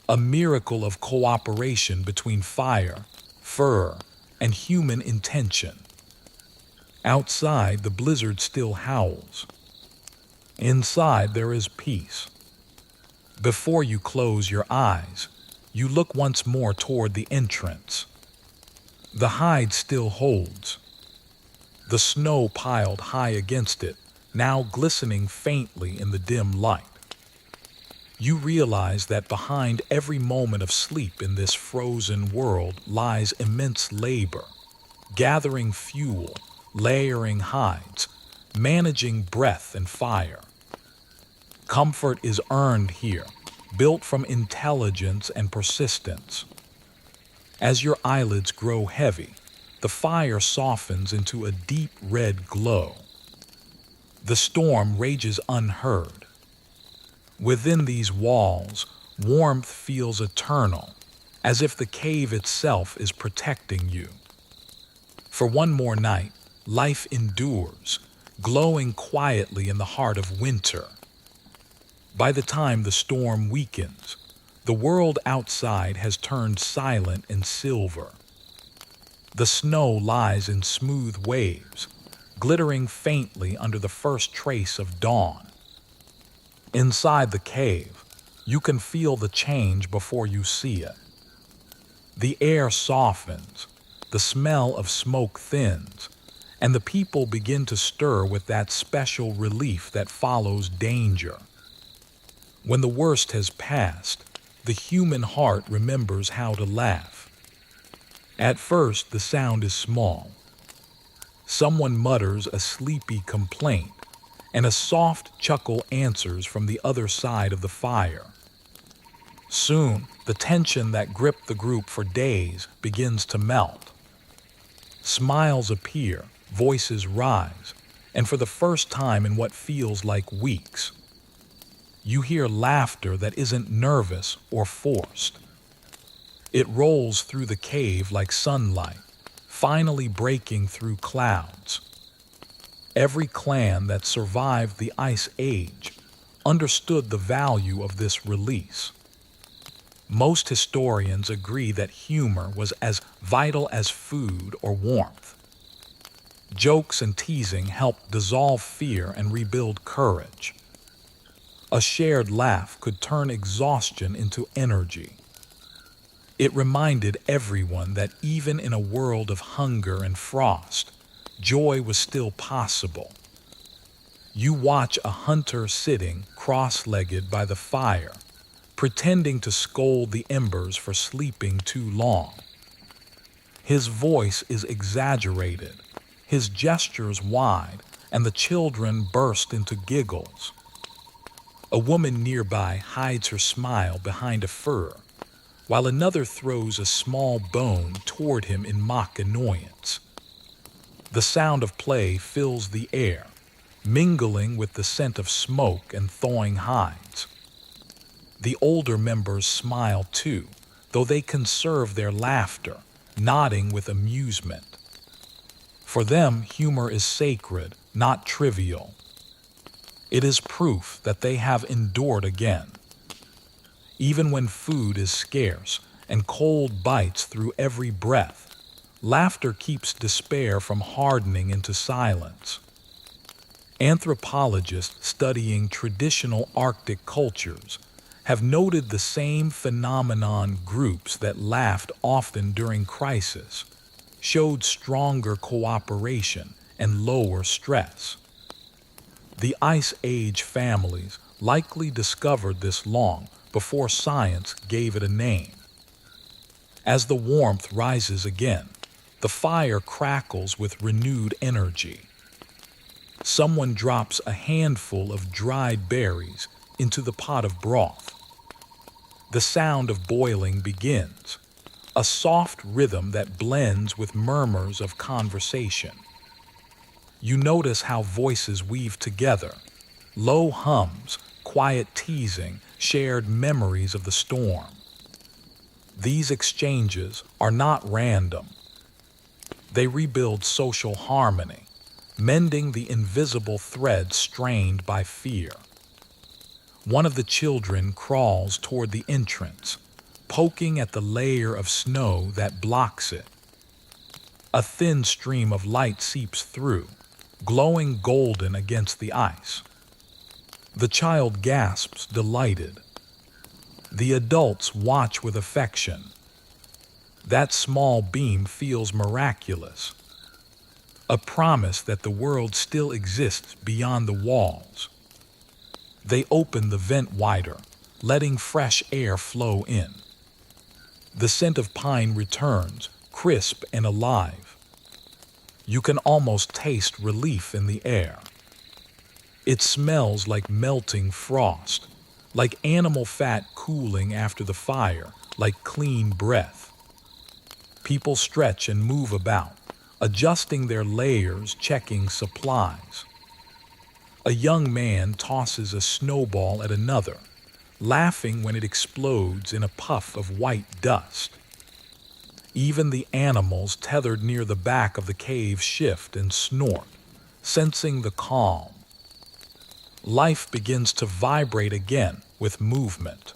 A miracle of cooperation between fire, fur, and human intention. Outside, the blizzard still howls. Inside, there is peace. Before you close your eyes, you look once more toward the entrance. The hide still holds. The snow piled high against it, now glistening faintly in the dim light. You realize that behind every moment of sleep in this frozen world lies immense labor, gathering fuel, layering hides, managing breath and fire. Comfort is earned here, built from intelligence and persistence. As your eyelids grow heavy, the fire softens into a deep red glow. The storm rages unheard. Within these walls, warmth feels eternal, as if the cave itself is protecting you. For one more night, life endures, glowing quietly in the heart of winter. By the time the storm weakens, The world outside has turned silent and silver. The snow lies in smooth waves, glittering faintly under the first trace of dawn. Inside the cave, you can feel the change before you see it. The air softens, the smell of smoke thins, and the people begin to stir with that special relief that follows danger. When the worst has passed, the human heart remembers how to laugh. At first, the sound is small. Someone mutters a sleepy complaint, and a soft chuckle answers from the other side of the fire. Soon, the tension that gripped the group for days begins to melt. Smiles appear, voices rise, and for the first time in what feels like weeks, you hear laughter that isn't nervous or forced. It rolls through the cave like sunlight, finally breaking through clouds. Every clan that survived the Ice Age understood the value of this release. Most historians agree that humor was as vital as food or warmth. Jokes and teasing helped dissolve fear and rebuild courage. A shared laugh could turn exhaustion into energy. It reminded everyone that even in a world of hunger and frost, joy was still possible. You watch a hunter sitting cross-legged by the fire, pretending to scold the embers for sleeping too long. His voice is exaggerated, his gestures wide, and the children burst into giggles. A woman nearby hides her smile behind a fur, while another throws a small bone toward him in mock annoyance. The sound of play fills the air, mingling with the scent of smoke and thawing hides. The older members smile too, though they conserve their laughter, nodding with amusement. For them, humor is sacred, not trivial. It is proof that they have endured again. Even when food is scarce and cold bites through every breath, laughter keeps despair from hardening into silence. Anthropologists studying traditional Arctic cultures have noted the same phenomenon. Groups that laughed often during crisis showed stronger cooperation and lower stress. The Ice Age families likely discovered this long before science gave it a name. As the warmth rises again, the fire crackles with renewed energy. Someone drops a handful of dried berries into the pot of broth. The sound of boiling begins, a soft rhythm that blends with murmurs of conversation. You notice how voices weave together, low hums, quiet teasing, shared memories of the storm. These exchanges are not random. They rebuild social harmony, mending the invisible thread strained by fear. One of the children crawls toward the entrance, poking at the layer of snow that blocks it. A thin stream of light seeps through, glowing golden against the ice. The child gasps, delighted. The adults watch with affection. That small beam feels miraculous, a promise that the world still exists beyond the walls. They open the vent wider, letting fresh air flow in. The scent of pine returns, crisp and alive. You can almost taste relief in the air. It smells like melting frost, like animal fat cooling after the fire, like clean breath. People stretch and move about, adjusting their layers, checking supplies. A young man tosses a snowball at another, laughing when it explodes in a puff of white dust. Even the animals tethered near the back of the cave shift and snort, sensing the calm. Life begins to vibrate again with movement.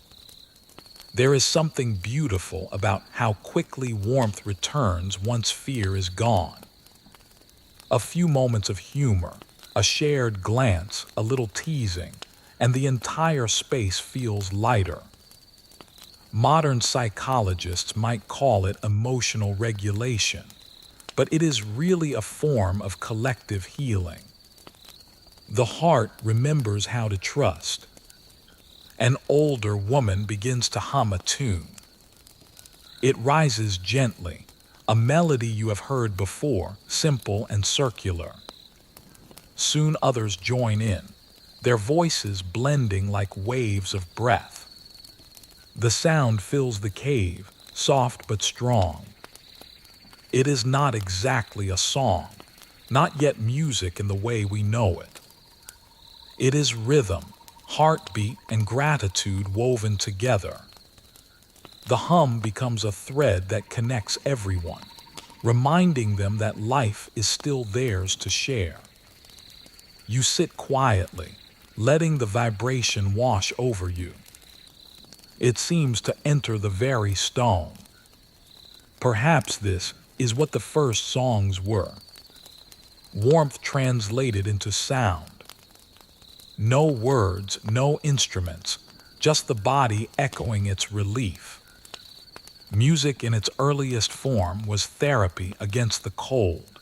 There is something beautiful about how quickly warmth returns once fear is gone. A few moments of humor, a shared glance, a little teasing, and the entire space feels lighter. Modern psychologists might call it emotional regulation, but it is really a form of collective healing. The heart remembers how to trust. An older woman begins to hum a tune. It rises gently, a melody you have heard before, simple and circular. Soon others join in, their voices blending like waves of breath. The sound fills the cave, soft but strong. It is not exactly a song, not yet music in the way we know it. It is rhythm, heartbeat, and gratitude woven together. The hum becomes a thread that connects everyone, reminding them that life is still theirs to share. You sit quietly, letting the vibration wash over you. It seems to enter the very stone. Perhaps this is what the first songs were. Warmth translated into sound. No words, no instruments, just the body echoing its relief. Music in its earliest form was therapy against the cold.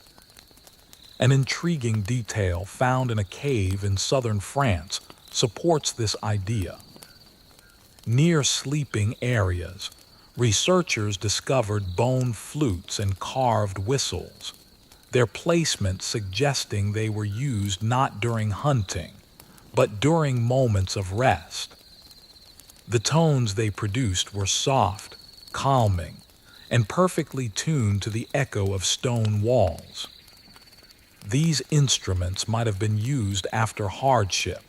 An intriguing detail found in a cave in southern France supports this idea. Near sleeping areas, researchers discovered bone flutes and carved whistles, their placement suggesting they were used not during hunting, but during moments of rest. The tones they produced were soft, calming, and perfectly tuned to the echo of stone walls. These instruments might have been used after hardship,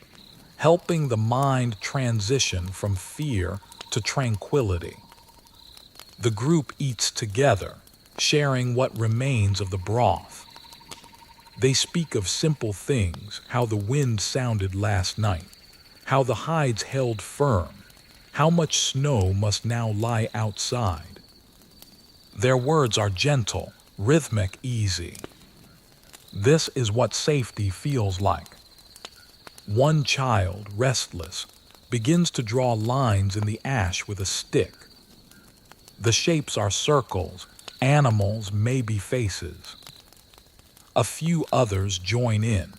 helping the mind transition from fear to tranquility. The group eats together, sharing what remains of the broth. They speak of simple things, how the wind sounded last night, how the hides held firm, how much snow must now lie outside. Their words are gentle, rhythmic, easy. This is what safety feels like. One child, restless, begins to draw lines in the ash with a stick. The shapes are circles, animals, maybe faces. A few others join in,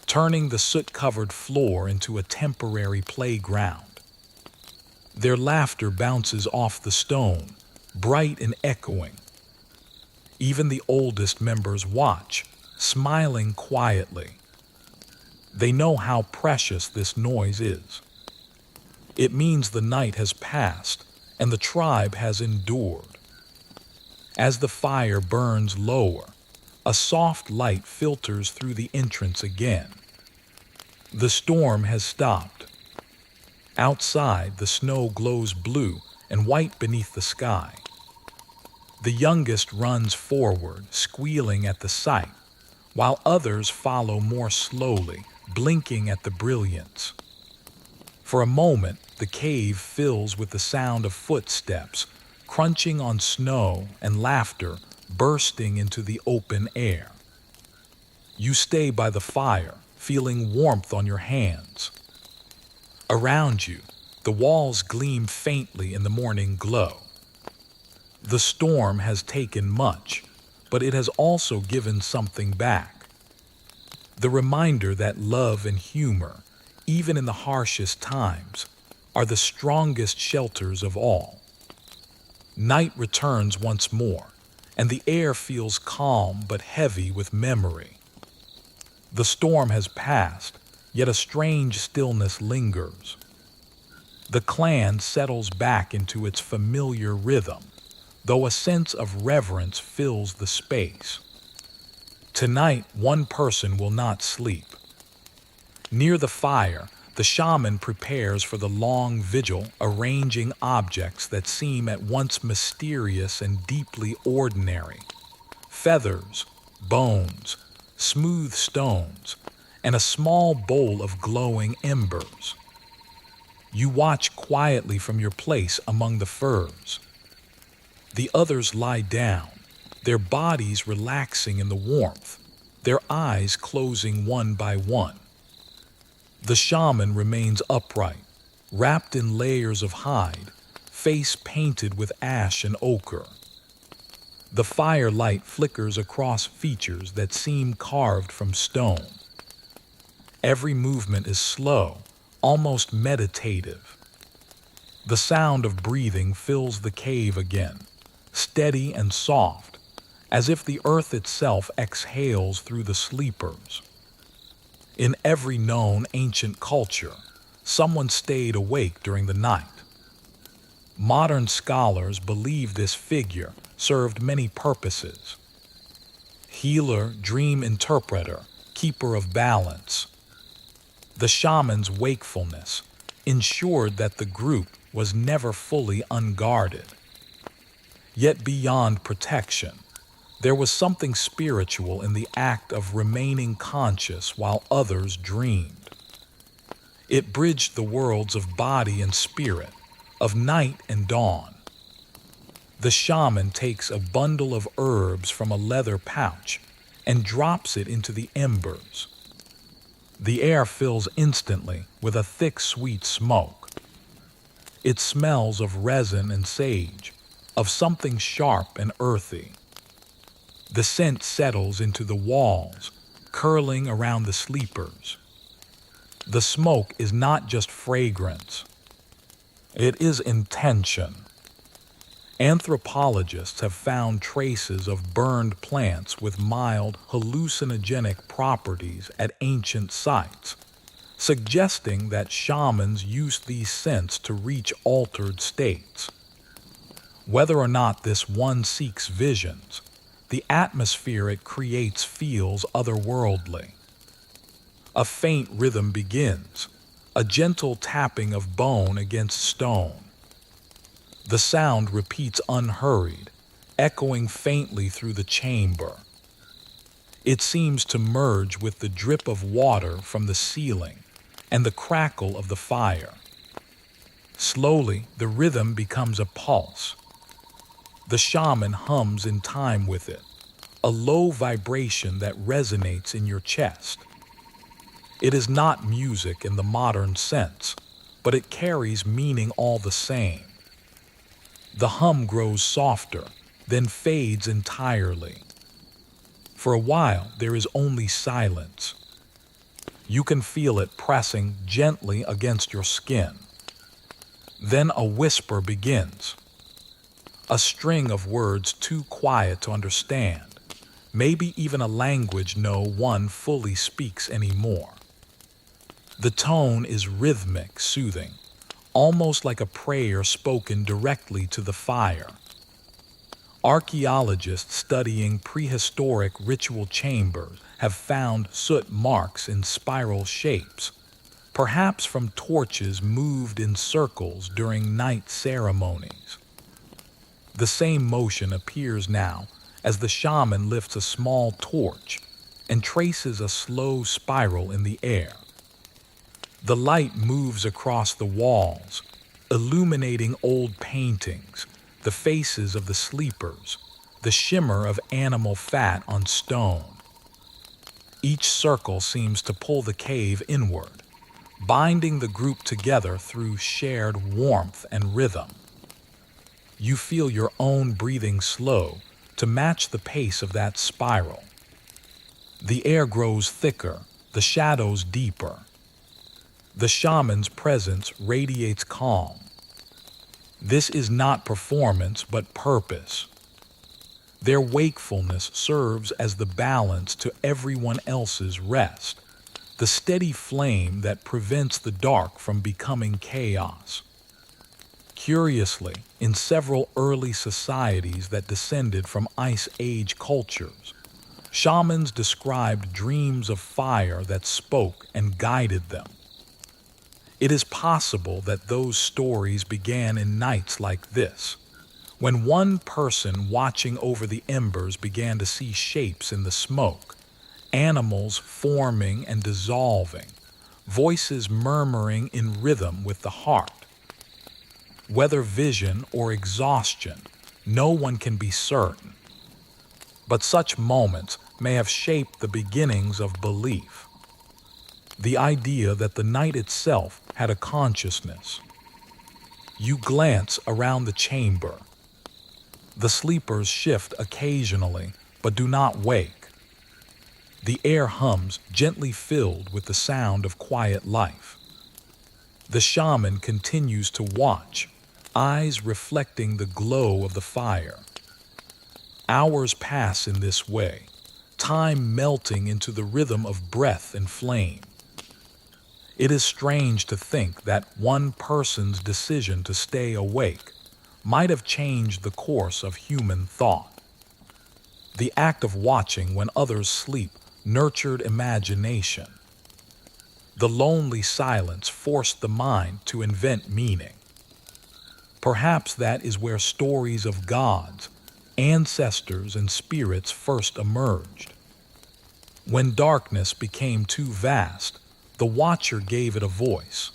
turning the soot-covered floor into a temporary playground. Their laughter bounces off the stone, bright and echoing. Even the oldest members watch, smiling quietly. They know how precious this noise is. It means the night has passed and the tribe has endured. As the fire burns lower, a soft light filters through the entrance again. The storm has stopped. Outside, the snow glows blue and white beneath the sky. The youngest runs forward, squealing at the sight, while others follow more slowly, blinking at the brilliance. For a moment, the cave fills with the sound of footsteps, crunching on snow, and laughter bursting into the open air. You stay by the fire, feeling warmth on your hands. Around you, the walls gleam faintly in the morning glow. The storm has taken much, but it has also given something back. The reminder that love and humor, even in the harshest times, are the strongest shelters of all. Night returns once more, and the air feels calm but heavy with memory. The storm has passed, yet a strange stillness lingers. The clan settles back into its familiar rhythm, though a sense of reverence fills the space. Tonight, one person will not sleep. Near the fire, the shaman prepares for the long vigil, arranging objects that seem at once mysterious and deeply ordinary. Feathers, bones, smooth stones, and a small bowl of glowing embers. You watch quietly from your place among the firs. The others lie down, their bodies relaxing in the warmth, their eyes closing one by one. The shaman remains upright, wrapped in layers of hide, face painted with ash and ochre. The firelight flickers across features that seem carved from stone. Every movement is slow, almost meditative. The sound of breathing fills the cave again, steady and soft, as if the earth itself exhales through the sleepers. In every known ancient culture, someone stayed awake during the night. Modern scholars believe this figure served many purposes: healer, dream interpreter, keeper of balance. The shaman's wakefulness ensured that the group was never fully unguarded. Yet beyond protection, there was something spiritual in the act of remaining conscious while others dreamed. It bridged the worlds of body and spirit, of night and dawn. The shaman takes a bundle of herbs from a leather pouch and drops it into the embers. The air fills instantly with a thick, sweet smoke. It smells of resin and sage, of something sharp and earthy. The scent settles into the walls, curling around the sleepers. The smoke is not just fragrance. It is intention. Anthropologists have found traces of burned plants with mild hallucinogenic properties at ancient sites, suggesting that shamans used these scents to reach altered states. Whether or not this one seeks visions, the atmosphere it creates feels otherworldly. A faint rhythm begins, a gentle tapping of bone against stone. The sound repeats unhurried, echoing faintly through the chamber. It seems to merge with the drip of water from the ceiling and the crackle of the fire. Slowly, the rhythm becomes a pulse. The shaman hums in time with it, a low vibration that resonates in your chest. It is not music in the modern sense, but it carries meaning all the same. The hum grows softer, then fades entirely. For a while, there is only silence. You can feel it pressing gently against your skin. Then a whisper begins. A string of words too quiet to understand, maybe even a language no one fully speaks anymore. The tone is rhythmic, soothing, almost like a prayer spoken directly to the fire. Archaeologists studying prehistoric ritual chambers have found soot marks in spiral shapes, perhaps from torches moved in circles during night ceremonies. The same motion appears now as the shaman lifts a small torch and traces a slow spiral in the air. The light moves across the walls, illuminating old paintings, the faces of the sleepers, the shimmer of animal fat on stone. Each circle seems to pull the cave inward, binding the group together through shared warmth and rhythm. You feel your own breathing slow to match the pace of that spiral. The air grows thicker, the shadows deeper. The shaman's presence radiates calm. This is not performance, but purpose. Their wakefulness serves as the balance to everyone else's rest, the steady flame that prevents the dark from becoming chaos. Curiously, in several early societies that descended from Ice Age cultures, shamans described dreams of fire that spoke and guided them. It is possible that those stories began in nights like this, when one person watching over the embers began to see shapes in the smoke, animals forming and dissolving, voices murmuring in rhythm with the heart. Whether vision or exhaustion, no one can be certain. But such moments may have shaped the beginnings of belief. The idea that the night itself had a consciousness. You glance around the chamber. The sleepers shift occasionally, but do not wake. The air hums, gently filled with the sound of quiet life. The shaman continues to watch, eyes reflecting the glow of the fire. Hours pass in this way, time melting into the rhythm of breath and flame. It is strange to think that one person's decision to stay awake might have changed the course of human thought. The act of watching when others sleep nurtured imagination. The lonely silence forced the mind to invent meaning. Perhaps that is where stories of gods, ancestors, and spirits first emerged. When darkness became too vast, the watcher gave it a voice.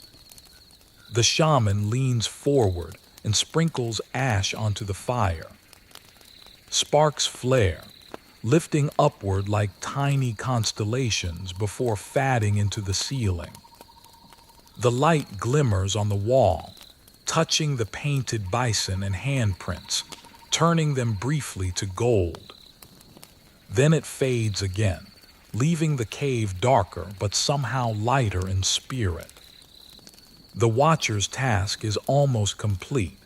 The shaman leans forward and sprinkles ash onto the fire. Sparks flare, lifting upward like tiny constellations before fading into the ceiling. The light glimmers on the wall, touching the painted bison and handprints, turning them briefly to gold. Then it fades again, leaving the cave darker but somehow lighter in spirit. The watcher's task is almost complete.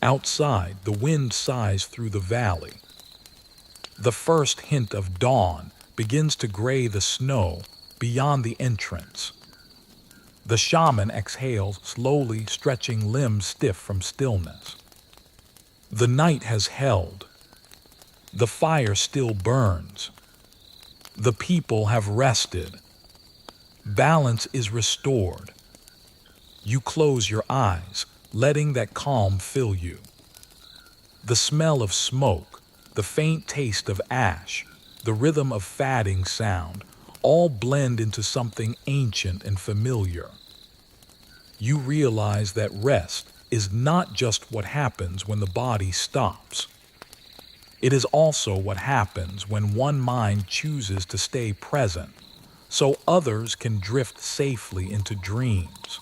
Outside, the wind sighs through the valley. The first hint of dawn begins to gray the snow beyond the entrance. The shaman exhales slowly, stretching limbs stiff from stillness. The night has held. The fire still burns. The people have rested. Balance is restored. You close your eyes, letting that calm fill you. The smell of smoke, the faint taste of ash, the rhythm of fading sound, all blend into something ancient and familiar. You realize that rest is not just what happens when the body stops. It is also what happens when one mind chooses to stay present, so others can drift safely into dreams.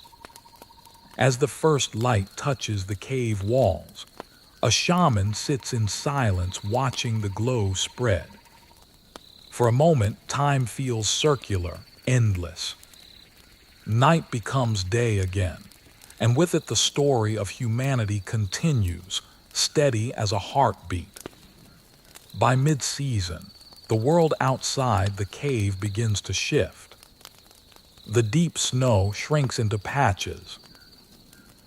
As the first light touches the cave walls, a shaman sits in silence watching the glow spread. For a moment, time feels circular, endless. Night becomes day again, and with it the story of humanity continues, steady as a heartbeat. By mid-season, the world outside the cave begins to shift. The deep snow shrinks into patches.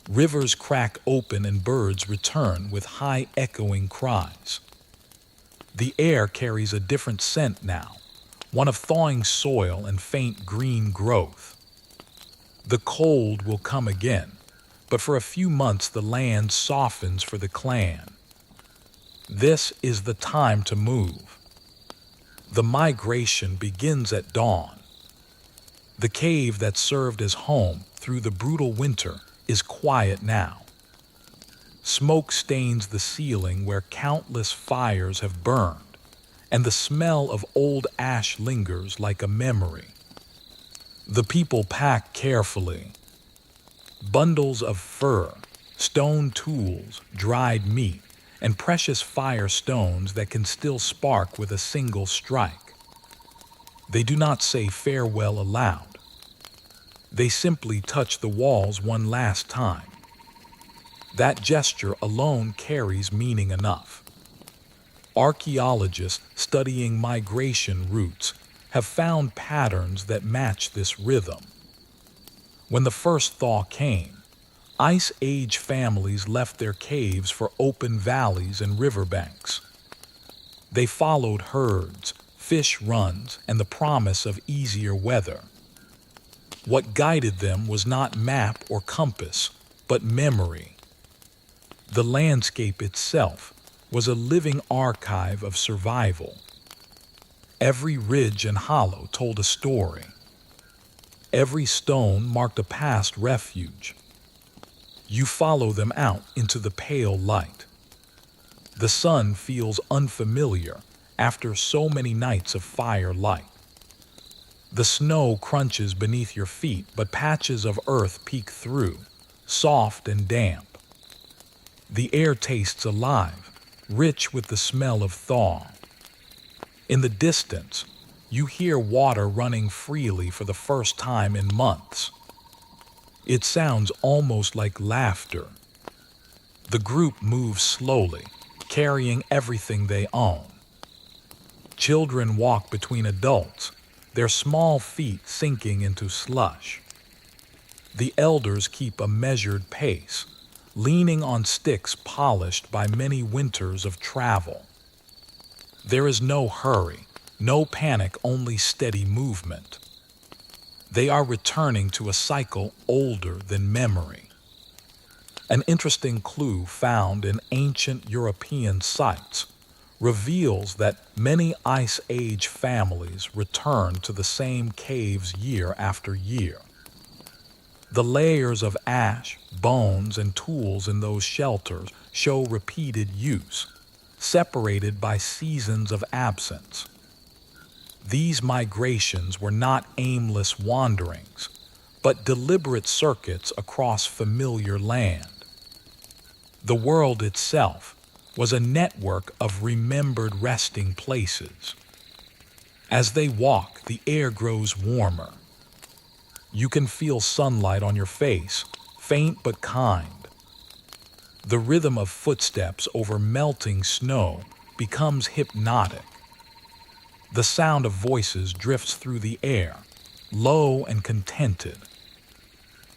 Rivers crack open and birds return with high echoing cries. The air carries a different scent now, one of thawing soil and faint green growth. The cold will come again, but for a few months the land softens for the clan. This is the time to move. The migration begins at dawn. The cave that served as home through the brutal winter is quiet now. Smoke stains the ceiling where countless fires have burned, and the smell of old ash lingers like a memory. The people pack carefully. Bundles of fur, stone tools, dried meat, and precious fire stones that can still spark with a single strike. They do not say farewell aloud. They simply touch the walls one last time. That gesture alone carries meaning enough. Archaeologists studying migration routes have found patterns that match this rhythm. When the first thaw came, Ice Age families left their caves for open valleys and riverbanks. They followed herds, fish runs, and the promise of easier weather. What guided them was not map or compass, but memory. The landscape itself was a living archive of survival. Every ridge and hollow told a story. Every stone marked a past refuge. You follow them out into the pale light. The sun feels unfamiliar after so many nights of firelight. The snow crunches beneath your feet, but patches of earth peek through, soft and damp. The air tastes alive, rich with the smell of thaw. In the distance, you hear water running freely for the first time in months. It sounds almost like laughter. The group moves slowly, carrying everything they own. Children walk between adults, their small feet sinking into slush. The elders keep a measured pace, leaning on sticks polished by many winters of travel. There is no hurry, no panic, only steady movement. They are returning to a cycle older than memory. An interesting clue found in ancient European sites reveals that many Ice Age families return to the same caves year after year. The layers of ash, bones, and tools in those shelters show repeated use, separated by seasons of absence. These migrations were not aimless wanderings, but deliberate circuits across familiar land. The world itself was a network of remembered resting places. As they walk, the air grows warmer. You can feel sunlight on your face, faint but kind. The rhythm of footsteps over melting snow becomes hypnotic. The sound of voices drifts through the air, low and contented.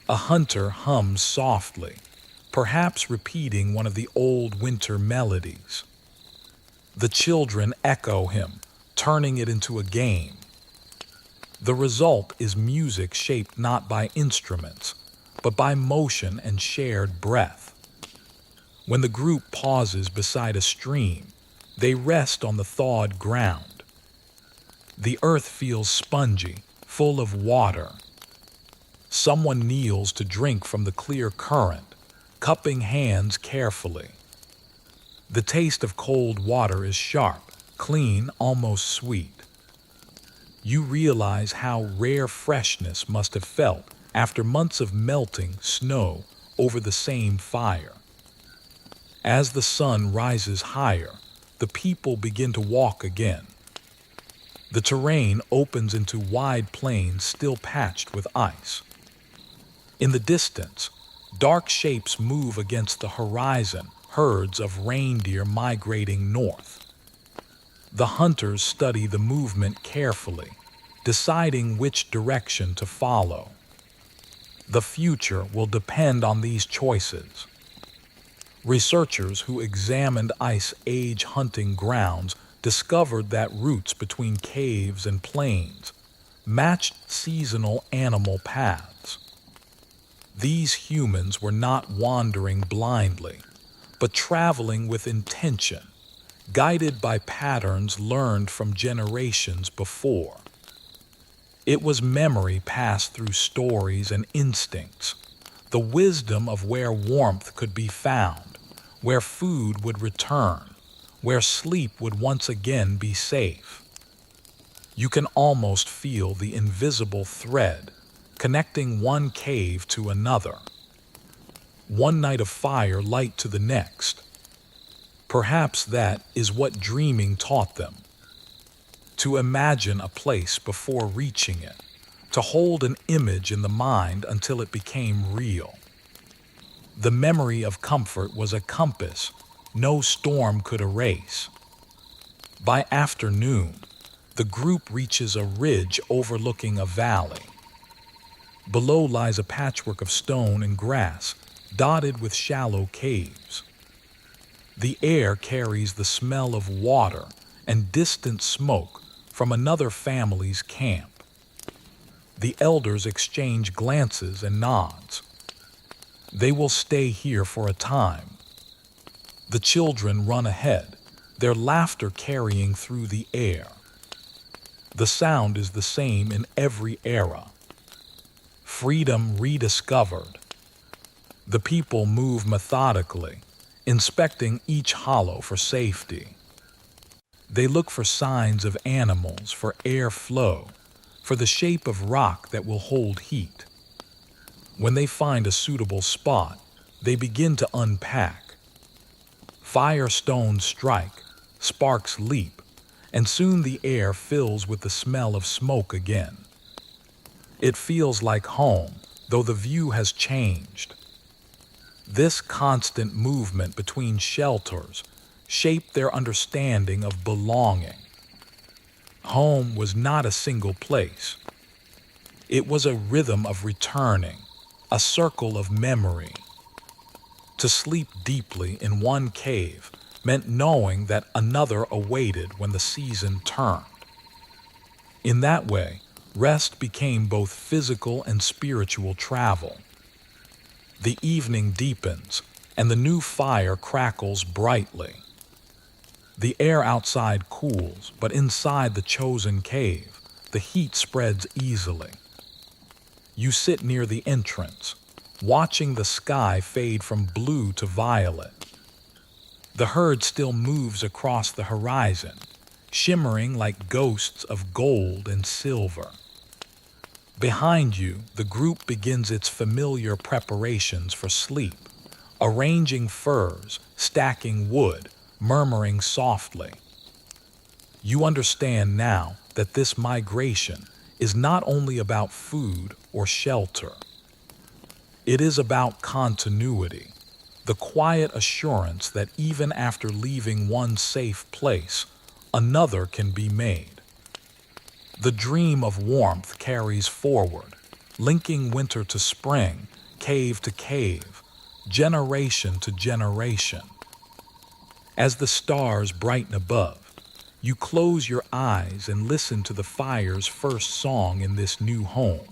A hunter hums softly, perhaps repeating one of the old winter melodies. The children echo him, turning it into a game. The result is music shaped not by instruments, but by motion and shared breath. When the group pauses beside a stream, they rest on the thawed ground. The earth feels spongy, full of water. Someone kneels to drink from the clear current, cupping hands carefully. The taste of cold water is sharp, clean, almost sweet. You realize how rare freshness must have felt after months of melting snow over the same fire. As the sun rises higher, the people begin to walk again. The terrain opens into wide plains still patched with ice. In the distance, dark shapes move against the horizon, herds of reindeer migrating north. The hunters study the movement carefully, deciding which direction to follow. The future will depend on these choices. Researchers who examined Ice Age hunting grounds discovered that routes between caves and plains matched seasonal animal paths. These humans were not wandering blindly, but traveling with intention, guided by patterns learned from generations before. It was memory passed through stories and instincts, the wisdom of where warmth could be found, where food would return, where sleep would once again be safe. You can almost feel the invisible thread connecting one cave to another, one night of fire light to the next. Perhaps that is what dreaming taught them. To imagine a place before reaching it, to hold an image in the mind until it became real. The memory of comfort was a compass no storm could erase. By afternoon, the group reaches a ridge overlooking a valley. Below lies a patchwork of stone and grass, dotted with shallow caves. The air carries the smell of water and distant smoke from another family's camp. The elders exchange glances and nods. They will stay here for a time. The children run ahead, their laughter carrying through the air. The sound is the same in every era. freedom rediscovered. The people move methodically, inspecting each hollow for safety. They look for signs of animals, for air flow, for the shape of rock that will hold heat. When they find a suitable spot, they begin to unpack. Firestones strike, sparks leap, and soon the air fills with the smell of smoke again. It feels like home, though the view has changed. This constant movement between shelters shaped their understanding of belonging. Home was not a single place. It was a rhythm of returning, a circle of memory. To sleep deeply in one cave meant knowing that another awaited when the season turned. In that way, rest became both physical and spiritual travel. The evening deepens, and the new fire crackles brightly. The air outside cools, but inside the chosen cave, the heat spreads easily. You sit near the entrance, watching the sky fade from blue to violet. The herd still moves across the horizon, shimmering like ghosts of gold and silver. Behind you, the group begins its familiar preparations for sleep, arranging furs, stacking wood, murmuring softly. You understand now that this migration is not only about food or shelter. It is about continuity, the quiet assurance that even after leaving one safe place, another can be made. The dream of warmth carries forward, linking winter to spring, cave to cave, generation to generation. As the stars brighten above, you close your eyes and listen to the fire's first song in this new home.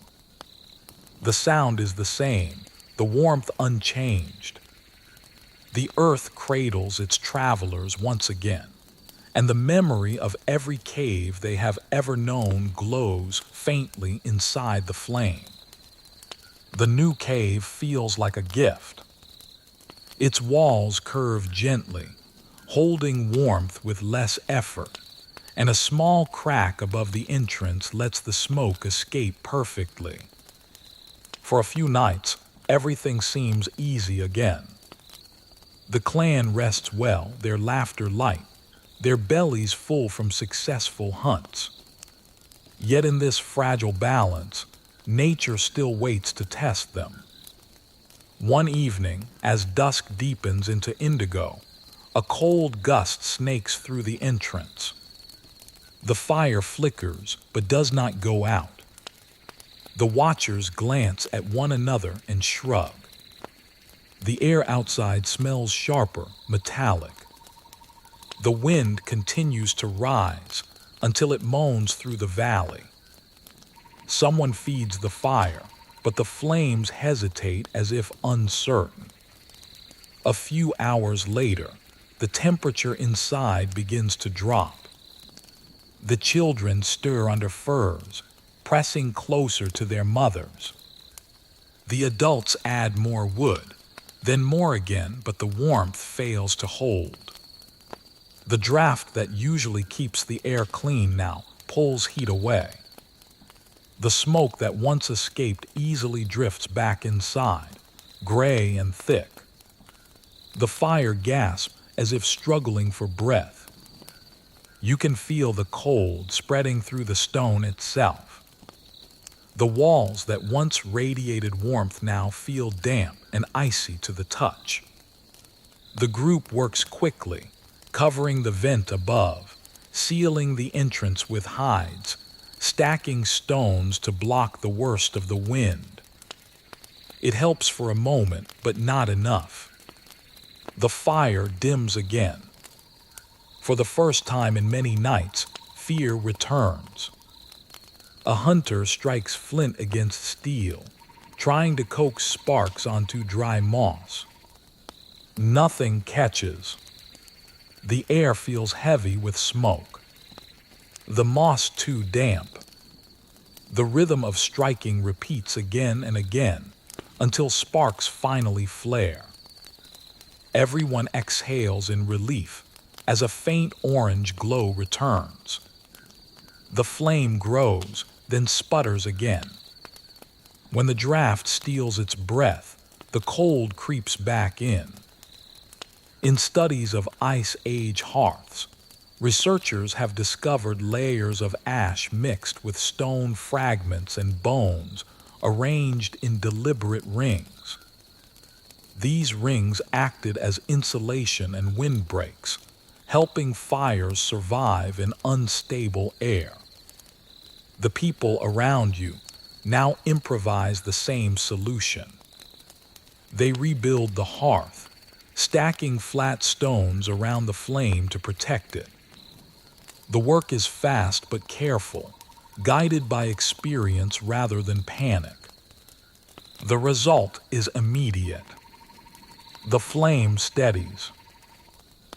The sound is the same, the warmth unchanged. The earth cradles its travelers once again, and the memory of every cave they have ever known glows faintly inside the flame. The new cave feels like a gift. Its walls curve gently, holding warmth with less effort, and a small crack above the entrance lets the smoke escape perfectly. For a few nights, everything seems easy again. The clan rests well, their laughter light, their bellies full from successful hunts. Yet in this fragile balance, nature still waits to test them. One evening, as dusk deepens into indigo, a cold gust snakes through the entrance. The fire flickers, but does not go out. The watchers glance at one another and shrug. The air outside smells sharper, metallic. The wind continues to rise until it moans through the valley. Someone feeds the fire, but the flames hesitate as if uncertain. A few hours later, the temperature inside begins to drop. The children stir under furs, pressing closer to their mothers. The adults add more wood, then more again, but the warmth fails to hold. The draft that usually keeps the air clean now pulls heat away. The smoke that once escaped easily drifts back inside, gray and thick. The fire gasps as if struggling for breath. You can feel the cold spreading through the stone itself. The walls that once radiated warmth now feel damp and icy to the touch. The group works quickly, covering the vent above, sealing the entrance with hides, stacking stones to block the worst of the wind. It helps for a moment, but not enough. The fire dims again. For the first time in many nights, fear returns. A hunter strikes flint against steel, trying to coax sparks onto dry moss. Nothing catches. The air feels heavy with smoke. The moss too damp. The rhythm of striking repeats again and again until sparks finally flare. Everyone exhales in relief as a faint orange glow returns. The flame grows, then sputters again. When the draft steals its breath, the cold creeps back in. In studies of Ice Age hearths, researchers have discovered layers of ash mixed with stone fragments and bones arranged in deliberate rings. These rings acted as insulation and windbreaks, helping fires survive in unstable air. The people around you now improvise the same solution. They rebuild the hearth, stacking flat stones around the flame to protect it. The work is fast but careful, guided by experience rather than panic. The result is immediate. The flame steadies.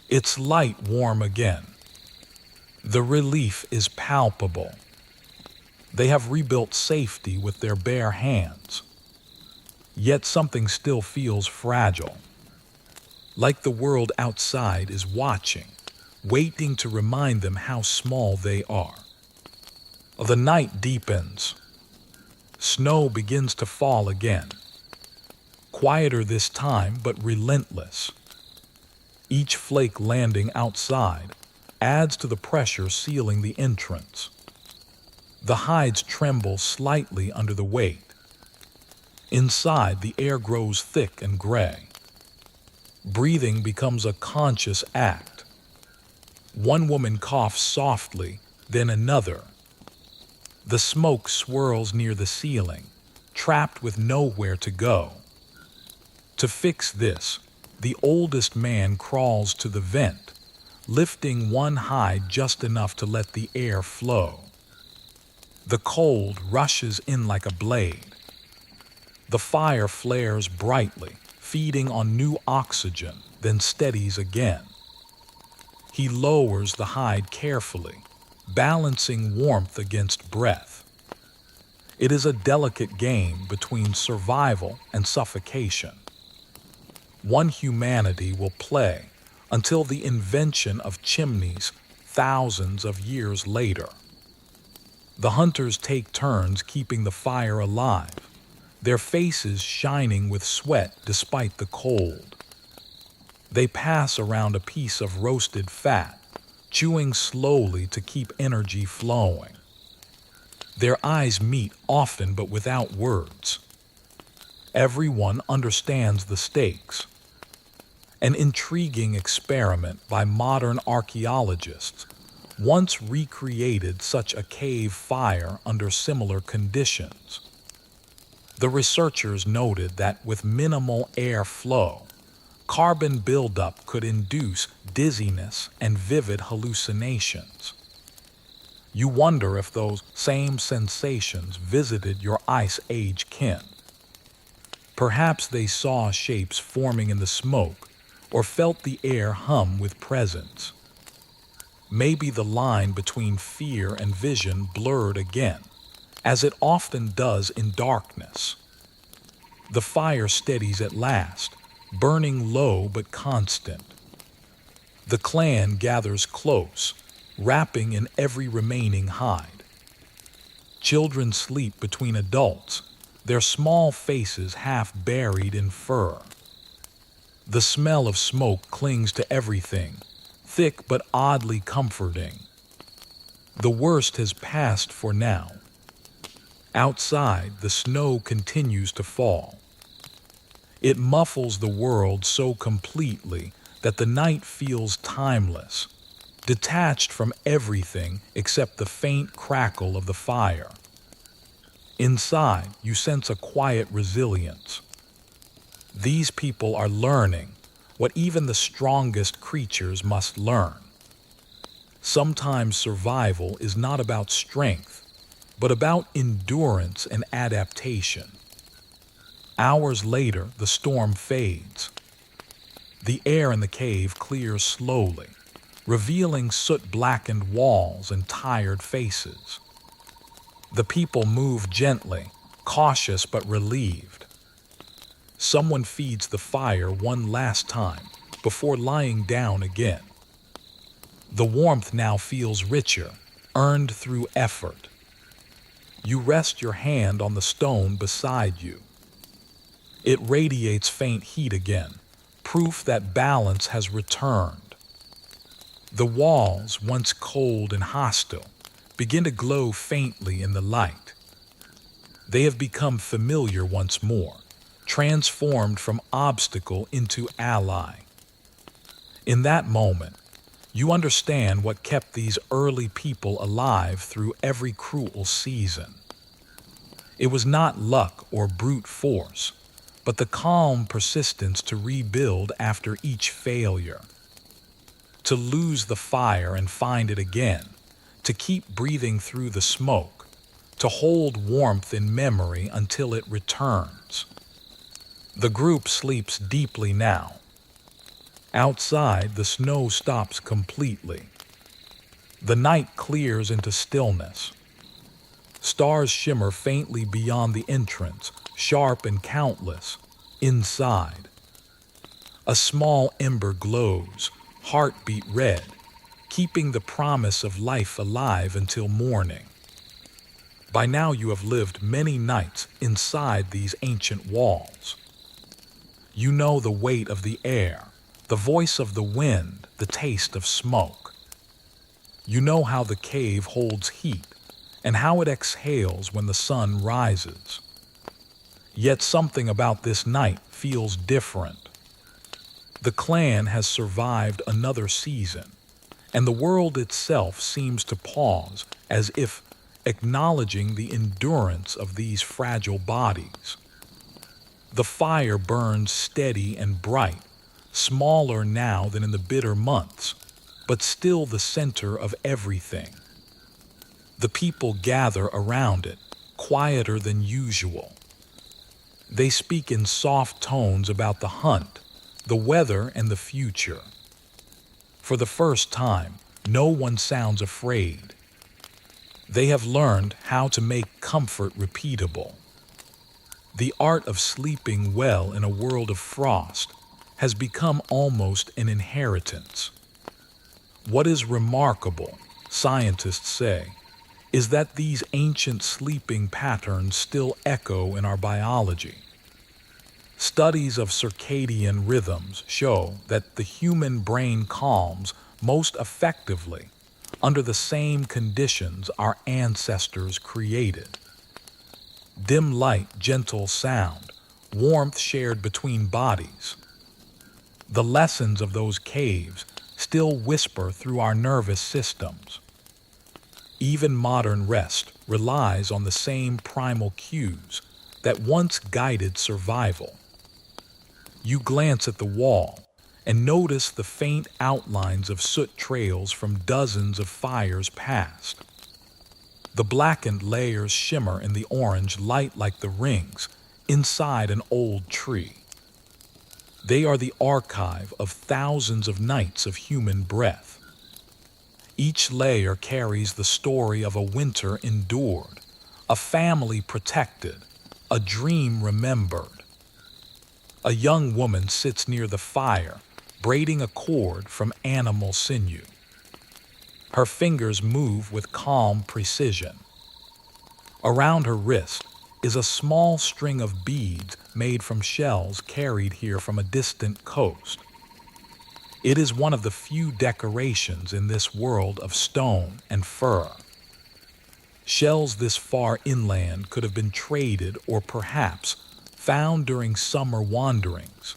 Its light warm again. The relief is palpable. They have rebuilt safety with their bare hands. Yet something still feels fragile. Like the world outside is watching, waiting to remind them how small they are. The night deepens. Snow begins to fall again. Quieter this time, but relentless. Each flake landing outside adds to the pressure sealing the entrance. The hides tremble slightly under the weight. Inside, the air grows thick and gray. Breathing becomes a conscious act. One woman coughs softly, then another. The smoke swirls near the ceiling, trapped with nowhere to go. To fix this, the oldest man crawls to the vent, lifting one hide just enough to let the air flow. The cold rushes in like a blade. The fire flares brightly, feeding on new oxygen, then steadies again. He lowers the hide carefully, balancing warmth against breath. It is a delicate game between survival and suffocation. One humanity will play until the invention of chimneys thousands of years later. The hunters take turns keeping the fire alive, their faces shining with sweat despite the cold. They pass around a piece of roasted fat, chewing slowly to keep energy flowing. Their eyes meet often but without words. Everyone understands the stakes. An intriguing experiment by modern archaeologists once recreated such a cave fire under similar conditions. The researchers noted that with minimal air flow, carbon buildup could induce dizziness and vivid hallucinations. You wonder if those same sensations visited your Ice Age kin. Perhaps they saw shapes forming in the smoke or felt the air hum with presence. Maybe the line between fear and vision blurred again, as it often does in darkness. The fire steadies at last, burning low but constant. The clan gathers close, wrapping in every remaining hide. Children sleep between adults, their small faces half buried in fur. The smell of smoke clings to everything, thick but oddly comforting. The worst has passed for now. Outside, the snow continues to fall. It muffles the world so completely that the night feels timeless, detached from everything except the faint crackle of the fire. Inside, you sense a quiet resilience. These people are learning what even the strongest creatures must learn. Sometimes survival is not about strength, but about endurance and adaptation. Hours later, the storm fades. The air in the cave clears slowly, revealing soot-blackened walls and tired faces. The people move gently, cautious but relieved. Someone feeds the fire one last time before lying down again. The warmth now feels richer, earned through effort. You rest your hand on the stone beside you. It radiates faint heat again, proof that balance has returned. The walls, once cold and hostile, begin to glow faintly in the light. They have become familiar once more, transformed from obstacle into ally. In that moment, you understand what kept these early people alive through every cruel season. It was not luck or brute force, but the calm persistence to rebuild after each failure. To lose the fire and find it again, to keep breathing through the smoke, to hold warmth in memory until it returns. The group sleeps deeply now. Outside, the snow stops completely. The night clears into stillness. Stars shimmer faintly beyond the entrance, sharp and countless. Inside, a small ember glows, heartbeat red, keeping the promise of life alive until morning. By now you have lived many nights inside these ancient walls. You know the weight of the air, the voice of the wind, the taste of smoke. You know how the cave holds heat and how it exhales when the sun rises. Yet something about this night feels different. The clan has survived another season, and the world itself seems to pause as if acknowledging the endurance of these fragile bodies. The fire burns steady and bright, smaller now than in the bitter months, but still the center of everything. The people gather around it, quieter than usual. They speak in soft tones about the hunt, the weather, and the future. For the first time, no one sounds afraid. They have learned how to make comfort repeatable. The art of sleeping well in a world of frost has become almost an inheritance. What is remarkable, scientists say, is that these ancient sleeping patterns still echo in our biology. Studies of circadian rhythms show that the human brain calms most effectively under the same conditions our ancestors created. Dim light, gentle sound, warmth shared between bodies. The lessons of those caves still whisper through our nervous systems. Even modern rest relies on the same primal cues that once guided survival. You glance at the wall and notice the faint outlines of soot trails from dozens of fires past. The blackened layers shimmer in the orange light like the rings inside an old tree. They are the archive of thousands of nights of human breath. Each layer carries the story of a winter endured, a family protected, a dream remembered. A young woman sits near the fire, braiding a cord from animal sinew. Her fingers move with calm precision. Around her wrist is a small string of beads made from shells carried here from a distant coast. It is one of the few decorations in this world of stone and fur. Shells this far inland could have been traded or perhaps found during summer wanderings.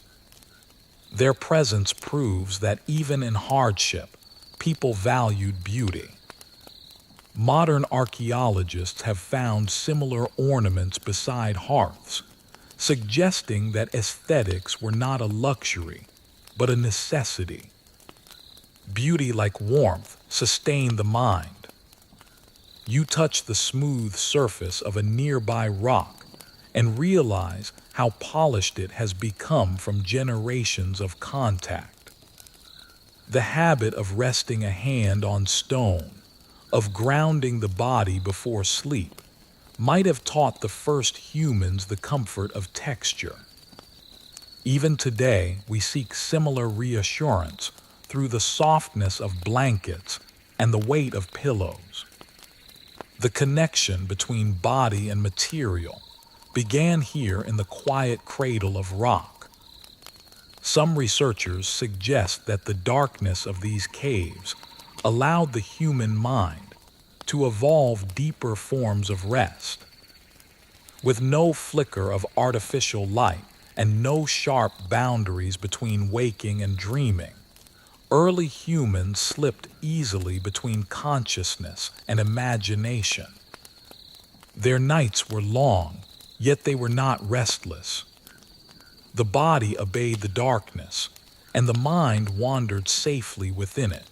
Their presence proves that even in hardship, people valued beauty. Modern archaeologists have found similar ornaments beside hearths, suggesting that aesthetics were not a luxury, but a necessity. Beauty, like warmth, sustained the mind. You touch the smooth surface of a nearby rock and realize how polished it has become from generations of contact. The habit of resting a hand on stone, of grounding the body before sleep, might have taught the first humans the comfort of texture. Even today, we seek similar reassurance through the softness of blankets and the weight of pillows. The connection between body and material began here in the quiet cradle of rock. Some researchers suggest that the darkness of these caves allowed the human mind to evolve deeper forms of rest. With no flicker of artificial light and no sharp boundaries between waking and dreaming, early humans slipped easily between consciousness and imagination. Their nights were long, yet they were not restless. The body obeyed the darkness, and the mind wandered safely within it.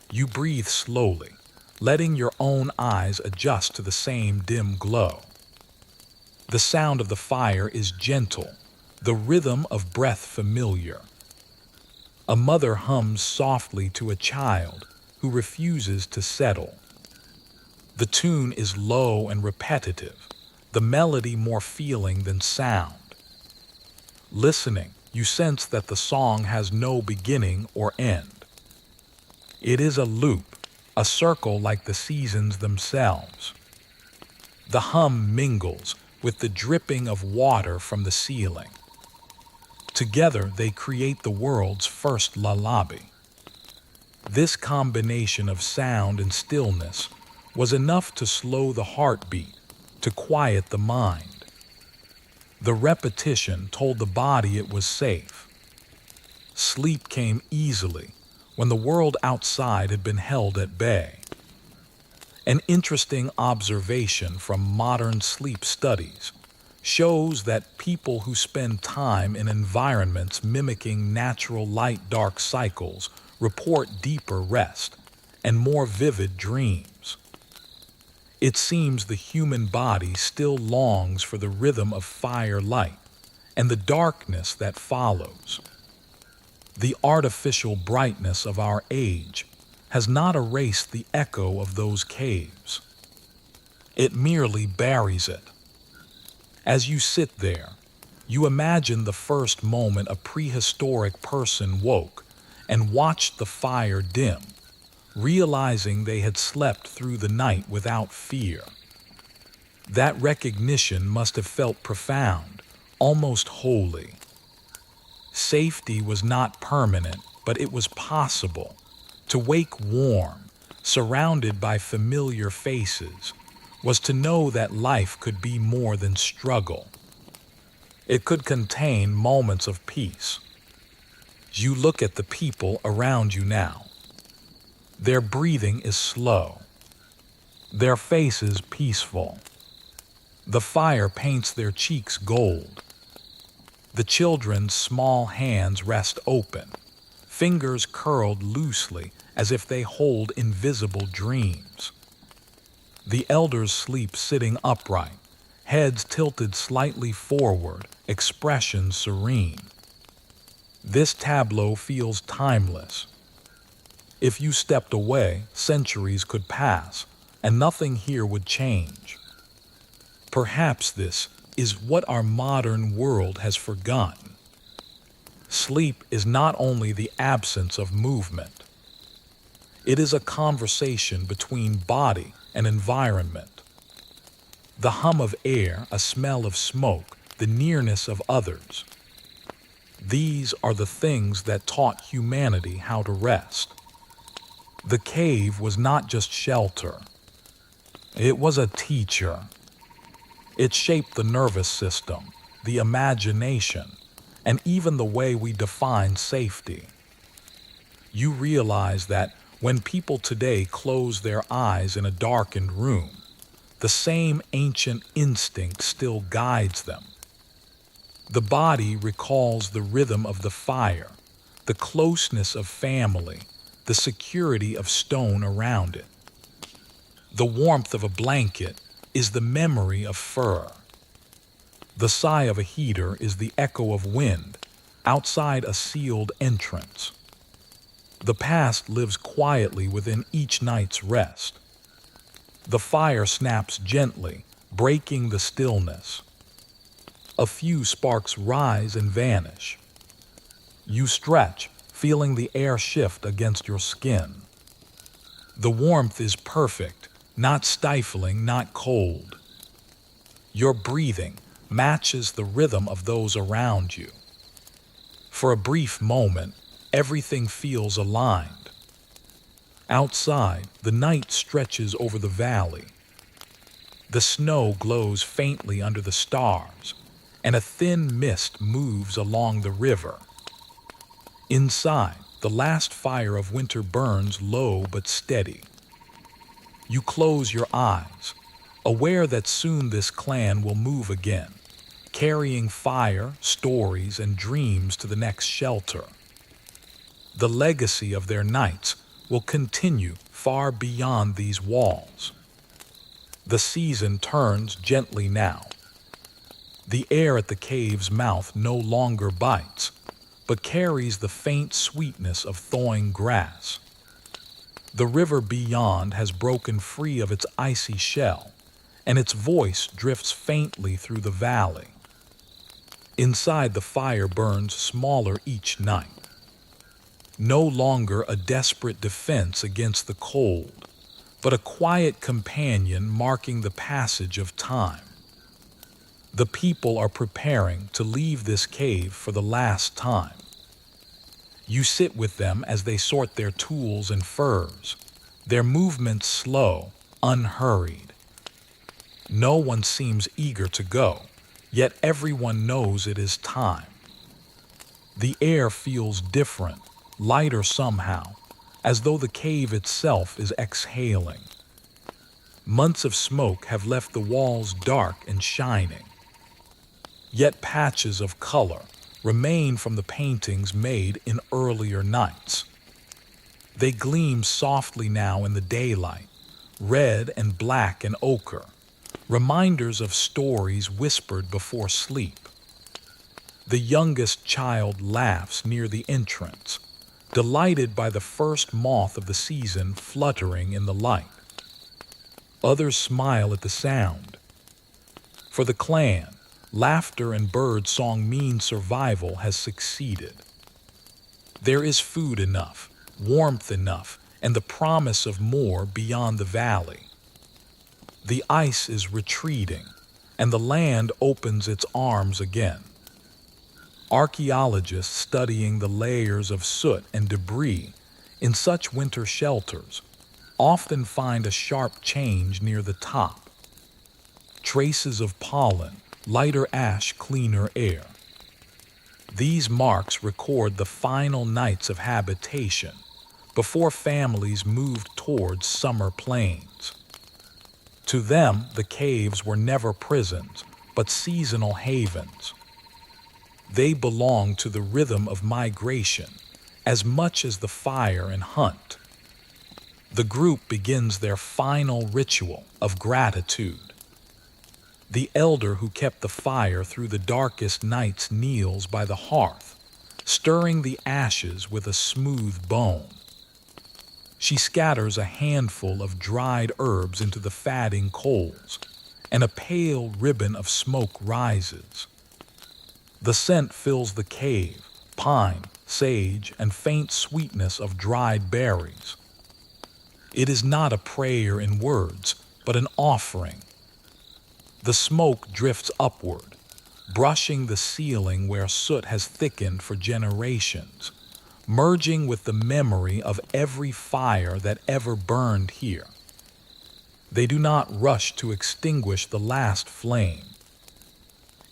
You breathe slowly, letting your own eyes adjust to the same dim glow. The sound of the fire is gentle, the rhythm of breath familiar. A mother hums softly to a child who refuses to settle. The tune is low and repetitive, the melody more feeling than sound. Listening, you sense that the song has no beginning or end. It is a loop, a circle like the seasons themselves. The hum mingles with the dripping of water from the ceiling. Together, they create the world's first lullaby. This combination of sound and stillness was enough to slow the heartbeat, to quiet the mind. The repetition told the body it was safe. Sleep came easily when the world outside had been held at bay. An interesting observation from modern sleep studies shows that people who spend time in environments mimicking natural light-dark cycles report deeper rest and more vivid dreams. It seems the human body still longs for the rhythm of firelight and the darkness that follows. The artificial brightness of our age has not erased the echo of those caves. It merely buries it. As you sit there, you imagine the first moment a prehistoric person woke and watched the fire dim, realizing they had slept through the night without fear. That recognition must have felt profound, almost holy. Safety was not permanent, but it was possible. To wake warm, surrounded by familiar faces, was to know that life could be more than struggle. It could contain moments of peace. You look at the people around you now. Their breathing is slow. Their faces peaceful. The fire paints their cheeks gold. The children's small hands rest open, fingers curled loosely as if they hold invisible dreams. The elders sleep sitting upright, heads tilted slightly forward, expressions serene. This tableau feels timeless. If you stepped away, centuries could pass, and nothing here would change. Perhaps this is what our modern world has forgotten. Sleep is not only the absence of movement. It is a conversation between body and environment. The hum of air, a smell of smoke, the nearness of others. These are the things that taught humanity how to rest. The cave was not just shelter. It was a teacher. It shaped the nervous system, the imagination, and even the way we define safety. You realize that when people today close their eyes in a darkened room, the same ancient instinct still guides them. The body recalls the rhythm of the fire, the closeness of family, the security of stone around it. The warmth of a blanket is the memory of fur. The sigh of a heater is the echo of wind outside a sealed entrance. The past lives quietly within each night's rest. The fire snaps gently breaking the stillness. A few sparks rise and vanish. You stretch, feeling the air shift against your skin. The warmth is perfect, not stifling, not cold. Your breathing matches the rhythm of those around you. For a brief moment, everything feels aligned. Outside, the night stretches over the valley. The snow glows faintly under the stars, and a thin mist moves along the river. Inside, the last fire of winter burns low but steady. You close your eyes, aware that soon this clan will move again, carrying fire, stories, and dreams to the next shelter. The legacy of their nights will continue far beyond these walls. The season turns gently now. The air at the cave's mouth no longer bites, but carries the faint sweetness of thawing grass. The river beyond has broken free of its icy shell, and its voice drifts faintly through the valley. Inside, the fire burns smaller each night. No longer a desperate defense against the cold, but a quiet companion marking the passage of time. The people are preparing to leave this cave for the last time. You sit with them as they sort their tools and furs, their movements slow, unhurried. No one seems eager to go, yet everyone knows it is time. The air feels different, lighter somehow, as though the cave itself is exhaling. Months of smoke have left the walls dark and shining. Yet patches of color remain from the paintings made in earlier nights. They gleam softly now in the daylight, red and black and ochre, reminders of stories whispered before sleep. The youngest child laughs near the entrance, delighted by the first moth of the season fluttering in the light. Others smile at the sound. For the clan, laughter and bird song mean survival has succeeded. There is food enough, warmth enough, and the promise of more beyond the valley. The ice is retreating, and the land opens its arms again. Archaeologists studying the layers of soot and debris in such winter shelters often find a sharp change near the top. Traces of pollen, lighter ash, cleaner air. These marks record the final nights of habitation before families moved towards summer plains. To them, the caves were never prisons, but seasonal havens. They belong to the rhythm of migration as much as the fire and hunt. The group begins their final ritual of gratitude. The elder who kept the fire through the darkest nights kneels by the hearth, stirring the ashes with a smooth bone. She scatters a handful of dried herbs into the fatting coals, and a pale ribbon of smoke rises. The scent fills the cave, pine, sage, and faint sweetness of dried berries. It is not a prayer in words, but an offering. The smoke drifts upward, brushing the ceiling where soot has thickened for generations, merging with the memory of every fire that ever burned here. They do not rush to extinguish the last flame.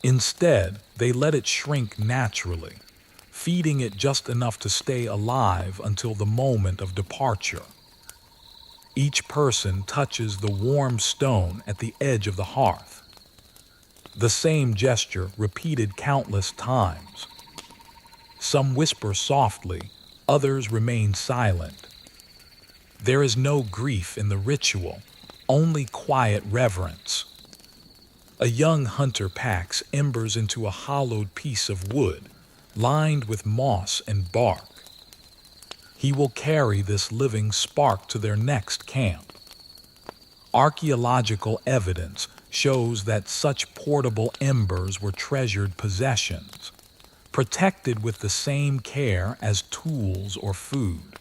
Instead, they let it shrink naturally, feeding it just enough to stay alive until the moment of departure. Each person touches the warm stone at the edge of the hearth. The same gesture repeated countless times. Some whisper softly, others remain silent. There is no grief in the ritual, only quiet reverence. A young hunter packs embers into a hollowed piece of wood, lined with moss and bark. He will carry this living spark to their next camp. Archaeological evidence shows that such portable embers were treasured possessions, protected with the same care as tools or food.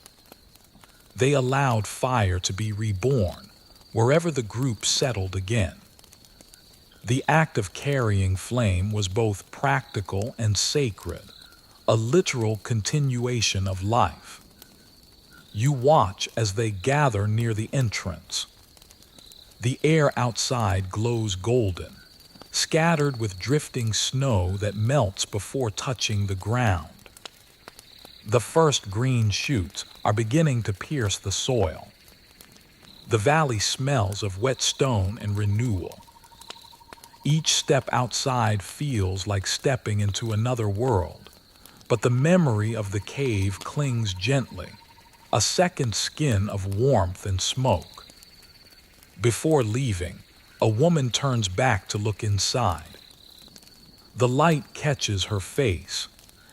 They allowed fire to be reborn wherever the group settled again. The act of carrying flame was both practical and sacred, a literal continuation of life. You watch as they gather near the entrance. The air outside glows golden, scattered with drifting snow that melts before touching the ground. The first green shoots are beginning to pierce the soil. The valley smells of wet stone and renewal. Each step outside feels like stepping into another world, but the memory of the cave clings gently, a second skin of warmth and smoke. Before leaving, a woman turns back to look inside. The light catches her face,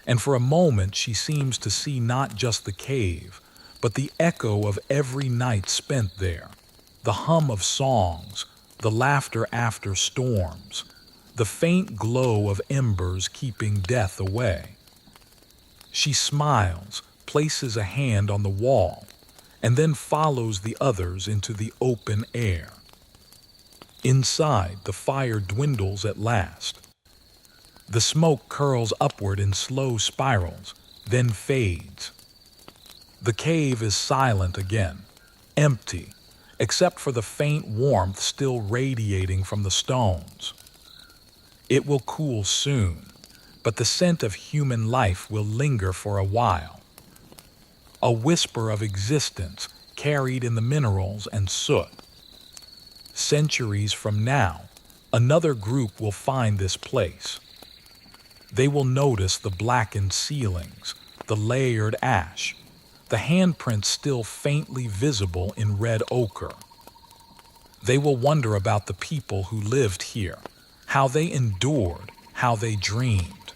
and for a moment she seems to see not just the cave, but the echo of every night spent there, the hum of songs, the laughter after storms, the faint glow of embers keeping death away. She smiles, places a hand on the wall, and then follows the others into the open air. Inside, the fire dwindles at last. The smoke curls upward in slow spirals, then fades. The cave is silent again, empty, except for the faint warmth still radiating from the stones. It will cool soon, but the scent of human life will linger for a while. A whisper of existence carried in the minerals and soot. Centuries from now, another group will find this place. They will notice the blackened ceilings, the layered ash, the handprints still faintly visible in red ochre. They will wonder about the people who lived here, how they endured, how they dreamed.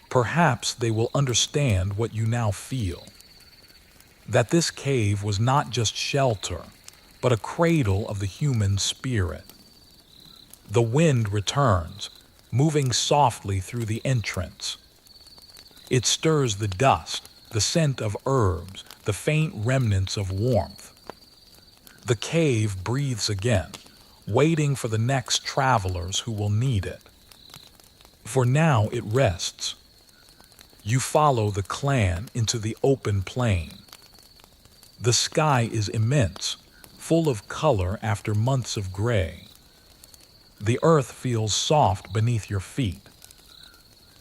Perhaps they will understand what you now feel, that this cave was not just shelter, but a cradle of the human spirit. The wind returns, moving softly through the entrance. It stirs the dust, the scent of herbs, the faint remnants of warmth. The cave breathes again, waiting for the next travelers who will need it. For now it rests. You follow the clan into the open plain. The sky is immense, full of color after months of gray. The earth feels soft beneath your feet.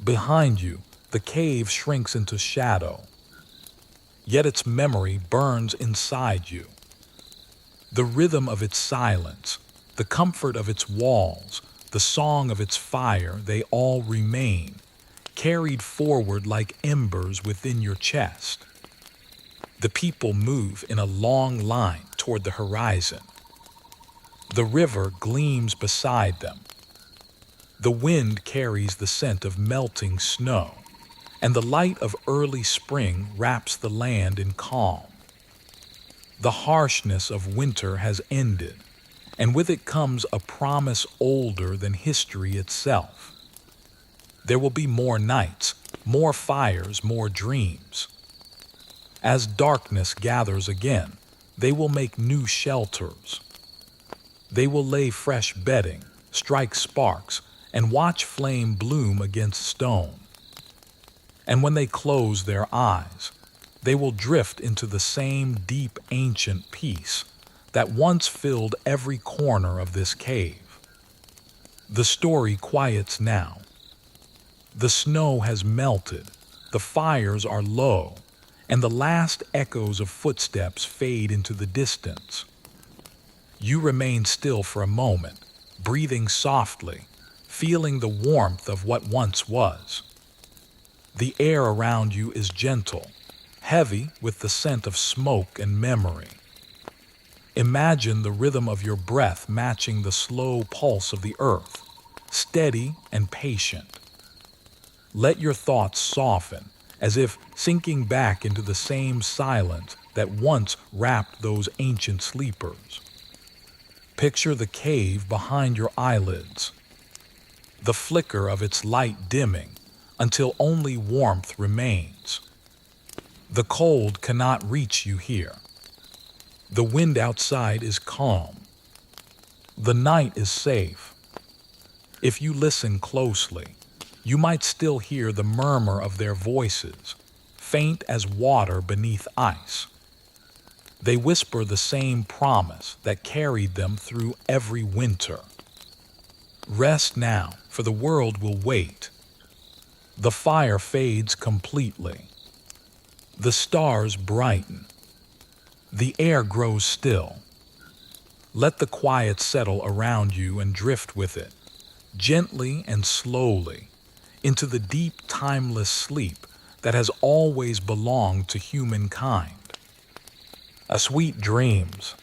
Behind you, the cave shrinks into shadow. Yet its memory burns inside you. The rhythm of its silence, the comfort of its walls, the song of its fire, they all remain, carried forward like embers within your chest. The people move in a long line toward the horizon. The river gleams beside them. The wind carries the scent of melting snow, and the light of early spring wraps the land in calm. The harshness of winter has ended, and with it comes a promise older than history itself. There will be more nights, more fires, more dreams. As darkness gathers again, they will make new shelters. They will lay fresh bedding, strike sparks, and watch flame bloom against stone. And when they close their eyes, they will drift into the same deep ancient peace that once filled every corner of this cave. The story quiets now. The snow has melted, the fires are low, and the last echoes of footsteps fade into the distance. You remain still for a moment, breathing softly, feeling the warmth of what once was. The air around you is gentle, heavy with the scent of smoke and memory. Imagine the rhythm of your breath matching the slow pulse of the earth, steady and patient. Let your thoughts soften, as if sinking back into the same silence that once wrapped those ancient sleepers. Picture the cave behind your eyelids, the flicker of its light dimming until only warmth remains. The cold cannot reach you here. The wind outside is calm. The night is safe. If you listen closely, you might still hear the murmur of their voices, faint as water beneath ice. They whisper the same promise that carried them through every winter. Rest now, for the world will wait. The fire fades completely. The stars brighten. The air grows still. Let the quiet settle around you and drift with it, gently and slowly, into the deep, timeless sleep that has always belonged to humankind. A sweet dreams,